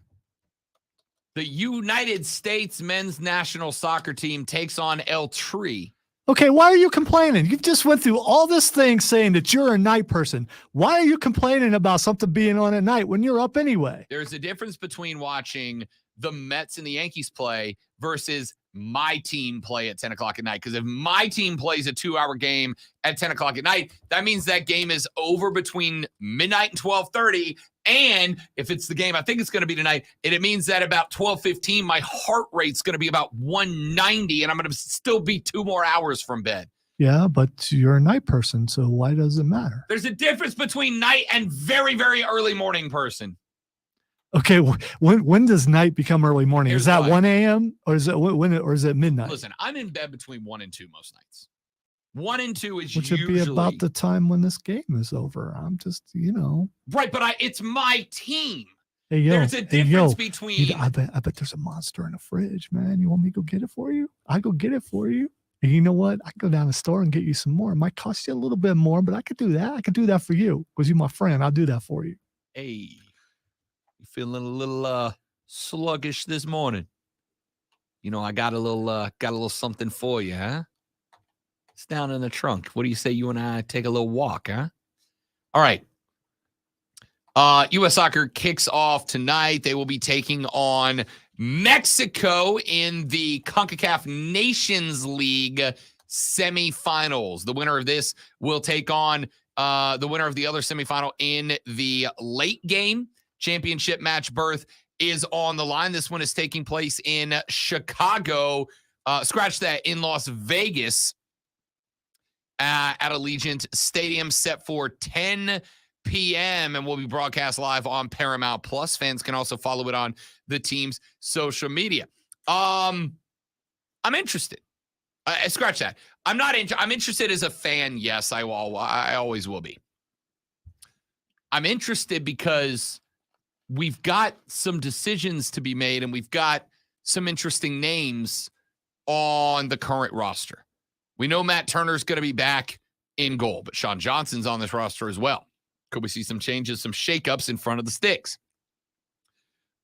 The United States men's national soccer team takes on El Tri. Okay, why are you complaining? You just went through all this thing saying that you're a night person. Why are you complaining about something being on at night when you're up anyway? There's a difference between watching the Mets and the Yankees play versus my team play at 10 o'clock at night. Because if my team plays a 2-hour game at 10 o'clock at night, that means that game is over between midnight and 12:30. And if it's the game I think it's going to be tonight, it means that about 12:15, my heart rate's going to be about 190, and I'm going to still be 2 more hours from bed. Yeah, but you're a night person, so why does it matter? There's a difference between night and very, very early morning person. Okay, when does night become early morning? Here's is that why. 1 a.m. or is it midnight? Listen, I'm in bed between 1 and 2 most nights. 1 and 2 is Which usually would be about the time when this game is over. I'm just, right, but it's my team. Hey, yo, There's a difference between. I bet there's a monster in the fridge, man. You want me to go get it for you? I go get it for you. And you know what? I can go down the store and get you some more. It might cost you a little bit more, but I could do that. I could do that for you because you're my friend. I'll do that for you. Hey, you feeling a little sluggish this morning? I got a little something for you, huh? It's down in the trunk. What do you say you and I take a little walk, huh? All right. U.S. Soccer kicks off tonight. They will be taking on Mexico in the CONCACAF Nations League semifinals. The winner of this will take on the winner of the other semifinal in the late game. Championship match berth is on the line. This one is taking place in Chicago. Scratch that, in Las Vegas at Allegiant Stadium, set for 10 p.m. and will be broadcast live on Paramount Plus. Fans can also follow it on the team's social media. I'm interested. Scratch that. I'm interested as a fan. Yes, I always will be. I'm interested because we've got some decisions to be made and we've got some interesting names on the current roster. We know Matt Turner's going to be back in goal, but Sean Johnson's on this roster as well. Could we see some changes, some shakeups in front of the sticks?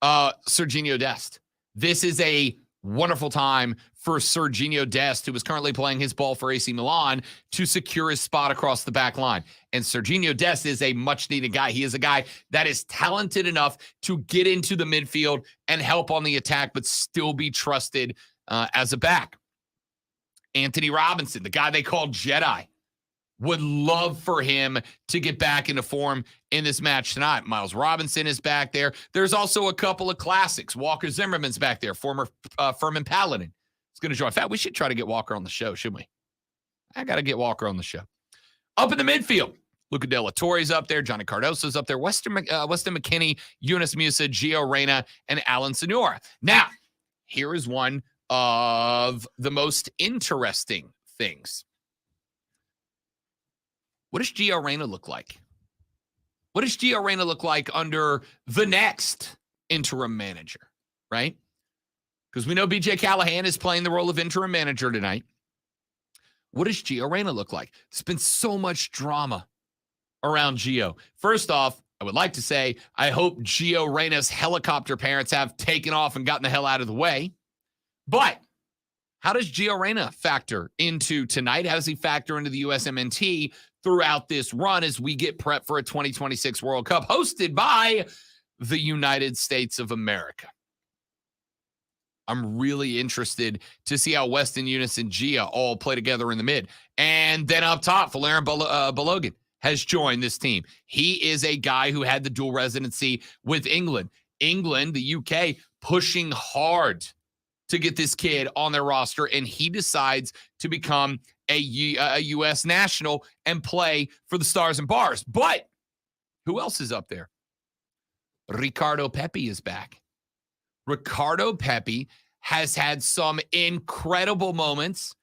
Serginho Dest. This is a wonderful time for Serginho Dest, who is currently playing his ball for AC Milan, to secure his spot across the back line. And Serginho Dest is a much-needed guy. He is a guy that is talented enough to get into the midfield and help on the attack, but still be trusted as a back. Anthony Robinson, the guy they call Jedi. Would love for him to get back into form in this match tonight. Miles Robinson is back there. There's also a couple of classics. Walker Zimmerman's back there, former Furman Paladin. It's going to join. In fact, we should try to get Walker on the show, shouldn't we? I got to get Walker on the show. Up in the midfield, Luca De La Torre's up there. Johnny Cardoso's up there. Weston McKinney, Yunus Musa, Gio Reyna, and Alan Senora. Now, here is one of the most interesting things. What does Gio Reyna look like? What does Gio Reyna look like under the next interim manager, right? Because we know BJ Callahan is playing the role of interim manager tonight. What does Gio Reyna look like? There's been so much drama around Gio. First off, I would like to say I hope Gio Reyna's helicopter parents have taken off and gotten the hell out of the way. But how does Gio Reyna factor into tonight? How does he factor into the USMNT throughout this run as we get prepped for a 2026 World Cup hosted by the United States of America? I'm really interested to see how Weston, Eunice, and Gia all play together in the mid. And then up top, Valerian Balogun has joined this team. He is a guy who had the dual residency with England. England, the UK, pushing hard to get this kid on their roster, and he decides to become a U.S. national and play for the Stars and Bars. But who else is up there? Ricardo Pepi is back. Ricardo Pepi has had some incredible moments,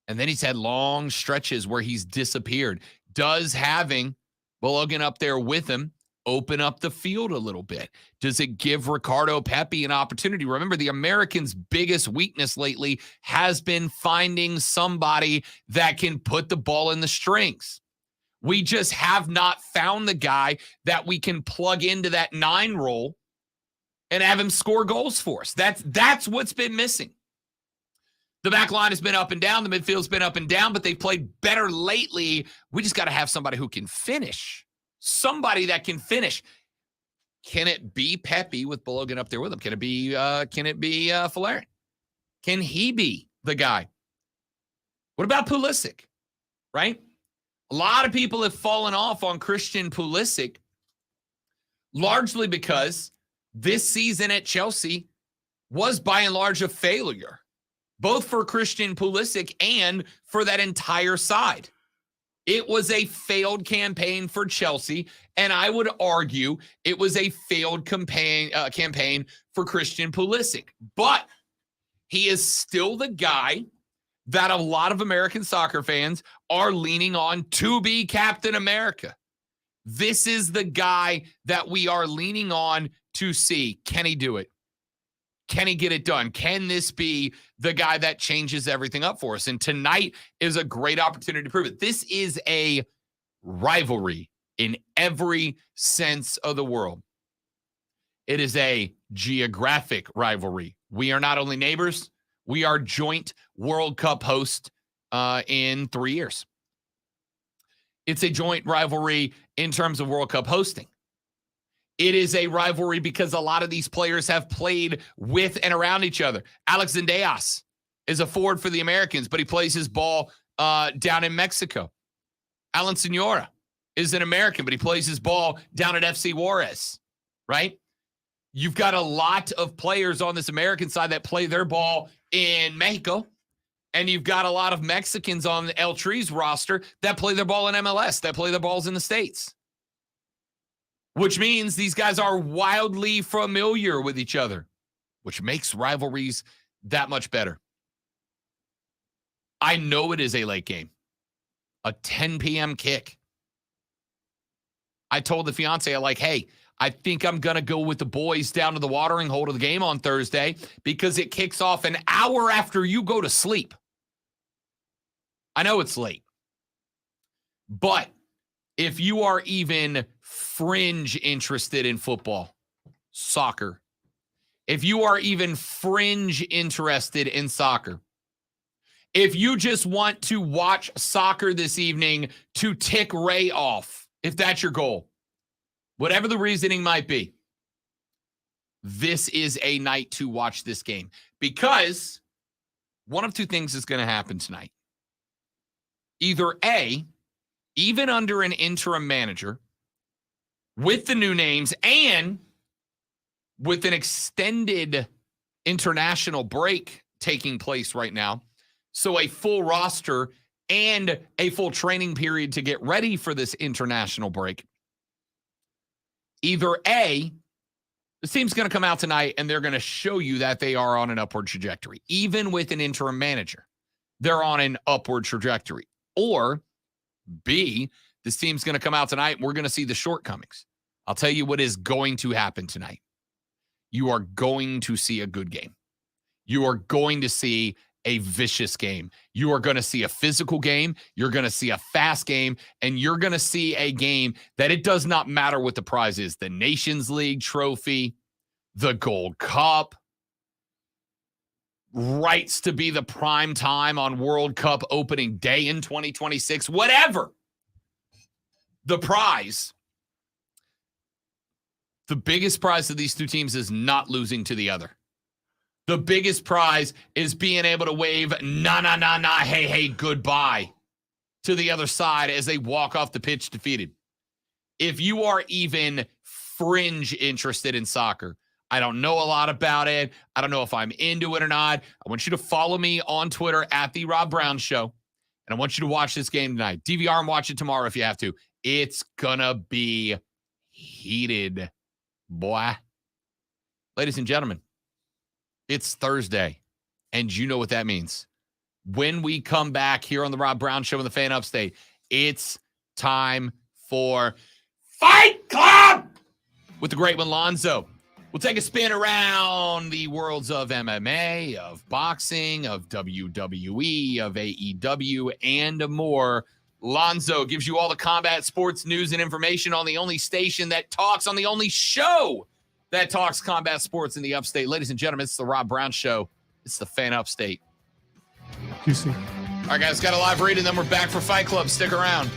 and then he's had long stretches where he's disappeared. Does having Balogun up there with him open up the field a little bit? Does it give Ricardo Pepi an opportunity? Remember, the Americans' biggest weakness lately has been finding somebody that can put the ball in the strings. We just have not found the guy that we can plug into that 9 role and have him score goals for us. That's what's been missing. The back line has been up and down. The midfield's been up and down, but they've played better lately. We just got to have somebody who can finish. Somebody that can finish. Can it be Pepi with Balogun up there with him? Can it be Valerian? Can he be the guy? What about Pulisic? Right? A lot of people have fallen off on Christian Pulisic, largely because this season at Chelsea was by and large a failure, both for Christian Pulisic and for that entire side. It was a failed campaign for Chelsea, and I would argue it was a failed campaign for Christian Pulisic. But he is still the guy that a lot of American soccer fans are leaning on to be Captain America. This is the guy that we are leaning on to see. Can he do it? Can he get it done? Can this be the guy that changes everything up for us? And tonight is a great opportunity to prove it. This is a rivalry in every sense of the world. It is a geographic rivalry. We are not only neighbors, we are joint World Cup hosts in 3 years. It's a joint rivalry in terms of World Cup hosting. It is a rivalry because a lot of these players have played with and around each other. Alex Zendejas is a forward for the Americans, but he plays his ball down in Mexico. Alan Senora is an American, but he plays his ball down at FC Juarez, right? You've got a lot of players on this American side that play their ball in Mexico, and you've got a lot of Mexicans on the El Tree's roster that play their ball in MLS, that play their balls in the States. Which means these guys are wildly familiar with each other, which makes rivalries that much better. I know it is a late game, a 10 p.m. kick. I told the fiance, hey, I think I'm going to go with the boys down to the watering hole of the game on Thursday because it kicks off an hour after you go to sleep. I know it's late, but if you are even fringe interested in football, soccer, if you are even fringe interested in soccer, if you just want to watch soccer this evening to tick Ray off, if that's your goal, whatever the reasoning might be, this is a night to watch this game because one of two things is going to happen tonight. Either A, even under an interim manager, with the new names and with an extended international break taking place right now, so a full roster and a full training period to get ready for this international break, either A, the team's going to come out tonight and they're going to show you that they are on an upward trajectory. Even with an interim manager, they're on an upward trajectory. Or B, this team's going to come out tonight and we're going to see the shortcomings. I'll tell you what is going to happen tonight. You are going to see a good game. You are going to see a vicious game. You are going to see a physical game. You're going to see a fast game. And you're going to see a game that it does not matter what the prize is. The Nations League trophy, the Gold Cup, rights to be the prime time on World Cup opening day in 2026, whatever the prize. The biggest prize of these two teams is not losing to the other. The biggest prize is being able to wave hey, goodbye to the other side as they walk off the pitch defeated. If you are even fringe interested in soccer, I don't know a lot about it. I don't know if I'm into it or not. I want you to follow me on Twitter at The Rob Brown Show. And I want you to watch this game tonight. DVR and watch it tomorrow if you have to. It's going to be heated, boy. Ladies and gentlemen, it's Thursday, and you know what that means. When we come back here on the Rob Brown Show in the Fan Upstate, it's time for Fight Club with the great one, Lonzo. We'll take a spin around the worlds of MMA, of boxing, of WWE, of AEW, and more. Lonzo gives you all the combat sports news and information on the only station that talks, on the only show that talks combat sports in the Upstate. Ladies and gentlemen, it's the Rob Brown Show. It's the Fan Upstate. QC. All right, guys, got a live read, and then we're back for Fight Club. Stick around.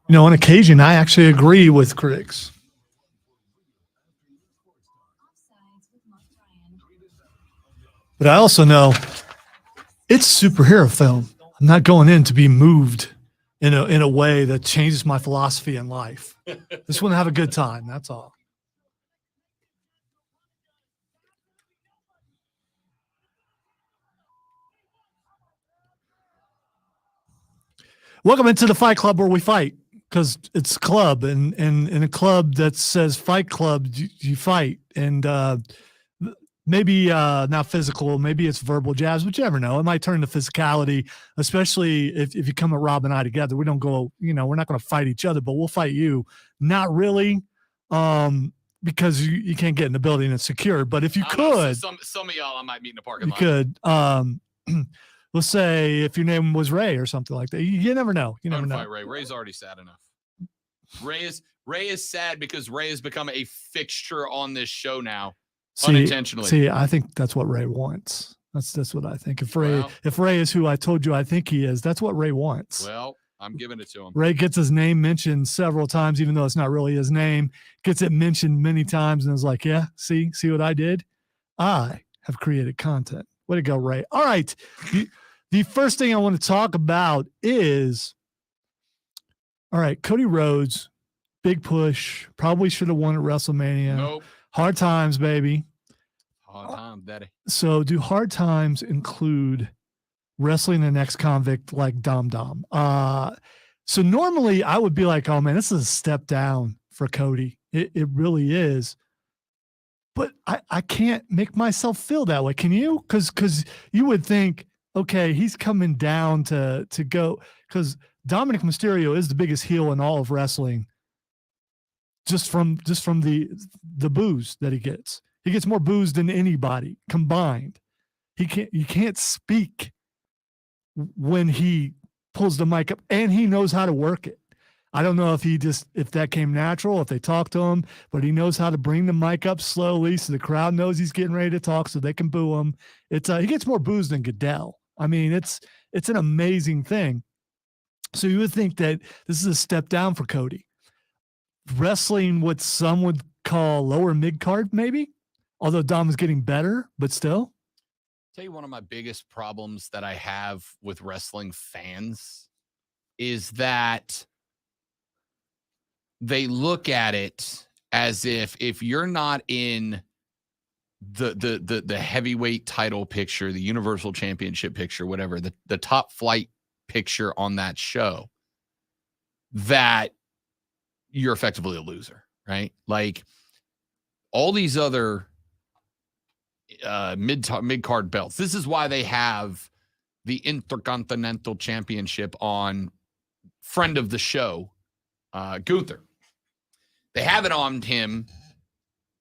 You know, on occasion, I actually agree with critics. But I also know it's a superhero film. I'm not going in to be moved in a way that changes my philosophy in life. Just want to have a good time. That's all. Welcome into the Fight Club, where we fight, because it's a club, and in a club that says Fight Club, you fight, and maybe not physical, maybe it's verbal jabs, but you never know. It might turn to physicality, especially if you come at Rob and I together. We don't go, we're not going to fight each other, but we'll fight you. Not really, because you can't get in the building and it's secured. But if you could, some of y'all I might meet in the parking lot. You could. Let's say if your name was Ray or something like that. You never know. You never know. Fight Ray. Ray's already sad enough. Ray is sad because Ray has become a fixture on this show now. Unintentionally. See, I think that's what Ray wants. That's what I think. If Ray is who I told you I think he is, that's what Ray wants. Well, I'm giving it to him. Ray gets his name mentioned several times, even though it's not really his name. Gets it mentioned many times and is like, yeah, see what I did? I have created content. Way to go, Ray. All right. The first thing I want to talk about is, all right, Cody Rhodes, big push, probably should have won at WrestleMania. Nope. Hard times, baby. Hard times, daddy. So do hard times include wrestling an ex-convict like Dom Dom? So normally I would be like, oh man, this is a step down for Cody. It really is. But I can't make myself feel that way. Can you? Because you would think, okay, he's coming down to go, because Dominic Mysterio is the biggest heel in all of wrestling. Just from the booze that he gets. He gets more booze than anybody combined. You can't speak when he pulls the mic up, and he knows how to work it. I don't know if that came natural, if they talked to him, but he knows how to bring the mic up slowly so the crowd knows he's getting ready to talk so they can boo him. It's he gets more booze than Goodell. I mean, it's an amazing thing. So you would think that this is a step down for Cody. Wrestling what some would call lower mid-card, maybe, although Dom is getting better, but still. Tell you one of my biggest problems that I have with wrestling fans is that they look at it as if you're not in the heavyweight title picture, the Universal Championship picture, whatever, the top flight picture on that show, that you're effectively a loser, right? Like all these other mid-card belts. This is why they have the Intercontinental Championship on friend of the show, Gunther. They have it on him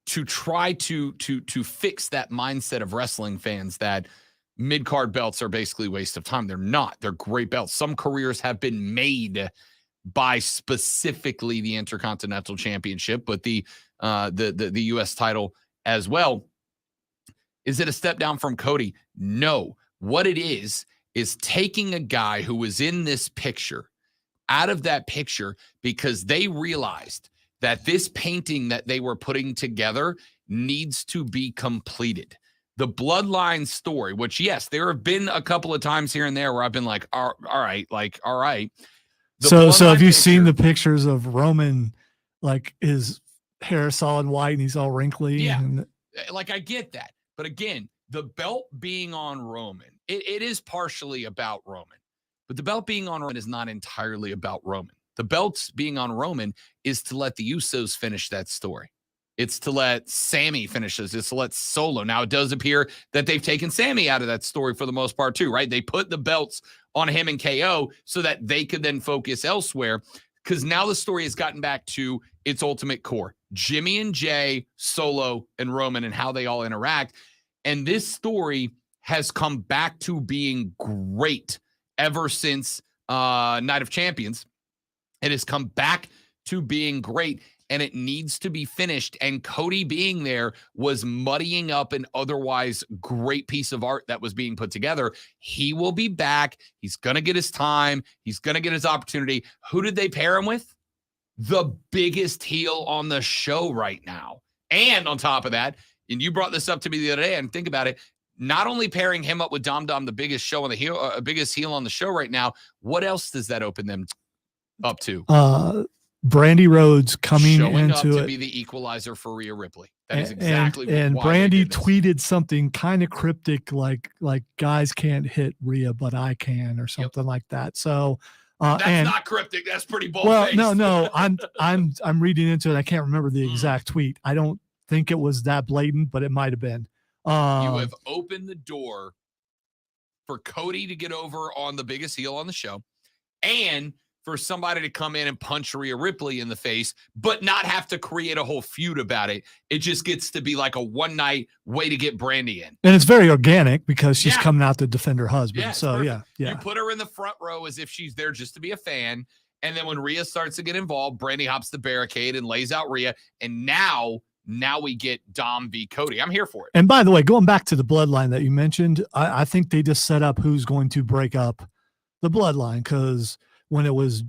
to try to fix that mindset of wrestling fans that mid-card belts are basically a waste of time. They're not. They're great belts. Some careers have been made by specifically the Intercontinental Championship, but the U.S. title as well. Is it a step down from Cody? No. What it is taking a guy who was in this picture out of that picture because they realized that this painting that they were putting together needs to be completed. The bloodline story, which, yes, there have been a couple of times here and there where I've been like, all right. So have you seen the pictures of Roman, like his hair solid white and he's all wrinkly? Yeah, like I get that. But again, the belt being on Roman, it is partially about Roman. But the belt being on Roman is not entirely about Roman. The belts being on Roman is to let the Usos finish that story. It's to let Sammy finish this. It's to let Solo. Now, it does appear that they've taken Sammy out of that story for the most part too, right? They put the belts on him and KO so that they could then focus elsewhere, because now the story has gotten back to its ultimate core. Jimmy and Jay, Solo, and Roman, and how they all interact. And this story has come back to being great ever since Night of Champions. It has come back to being great. and it needs to be finished. And Cody being there was muddying up an otherwise great piece of art that was being put together. He will be back. He's going to get his time. He's going to get his opportunity. Who did they pair him with? The biggest heel on the show right now. And on top of that, and you brought this up to me the other day, and think about it, not only pairing him up with Dom, the biggest biggest heel on the show right now, what else does that open them up to? Brandy Rhodes coming Showing into up to it. be the equalizer for Rhea Ripley. That is exactly and why Brandy they did this. tweeted something kind of cryptic, like guys can't hit Rhea, but I can, or something like that. So that's not cryptic. That's pretty bold. Well, no, I'm reading into it. I can't remember the exact tweet. I don't think it was that blatant, but it might have been. You have opened the door for Cody to get over on the biggest heel on the show, and for somebody to come in and punch Rhea Ripley in the face, but not have to create a whole feud about it. It just gets to be like a one-night way to get Brandy in. And it's very organic because she's coming out to defend her husband. Yeah, so, yeah. You put her in the front row as if she's there just to be a fan, and then when Rhea starts to get involved, Brandy hops the barricade and lays out Rhea, and now we get Dom v. Cody. I'm here for it. And by the way, going back to the bloodline that you mentioned, I think they just set up who's going to break up the bloodline, because when it was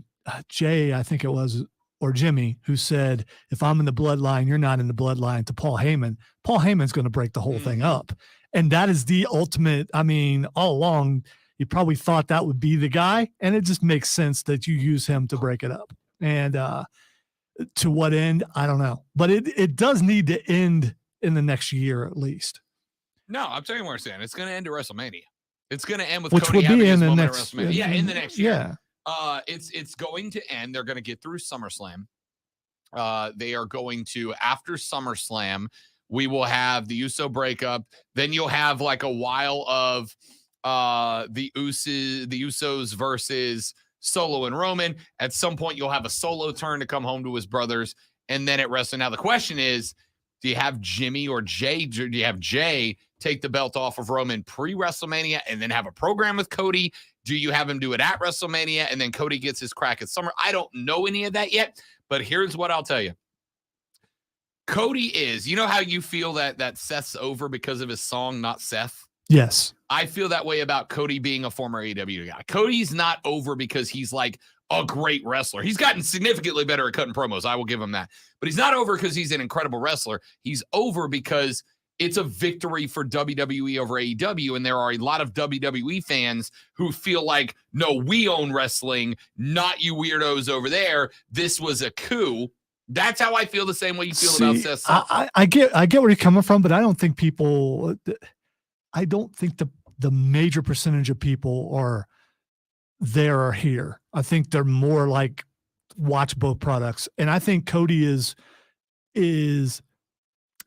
Jay, I think it was, or Jimmy, who said, if I'm in the bloodline, you're not in the bloodline, to Paul Heyman. Paul Heyman's going to break the whole thing up. And that is the ultimate. I mean, all along, you probably thought that would be the guy, and it just makes sense that you use him to break it up. And to what end, I don't know. But it does need to end in the next year at least. No, I'm telling you what I'm saying. It's going to end at WrestleMania. It's going to end with Which Cody would having be his in the moment at next, WrestleMania. Yeah, in the next year. Yeah. It's going to end. They're going to get through SummerSlam. They are going to, after SummerSlam, we will have the Uso breakup. Then you'll have like a while of the Usos versus Solo and Roman. At some point, you'll have a Solo turn to come home to his brothers, and then at Wrestle. Now the question is, do you have Jimmy or Jay? Do you have Jay take the belt off of Roman pre-WrestleMania and then have a program with Cody? Do you have him do it at WrestleMania and then Cody gets his crack at Summer? I don't know any of that yet, but here's what I'll tell you. Cody is, you know how you feel that Seth's over because of his song, Not Seth? Yes. I feel that way about Cody being a former AEW guy. Cody's not over because he's like a great wrestler. He's gotten significantly better at cutting promos. I will give him that. But he's not over because he's an incredible wrestler. He's over because it's a victory for WWE over AEW. And there are a lot of WWE fans who feel like, no, we own wrestling, not you weirdos over there. This was a coup. That's how I feel, the same way you feel about Seth. I get where you're coming from, but I don't think the major percentage of people are there or here. I think they're more like watch both products. And I think Cody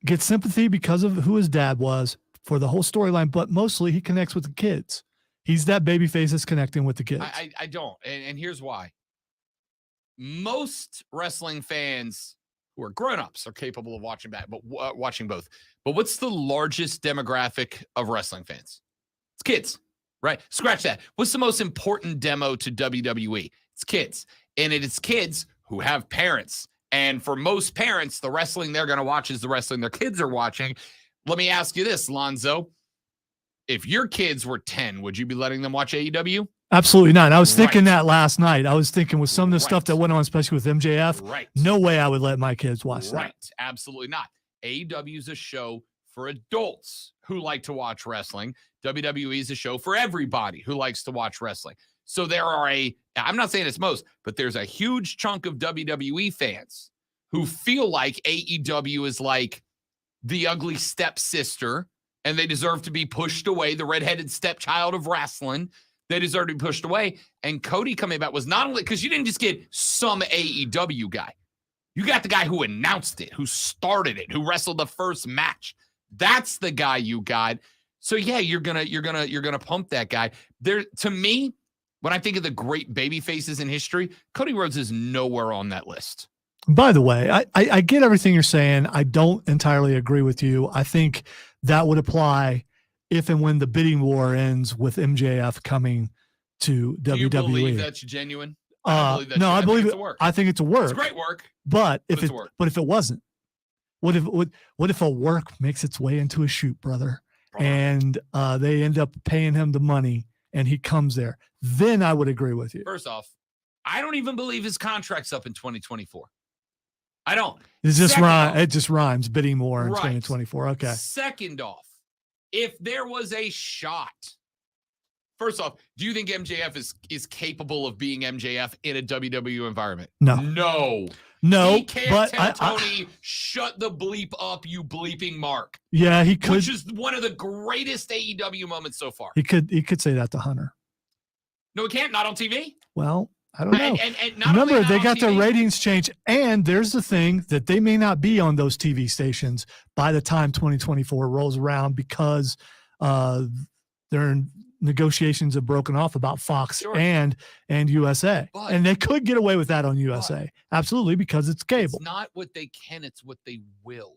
gets sympathy because of who his dad was for the whole storyline, but mostly he connects with the kids. He's that babyface that's connecting with the kids. I don't. And here's why. Most wrestling fans who are grown-ups are capable of watching watching both. But what's the largest demographic of wrestling fans? It's kids, right? Scratch that. What's the most important demo to WWE? It's kids. And it is kids who have parents. And for most parents, the wrestling they're going to watch is the wrestling their kids are watching. Let me ask you this, Lonzo. If your kids were 10, would you be letting them watch AEW? Absolutely not. I was thinking that last night. I was thinking with some of the stuff that went on, especially with MJF, no way I would let my kids watch that. Right. Absolutely not. AEW is a show for adults who like to watch wrestling. WWE is a show for everybody who likes to watch wrestling. So there are I'm not saying it's most, but there's a huge chunk of WWE fans who feel like AEW is like the ugly stepsister and they deserve to be pushed away, the redheaded stepchild of wrestling. They deserve to be pushed away. And Cody coming back was not only because you didn't just get some AEW guy. You got the guy who announced it, who started it, who wrestled the first match. That's the guy you got. So yeah, you're gonna pump that guy. There, to me, when I think of the great baby faces in history, Cody Rhodes is nowhere on that list. By the way, I get everything you're saying. I don't entirely agree with you. I think that would apply if and when the bidding war ends with MJF coming to WWE. Do you believe that's genuine? I believe that no, shit. I believe it's it. a work. I think it's a work. It's great work. But if it's it a work. but if it wasn't, what if a work makes its way into a shoot, brother, and they end up paying him the money and he comes there? Then I would agree with you. First off, I don't even believe his contract's up in 2024. I don't. It just Second rhymes. off- It just rhymes. Bidding more in Right. 2024. Okay. Second off, if there was a shot, first off, do you think MJF is capable of being MJF in a WWE environment? No. No. He can't but tell Tony, shut the bleep up, you bleeping mark. Yeah, he could. Which is one of the greatest AEW moments so far. He could say that to Hunter. No, he can't. Not on TV. Well, I don't know. And not Remember, only not they on got their TV, ratings changed, and there's the thing that they may not be on those TV stations by the time 2024 rolls around because their negotiations have broken off about Fox Sure. and USA, But- and they could get away with that on USA, absolutely, because it's cable. It's not what they can, it's what they will.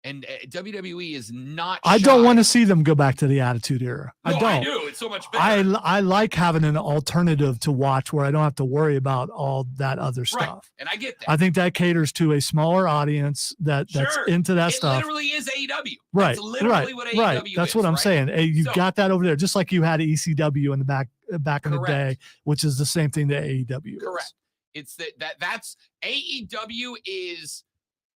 And WWE is not I don't shy. want to see them go back to the Attitude Era. No, I don't. do. It's so much better. I like having an alternative to watch where I don't have to worry about all that other Right. stuff. And I get that. I think that caters to a smaller audience that's Sure. into that It stuff. literally is AEW. Right, That's literally what AEW right. That's is, what I'm right? saying. Hey, you So- got that over there, just like you had ECW in the back in the day, Correct. which is the same thing that AEW is. Correct. It's that's AEW is.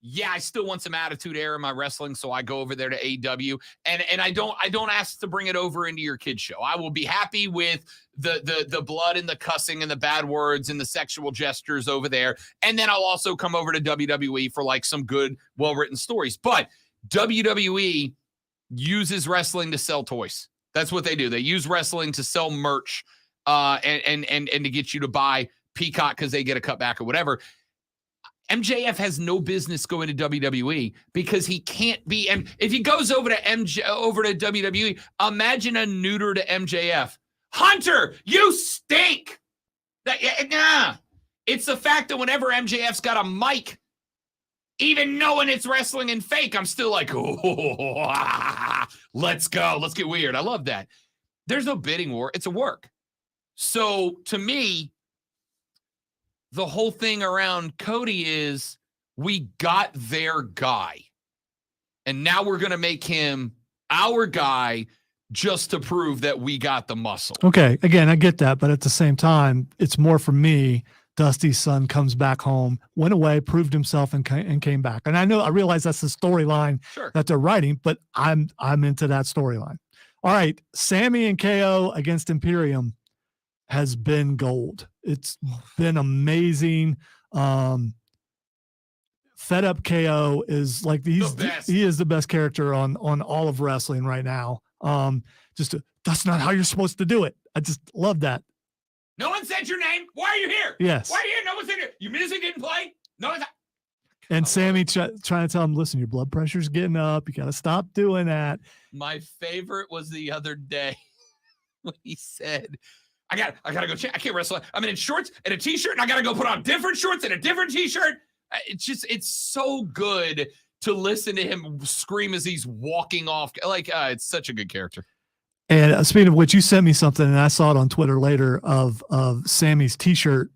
Yeah, I still want some Attitude Era in my wrestling, so I go over there to AEW, and I don't ask to bring it over into your kid show. I will be happy with the blood and the cussing and the bad words and the sexual gestures over there, and then I'll also come over to WWE for like some good, well-written stories. But WWE uses wrestling to sell toys. That's what they do. They use wrestling to sell merch, and to get you to buy Peacock because they get a cutback or whatever. MJF has no business going to WWE because he can't be. And if he goes over to WWE, imagine a neuter to MJF. Hunter, you stink. It's the fact that whenever MJF's got a mic, even knowing it's wrestling and fake, I'm still like, let's go. Let's get weird. I love that. There's no bidding war. It's a work. So to me, the whole thing around Cody is we got their guy. And now we're going to make him our guy just to prove that we got the muscle. Okay. Again, I get that. But at the same time, it's more for me. Dusty's son comes back home, went away, proved himself, and came back. And I realize that's the storyline Sure. that they're writing, but I'm into that storyline. All right. Sammy and KO against Imperium has been gold. It's been amazing. Fed Up KO is like he is the best character on all of wrestling right now. That's not how you're supposed to do it. I just love that. No one said your name. Why are you here? Yes. Why are you here? No one said your music didn't play. No one's. And Sammy trying to tell him, listen, your blood pressure's getting up. You got to stop doing that. My favorite was the other day when he said, I gotta go check. I can't wrestle. I'm in shorts and a t-shirt, and I gotta go put on different shorts and a different t-shirt. It's so good to listen to him scream as he's walking off. Like, it's such a good character. And speaking of which, you sent me something, and I saw it on Twitter later of Sammy's t-shirt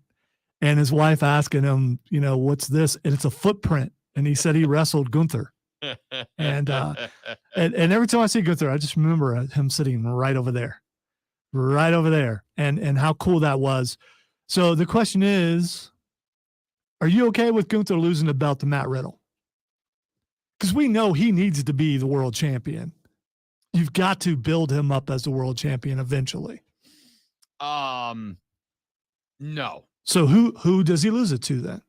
and his wife asking him, what's this? And it's a footprint. And he said he wrestled Gunther. And every time I see Gunther, I just remember him sitting right over there. And how cool that was. So the question is, are you okay with Gunther losing the belt to Matt Riddle? Because we know he needs to be the world champion. You've got to build him up as the world champion eventually. No. So who does he lose it to then?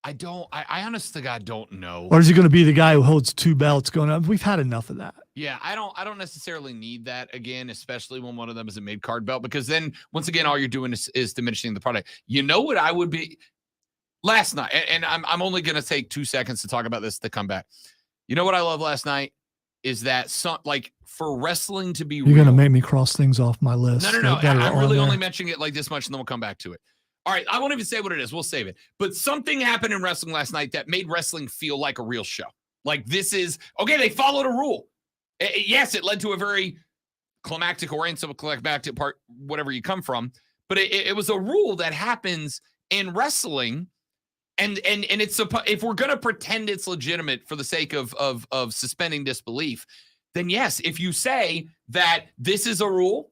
I honest to God don't know. Or is he going to be the guy who holds two belts going up? We've had enough of that. Yeah, I don't necessarily need that again, especially when one of them is a mid-card belt, because then once again, all you're doing is diminishing the product. You know what I would be last night, and I'm only going to take 2 seconds to talk about this to come back. You know what I love last night is that for wrestling to be You're real. going to make me cross things off my list. No. I'm really only mentioning it like this much, and then we'll come back to it. All right, I won't even say what it is. We'll save it. But something happened in wrestling last night that made wrestling feel like a real show. Like this is, okay, they followed a rule. Yes, it led to a very climactic or climactic part, whatever you come from. but it was a rule that happens in wrestling. And it's if we're going to pretend it's legitimate for the sake of suspending disbelief, then yes, if you say that this is a rule,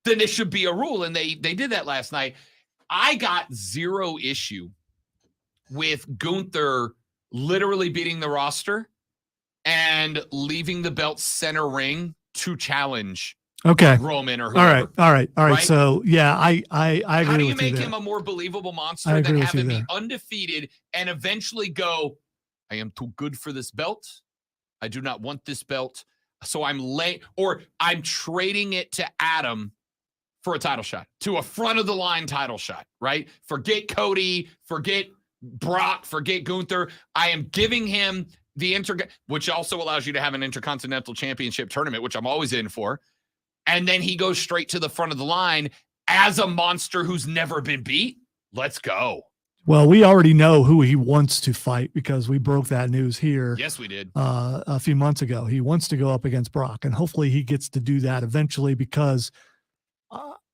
then it should be a rule. And they did that last night. I got zero issue with Gunther literally beating the roster and leaving the belt center ring to challenge Roman or whoever. All right. Right? So yeah, I agree. How do you with you make there. him a more believable monster than have him be undefeated and eventually go, I am too good for this belt. I do not want this belt. So I'm trading it to Adam for a title shot, to a front of the line title shot, right? Forget Cody, forget Brock, forget Gunther. I am giving him the which also allows you to have an Intercontinental Championship tournament, which I'm always in for. And then he goes straight to the front of the line as a monster who's never been beat. Let's go. Well, we already know who he wants to fight because we broke that news here. Yes, we did. A few months ago. He wants to go up against Brock, and hopefully he gets to do that eventually because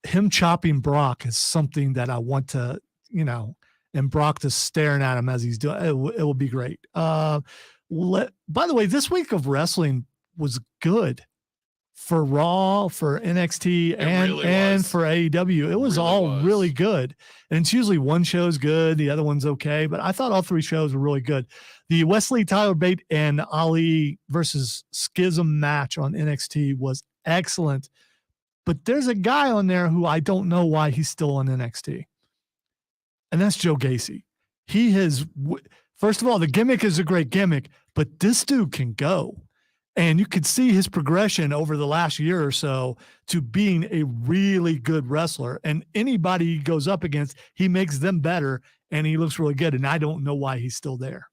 him chopping Brock is something that I want to, and Brock just staring at him as he's doing it. It will be great. By the way, this week of wrestling was good. For Raw, for NXT, and for AEW. It was really good. And it's usually one show's good, the other one's okay, but I thought all three shows were really good. The Wesley Tyler Bate and Ali versus Schism match on NXT was excellent. But there's a guy on there who I don't know why he's still on NXT. And that's Joe Gacy. He has, first of all, the gimmick is a great gimmick, but this dude can go. And you could see his progression over the last year or so to being a really good wrestler. And anybody he goes up against, he makes them better, and he looks really good. And I don't know why he's still there.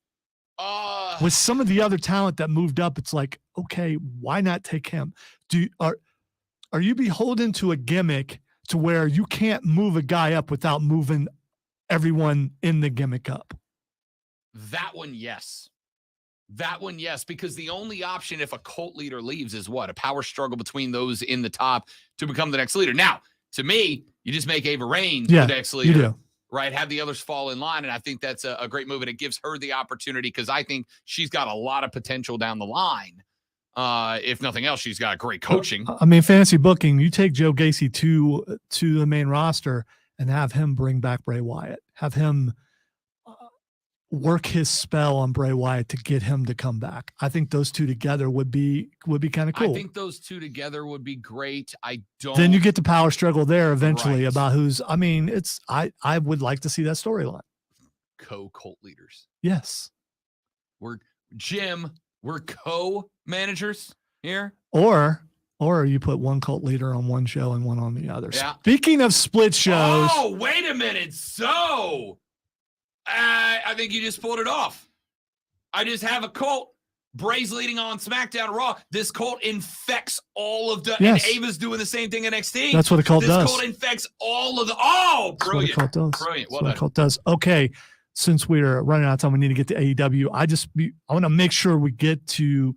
With some of the other talent that moved up, it's like, okay, why not take him? Are you beholden to a gimmick to where you can't move a guy up without moving everyone in the gimmick up? That one, yes. That one, yes, because the only option if a cult leader leaves is what? A power struggle between those in the top to become the next leader. Now, to me, you just make Ava Raine the next leader. You do. Right? Have the others fall in line, and I think that's a great move, and it gives her the opportunity because I think she's got a lot of potential down the line. If nothing else, she's got great coaching. I mean, fantasy booking, you take Joe Gacy to the main roster and have him bring back Bray Wyatt. Have him work his spell on Bray Wyatt to get him to come back. I think those two together would be kind of cool. I think those two together would be great. Then you get the power struggle there eventually about who's. I mean, I would like to see that storyline. Co-cult leaders. Yes. We're co-managers here. Or you put one cult leader on one show and one on the other. Yeah. Speaking of split shows. Oh, wait a minute. So I think you just pulled it off. I just have a cult. Bray's leading on SmackDown Raw. This cult infects all of the. Yes. And Ava's doing the same thing in NXT. That's what a cult does. This cult infects all of the. Oh, brilliant. That's what a cult does. Brilliant. That's what a cult does. Okay. Since we're running out of time, we need to get to AEW. I want to make sure we get to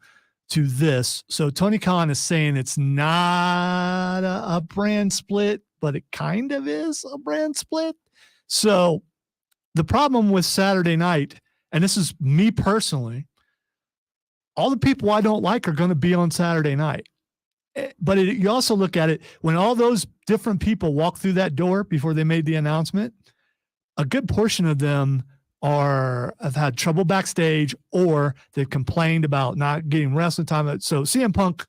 this. So Tony Khan is saying it's not a brand split, but it kind of is a brand split. So the problem with Saturday night, and this is me personally, all the people I don't like are going to be on Saturday night. But you also look at it, when all those different people walk through that door before they made the announcement, a good portion of them have had trouble backstage, or they've complained about not getting wrestling time. So CM Punk,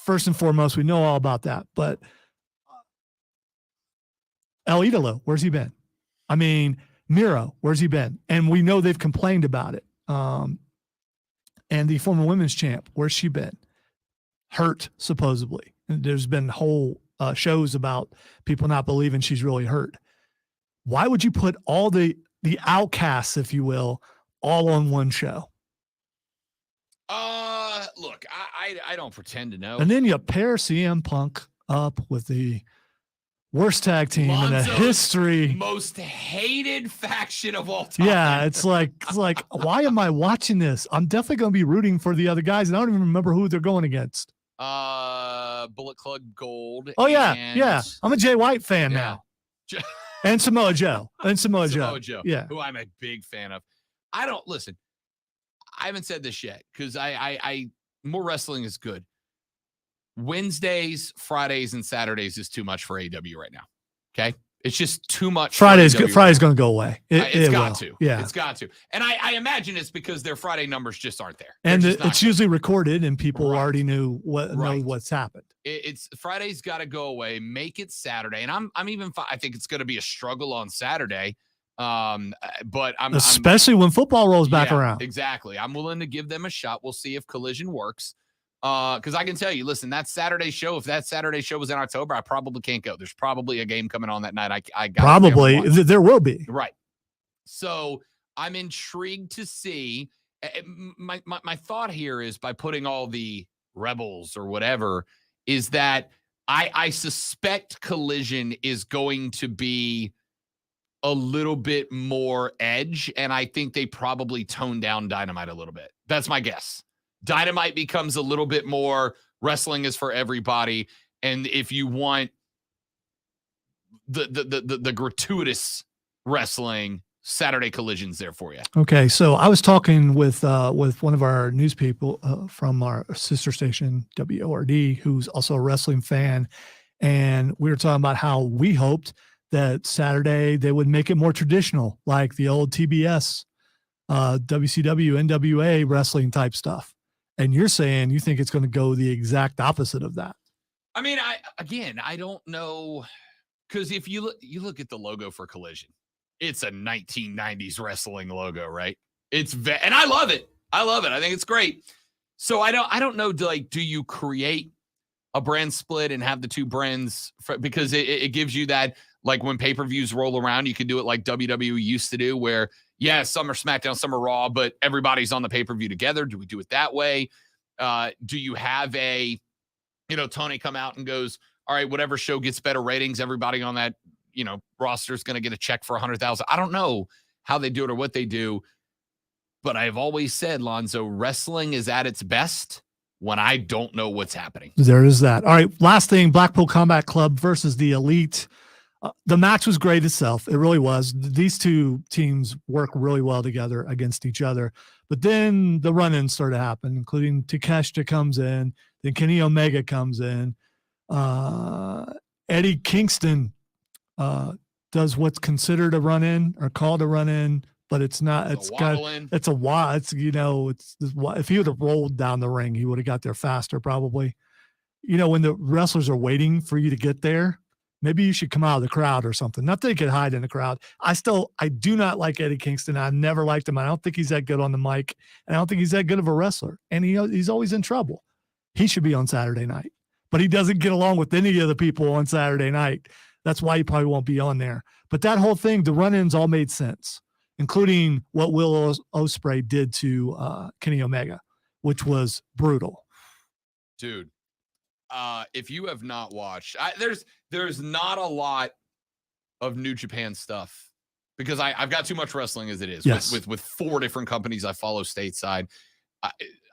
first and foremost, we know all about that. But El Idolo, where's he been? I mean, Miro, where's he been? And we know they've complained about it. And the former women's champ, where's she been? Hurt, supposedly. And there's been whole shows about people not believing she's really hurt. Why would you put all the outcasts, if you will, all on one show? Look, I don't pretend to know. And then you pair CM Punk up with the worst tag team in the history. Most hated faction of all time. Yeah, it's like, why am I watching this? I'm definitely going to be rooting for the other guys, and I don't even remember who they're going against. Bullet Club Gold. Oh, yeah. I'm a Jay White fan now. And Samoa Joe. Yeah. Who I'm a big fan of. I haven't said this yet because I more wrestling is good. Wednesdays, Fridays, and Saturdays is too much for AW right now. Okay. It's just too much. Friday's going to go away. It's got will. to. Yeah. It's got to. And I imagine it's because their Friday numbers just aren't there. And it's usually recorded and people already know Right. what's happened. It's Friday's got to go away. Make it Saturday. And I'm even I think it's going to be a struggle on Saturday. But especially when football rolls back around. Exactly. I'm willing to give them a shot. We'll see if Collision works. Because I can tell you, listen, that Saturday show, if that Saturday show was in October, I probably can't go. There's probably a game coming on that night. I got probably there will be. Right. So I'm intrigued to see. My thought here is by putting all the rebels or whatever is that I suspect Collision is going to be a little bit more edge, and I think they probably tone down Dynamite a little bit. That's my guess. Dynamite becomes a little bit more wrestling is for everybody, and if you want the gratuitous wrestling, Saturday Collision's there for you. Okay, so I was talking with one of our news people from our sister station WORD, who's also a wrestling fan, and we were talking about how we hoped that Saturday they would make it more traditional, like the old TBS, WCW, NWA wrestling type stuff. And you're saying you think it's going to go the exact opposite of that. I mean, I don't know, because if you look at the logo for Collision, it's a 1990s wrestling logo, right? And I love it. I think it's great. So I don't know. Do you create a brand split and have the two brands because it gives you that, like when pay-per-views roll around, you can do it like WWE used to do, where some are SmackDown, some are Raw, but everybody's on the pay-per-view together. Do we do it that way? Do you have Tony come out and goes, all right, whatever show gets better ratings, everybody on that, roster is going to get a check for 100,000. I don't know how they do it or what they do, but I've always said, Lonzo, wrestling is at its best when I don't know what's happening. There is that. All right, last thing, Blackpool Combat Club versus the Elite. The match was great itself. It really was. These two teams work really well together against each other. But then the run-ins started to happen, including Takeshita comes in, then Kenny Omega comes in. Eddie Kingston does what's considered a run-in or called a run-in, but it's not. If he would have rolled down the ring, he would have got there faster probably. When the wrestlers are waiting for you to get there, maybe you should come out of the crowd or something. Not that you could hide in the crowd. I do not like Eddie Kingston. I've never liked him. I don't think he's that good on the mic, and I don't think he's that good of a wrestler. And he's always in trouble. He should be on Saturday night, but he doesn't get along with any of the people on Saturday night. That's why he probably won't be on there. But that whole thing, the run-ins all made sense, including what Will Ospreay did to Kenny Omega, which was brutal. Dude. If you have not watched, there's not a lot of New Japan stuff because I've got too much wrestling as it is. Yes. with 4 different companies I follow stateside.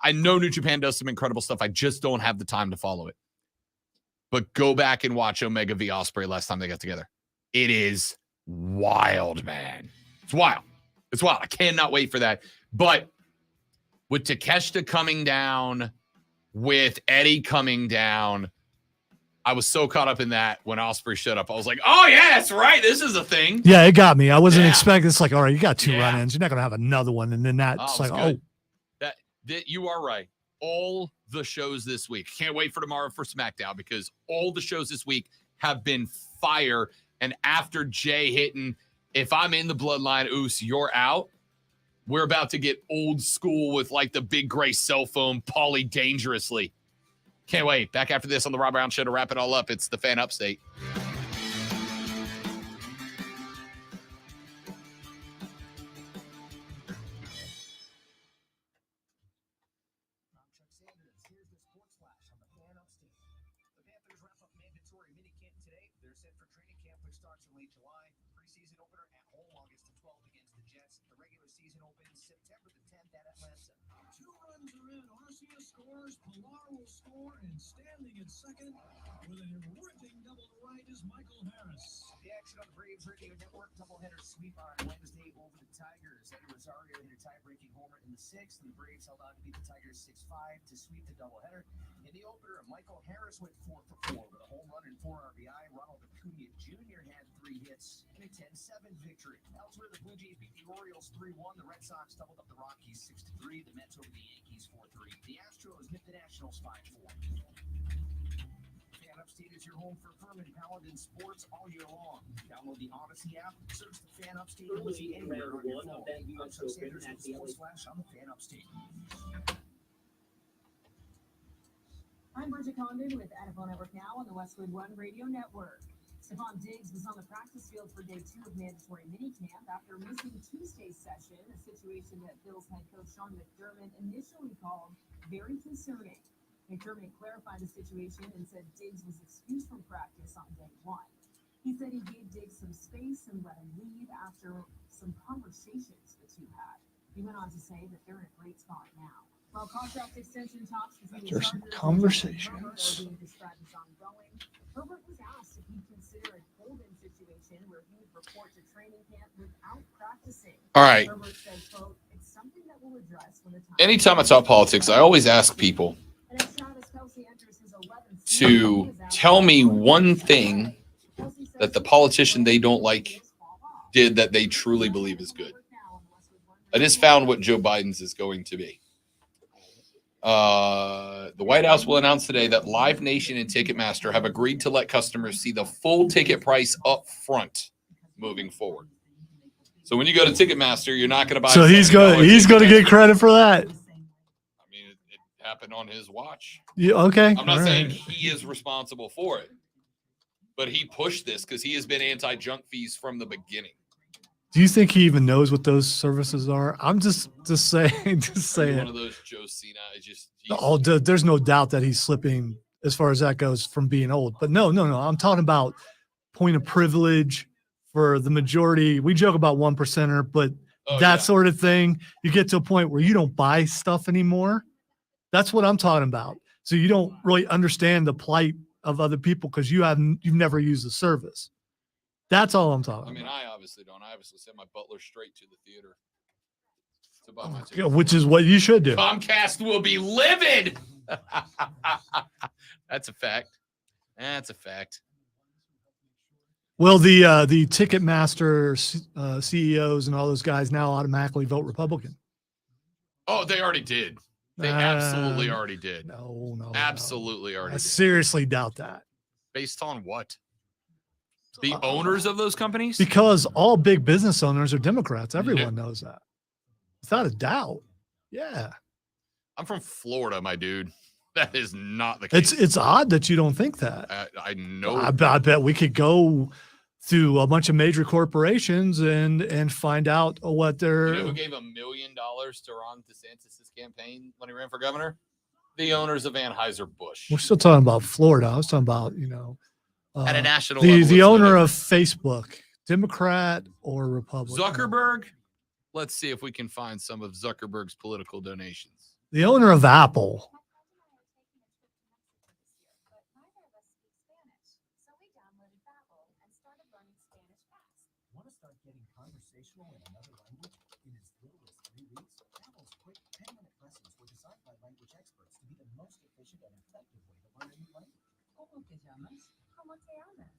I know New Japan does some incredible stuff. I just don't have the time to follow it. But go back and watch Omega v Ospreay last time they got together. It is wild, man. It's wild. I cannot wait for that. But with Takeshita coming down, with Eddie coming down, I was so caught up in that when Ospreay showed up. I was like, oh, yeah, that's right. This is a thing. Yeah, it got me. I wasn't expecting. It's like, all right, you got 2 run-ins. You're not going to have another one. And then that's That you are right. All the shows this week. Can't wait for tomorrow for SmackDown because all the shows this week have been fire. And after Jay hitting, if I'm in the bloodline, Oos, you're out. We're about to get old school with like the big gray cell phone, Paulie dangerously. Can't wait. Back after this on the Rob Brown Show to wrap it all up. It's the Fan Upstate. Here's the sports flash on the Fan Upstate. The Panthers wrap up mandatory minicamp today. They're set for training camp, which starts in late July. Preseason opener at home August the 12th against the Jets. The regular season opens September the 10th at Atlanta. 2 runs are in. RCS scores, Pilar will score, and standing at second with an ripping double to right is Michael Harris. The action on the Braves Radio Network doubleheader sweep on Wednesday over the Tigers. Eddie Rosario hit a tie-breaking homer in the sixth, and the Braves held on to beat the Tigers 6-5 to sweep the doubleheader. In the opener, Michael Harris went 4 for 4 with a home run and 4 RBI. Ronald Acuna Jr. had 3 hits in a 10-7 victory. Elsewhere, the Blue Jays beat the Orioles 3-1. The Red Sox doubled up the Rockies 6-3. The Mets over the Yankees 4-3. The Astros nipped the Nationals 5-4. Fan Upstate is your home for Furman Paladin sports all year long. Download the Odyssey app, search the Fan Upstate, and listen anywhere on your phone. I'm Chuck Sanders with Sports Flash on the Fan Upstate. I'm Bridget Condon with NFL Network Now on the Westwood One Radio Network. Stephon Diggs was on the practice field for day 2 of mandatory minicamp after missing Tuesday's session, a situation that Bills head coach Sean McDermott initially called very concerning. McDermott clarified the situation and said Diggs was excused from practice on day 1. He said he gave Diggs some space and let him leave after some conversations the two had. He went on to say that they're in a great spot now. While contract extension talks between the There's some Chargers and conversations. Herbert are being described as ongoing, Herbert was asked if he'd consider a hold-in situation where he would report to training camp without practicing. All right. Herbert said, quote, "It's something that we'll address when the time." Anytime I talk politics, I always ask people And as Travis Kelce enters his 11th to season, he is asked tell me about one what thing Kelce says that the he politician they don't will like fall off. did that they truly believe is good. I just found what Joe Biden's is going to be. The White House will announce today that Live Nation and Ticketmaster have agreed to let customers see the full ticket price up front moving forward. So when you go to Ticketmaster, you're not going to buy. So he's going to get credit for that. I mean, it happened on his watch. Yeah, okay. I'm not all saying right. he is responsible for it, but he pushed this because he has been anti-junk fees from the beginning. Do you think he even knows what those services are? I'm just saying, One saying. of those Joe Cena. He's- There's no doubt that he's slipping as far as that goes from being old. But no. I'm talking about point of privilege for the majority. We joke about 1%er, but Oh, that yeah. sort of thing, you get to a point where you don't buy stuff anymore. That's what I'm talking about. So you don't really understand the plight of other people because you've never used the service. That's all I'm talking I mean, about. I obviously don't. I obviously send my butler straight to the theater to buy my Yeah, ticket. which is what you should do. Comcast will be livid. That's a fact. That's a fact. Well, the Ticketmaster CEOs and all those guys now automatically vote Republican. Oh, they already did. They absolutely already did. No. Absolutely already I did. seriously doubt that. Based on what? The owners of those companies? Because all big business owners are Democrats. Everyone knows that. Without a doubt. Yeah. I'm from Florida, my dude. That is not the case. It's odd that you don't think that. I know. I bet we could go through a bunch of major corporations and find out what they're. You know who gave $1 million to Ron DeSantis' campaign when he ran for governor? The owners of Anheuser-Busch. We're still talking about Florida. I was talking about, At a national level, the it's owner no of Facebook, Democrat or Republican. Zuckerberg. Let's see if we can find some of Zuckerberg's political donations. The owner of Apple. Want to start getting conversational in another language in as little as 3 weeks? Babbel's quick 10-minute lessons were designed by language experts to be the most efficient and effective way to learn a new language. ¿Cómo te llamas? ¿Cómo te llamas?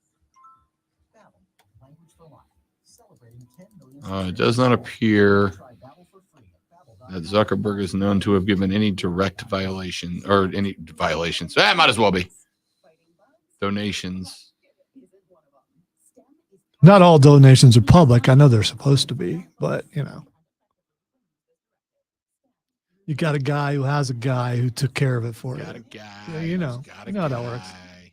Babbel, language for life, celebrating 10 million. It does not appear Try Babbel for free at babbel.com. that Zuckerberg is known to have given any direct violation or any violations. Might as well be. Donations. Not all donations are public. I know they're supposed to be, but you got a guy who has a guy who took care of it for Got a you. guy. Yeah, you know. Got You know how that works. guy.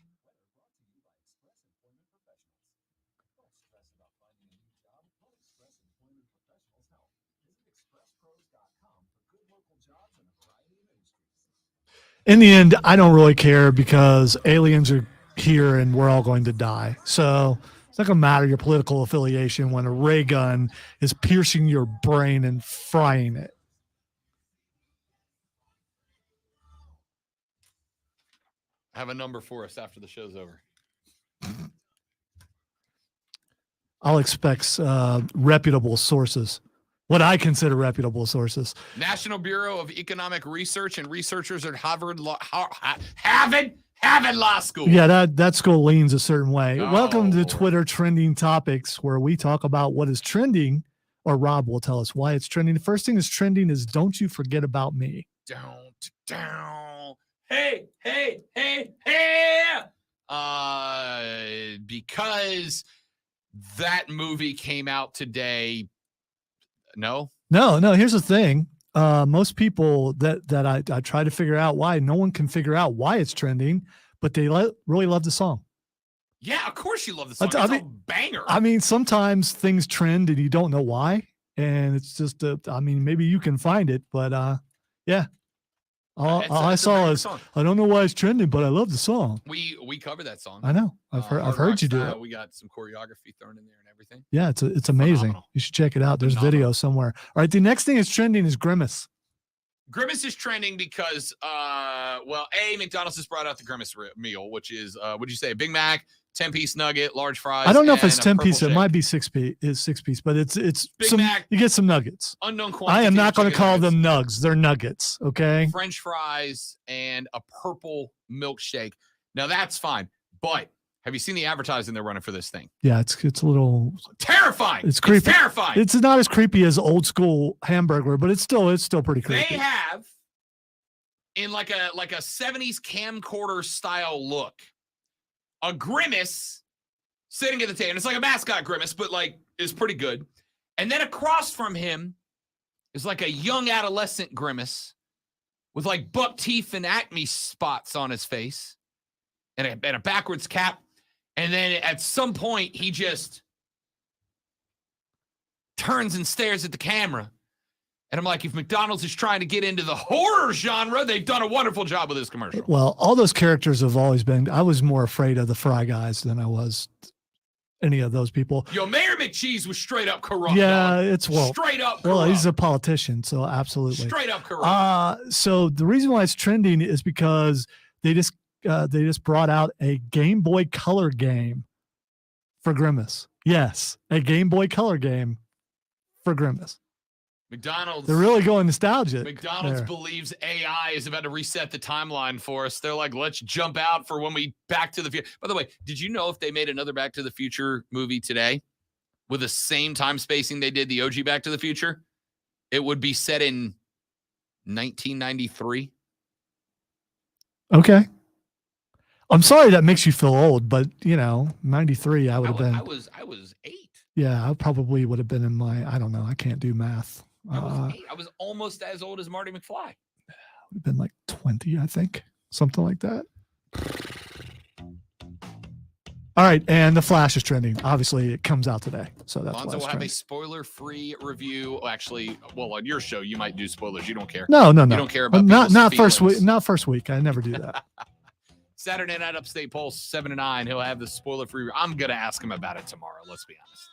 In the end, I don't really care because aliens are here and we're all going to die. So it's not going to matter your political affiliation when a ray gun is piercing your brain and frying it. Have a number for us after the show's over. I'll expect reputable sources. What I consider reputable sources. National Bureau of Economic Research and researchers at Harvard Law School. Yeah, that school leans a certain way. Oh, Welcome to Lord. Twitter Trending Topics, where we talk about what is trending, or Rob will tell us why it's trending. The first thing that's trending is "Don't You Forget About Me." Down. Hey. Because that movie came out today. No. Here's the thing. Most people that I try to figure out why, no one can figure out why it's trending, but they really love the song. Yeah, of course you love the song. It's a banger. I mean, sometimes things trend and you don't know why, and it's just maybe you can find it, but yeah. All I saw is song. I don't know why it's trending, but I love the song. We cover that song. I know. I've heard you do it. We got some choreography thrown in there and everything. Yeah, it's amazing. Phenomenal. You should check it out. There's video somewhere. All right, the next thing that's trending is Grimace. Grimace is trending because McDonald's just brought out the Grimace meal, which is what'd you say, a Big Mac, 10-piece nugget, large fries. I don't know if it's and a 10 purple piece. It shake. might be 6 piece, but it's Big some, Mac, you get some nuggets. unknown quantity. I am not going to chicken call nuggets, them nugs. They're nuggets. Okay. French fries and a purple milkshake. Now that's fine, but have you seen the advertising they're running for this thing? Yeah, it's a little Terrifying. It's creepy. It's terrifying. It's not as creepy as old school hamburger, but it's still pretty creepy. They have in like a 70s camcorder style look, a Grimace sitting at the table. It's like a mascot Grimace, but like is pretty good. And then across from him is like a young adolescent Grimace with like buck teeth and acne spots on his face and a backwards cap. And then at some point, he just turns and stares at the camera. And I'm like, if McDonald's is trying to get into the horror genre, they've done a wonderful job with this commercial. Well, all those characters have always been. I was more afraid of the Fry Guys than I was any of those people. Yo, Mayor McCheese was straight up corrupt. Yeah, dog. it's straight up corrupt. Well, he's a politician, so absolutely. Straight up corrupt. So the reason why it's trending is because they just brought out a Game Boy Color game for Grimace. Yes, a Game Boy Color game for Grimace. McDonald's. They're really going nostalgic. McDonald's believes AI is about to reset the timeline for us. They're like, let's jump out for when we Back to the Future. By the way, did you know if they made another Back to the Future movie today with the same time spacing they did the OG Back to the Future, it would be set in 1993? Okay. I'm sorry that makes you feel old, but 93, I would have been. I was 8. Yeah, I probably would have been in my, I don't know, I can't do math. I was 8. I was almost as old as Marty McFly. Would have been like 20, I think. Something like that. All right, and The Flash is trending. Obviously, it comes out today, so that's Lonzo why it's will have a trending. spoiler-free review. Actually, on your show, you might do spoilers. You don't care. No. You don't care about not people's first week. feelings. Not first week. I never do that. Saturday Night Upstate Pulse 7 to 9. He'll have the spoiler-free. I'm gonna ask him about it tomorrow. Let's be honest.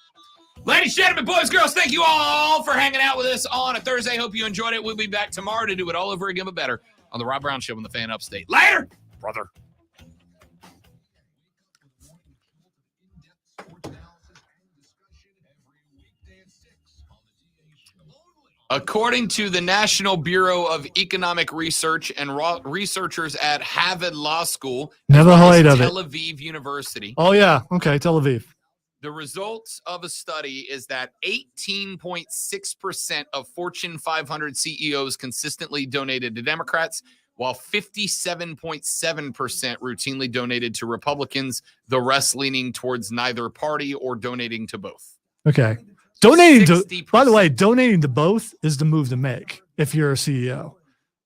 Ladies, gentlemen, boys, girls, thank you all for hanging out with us on a Thursday. Hope you enjoyed it. We'll be back tomorrow to do it all over again, but better on the Rob Brown Show on the Fan Upstate. Later, brother. According to the National Bureau of Economic Research and researchers at Harvard Law School, Never heard of it. Tel Aviv University. Oh, yeah. Okay, Tel Aviv. The results of a study is that 18.6% of Fortune 500 CEOs consistently donated to Democrats, while 57.7% routinely donated to Republicans, the rest leaning towards neither party or donating to both. Okay. Donating 60%. by the way, donating to both is the move to make if you're a CEO.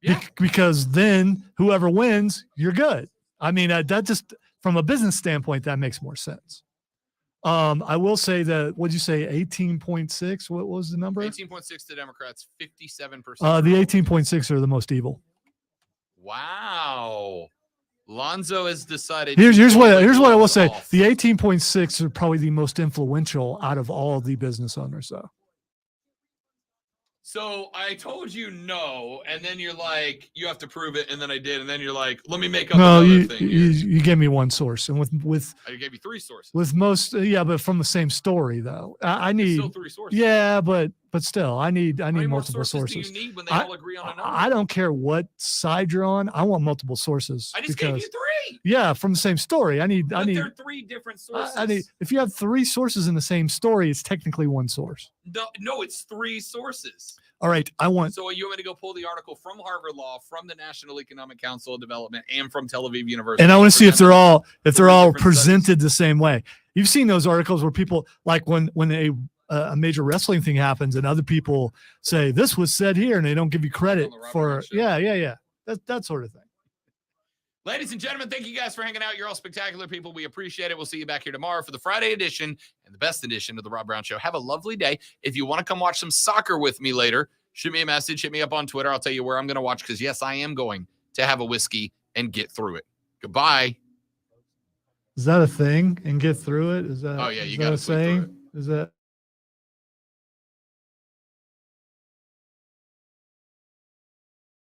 Yeah. Because then whoever wins, you're good. I mean, that just from a business standpoint, that makes more sense. I will say that, what'd you say, 18.6? What was the number? 18.6 to Democrats, 57%. The 18.6 are the most evil. Wow. Lonzo has decided. Here's what I will say. off. The 18.6 are probably the most influential out of all the business owners, though. So I told you no, and then you're like, you have to prove it, and then I did, and then you're like, let me make up No, another you, thing. you gave me one source, and with I gave you 3 sources. with most, yeah, but from the same story though. I It's need, still 3 sources. yeah, but still, I need How many more multiple sources sources. do you need when they I- all agree on a number? I don't care what side you're on. I want multiple sources. I just gave you 3. Yeah, from the same story. I need. They're 3 different sources. I need. If you have 3 sources in the same story, it's technically one source. No, it's 3 sources. All right, I want. So you want me to go pull the article from Harvard Law, from the National Economic Council of Development, and from Tel Aviv University? And I want to see if they're all different presented the same way. You've seen those articles where people like when a major wrestling thing happens and other people say this was said here and they don't give you credit On the Robert for Hunt Show. yeah that sort of thing. Ladies and gentlemen, thank you guys for hanging out. You're all spectacular people. We appreciate it. We'll see you back here tomorrow for the Friday edition and the best edition of the Rob Brown Show. Have a lovely day. If you want to come watch some soccer with me later, shoot me a message. Hit me up on Twitter. I'll tell you where I'm going to watch because, yes, I am going to have a whiskey and get through it. Goodbye. Is that a thing? And get through it? Is that? Oh, yeah, you is gotta that a sleep through saying? it. Is that?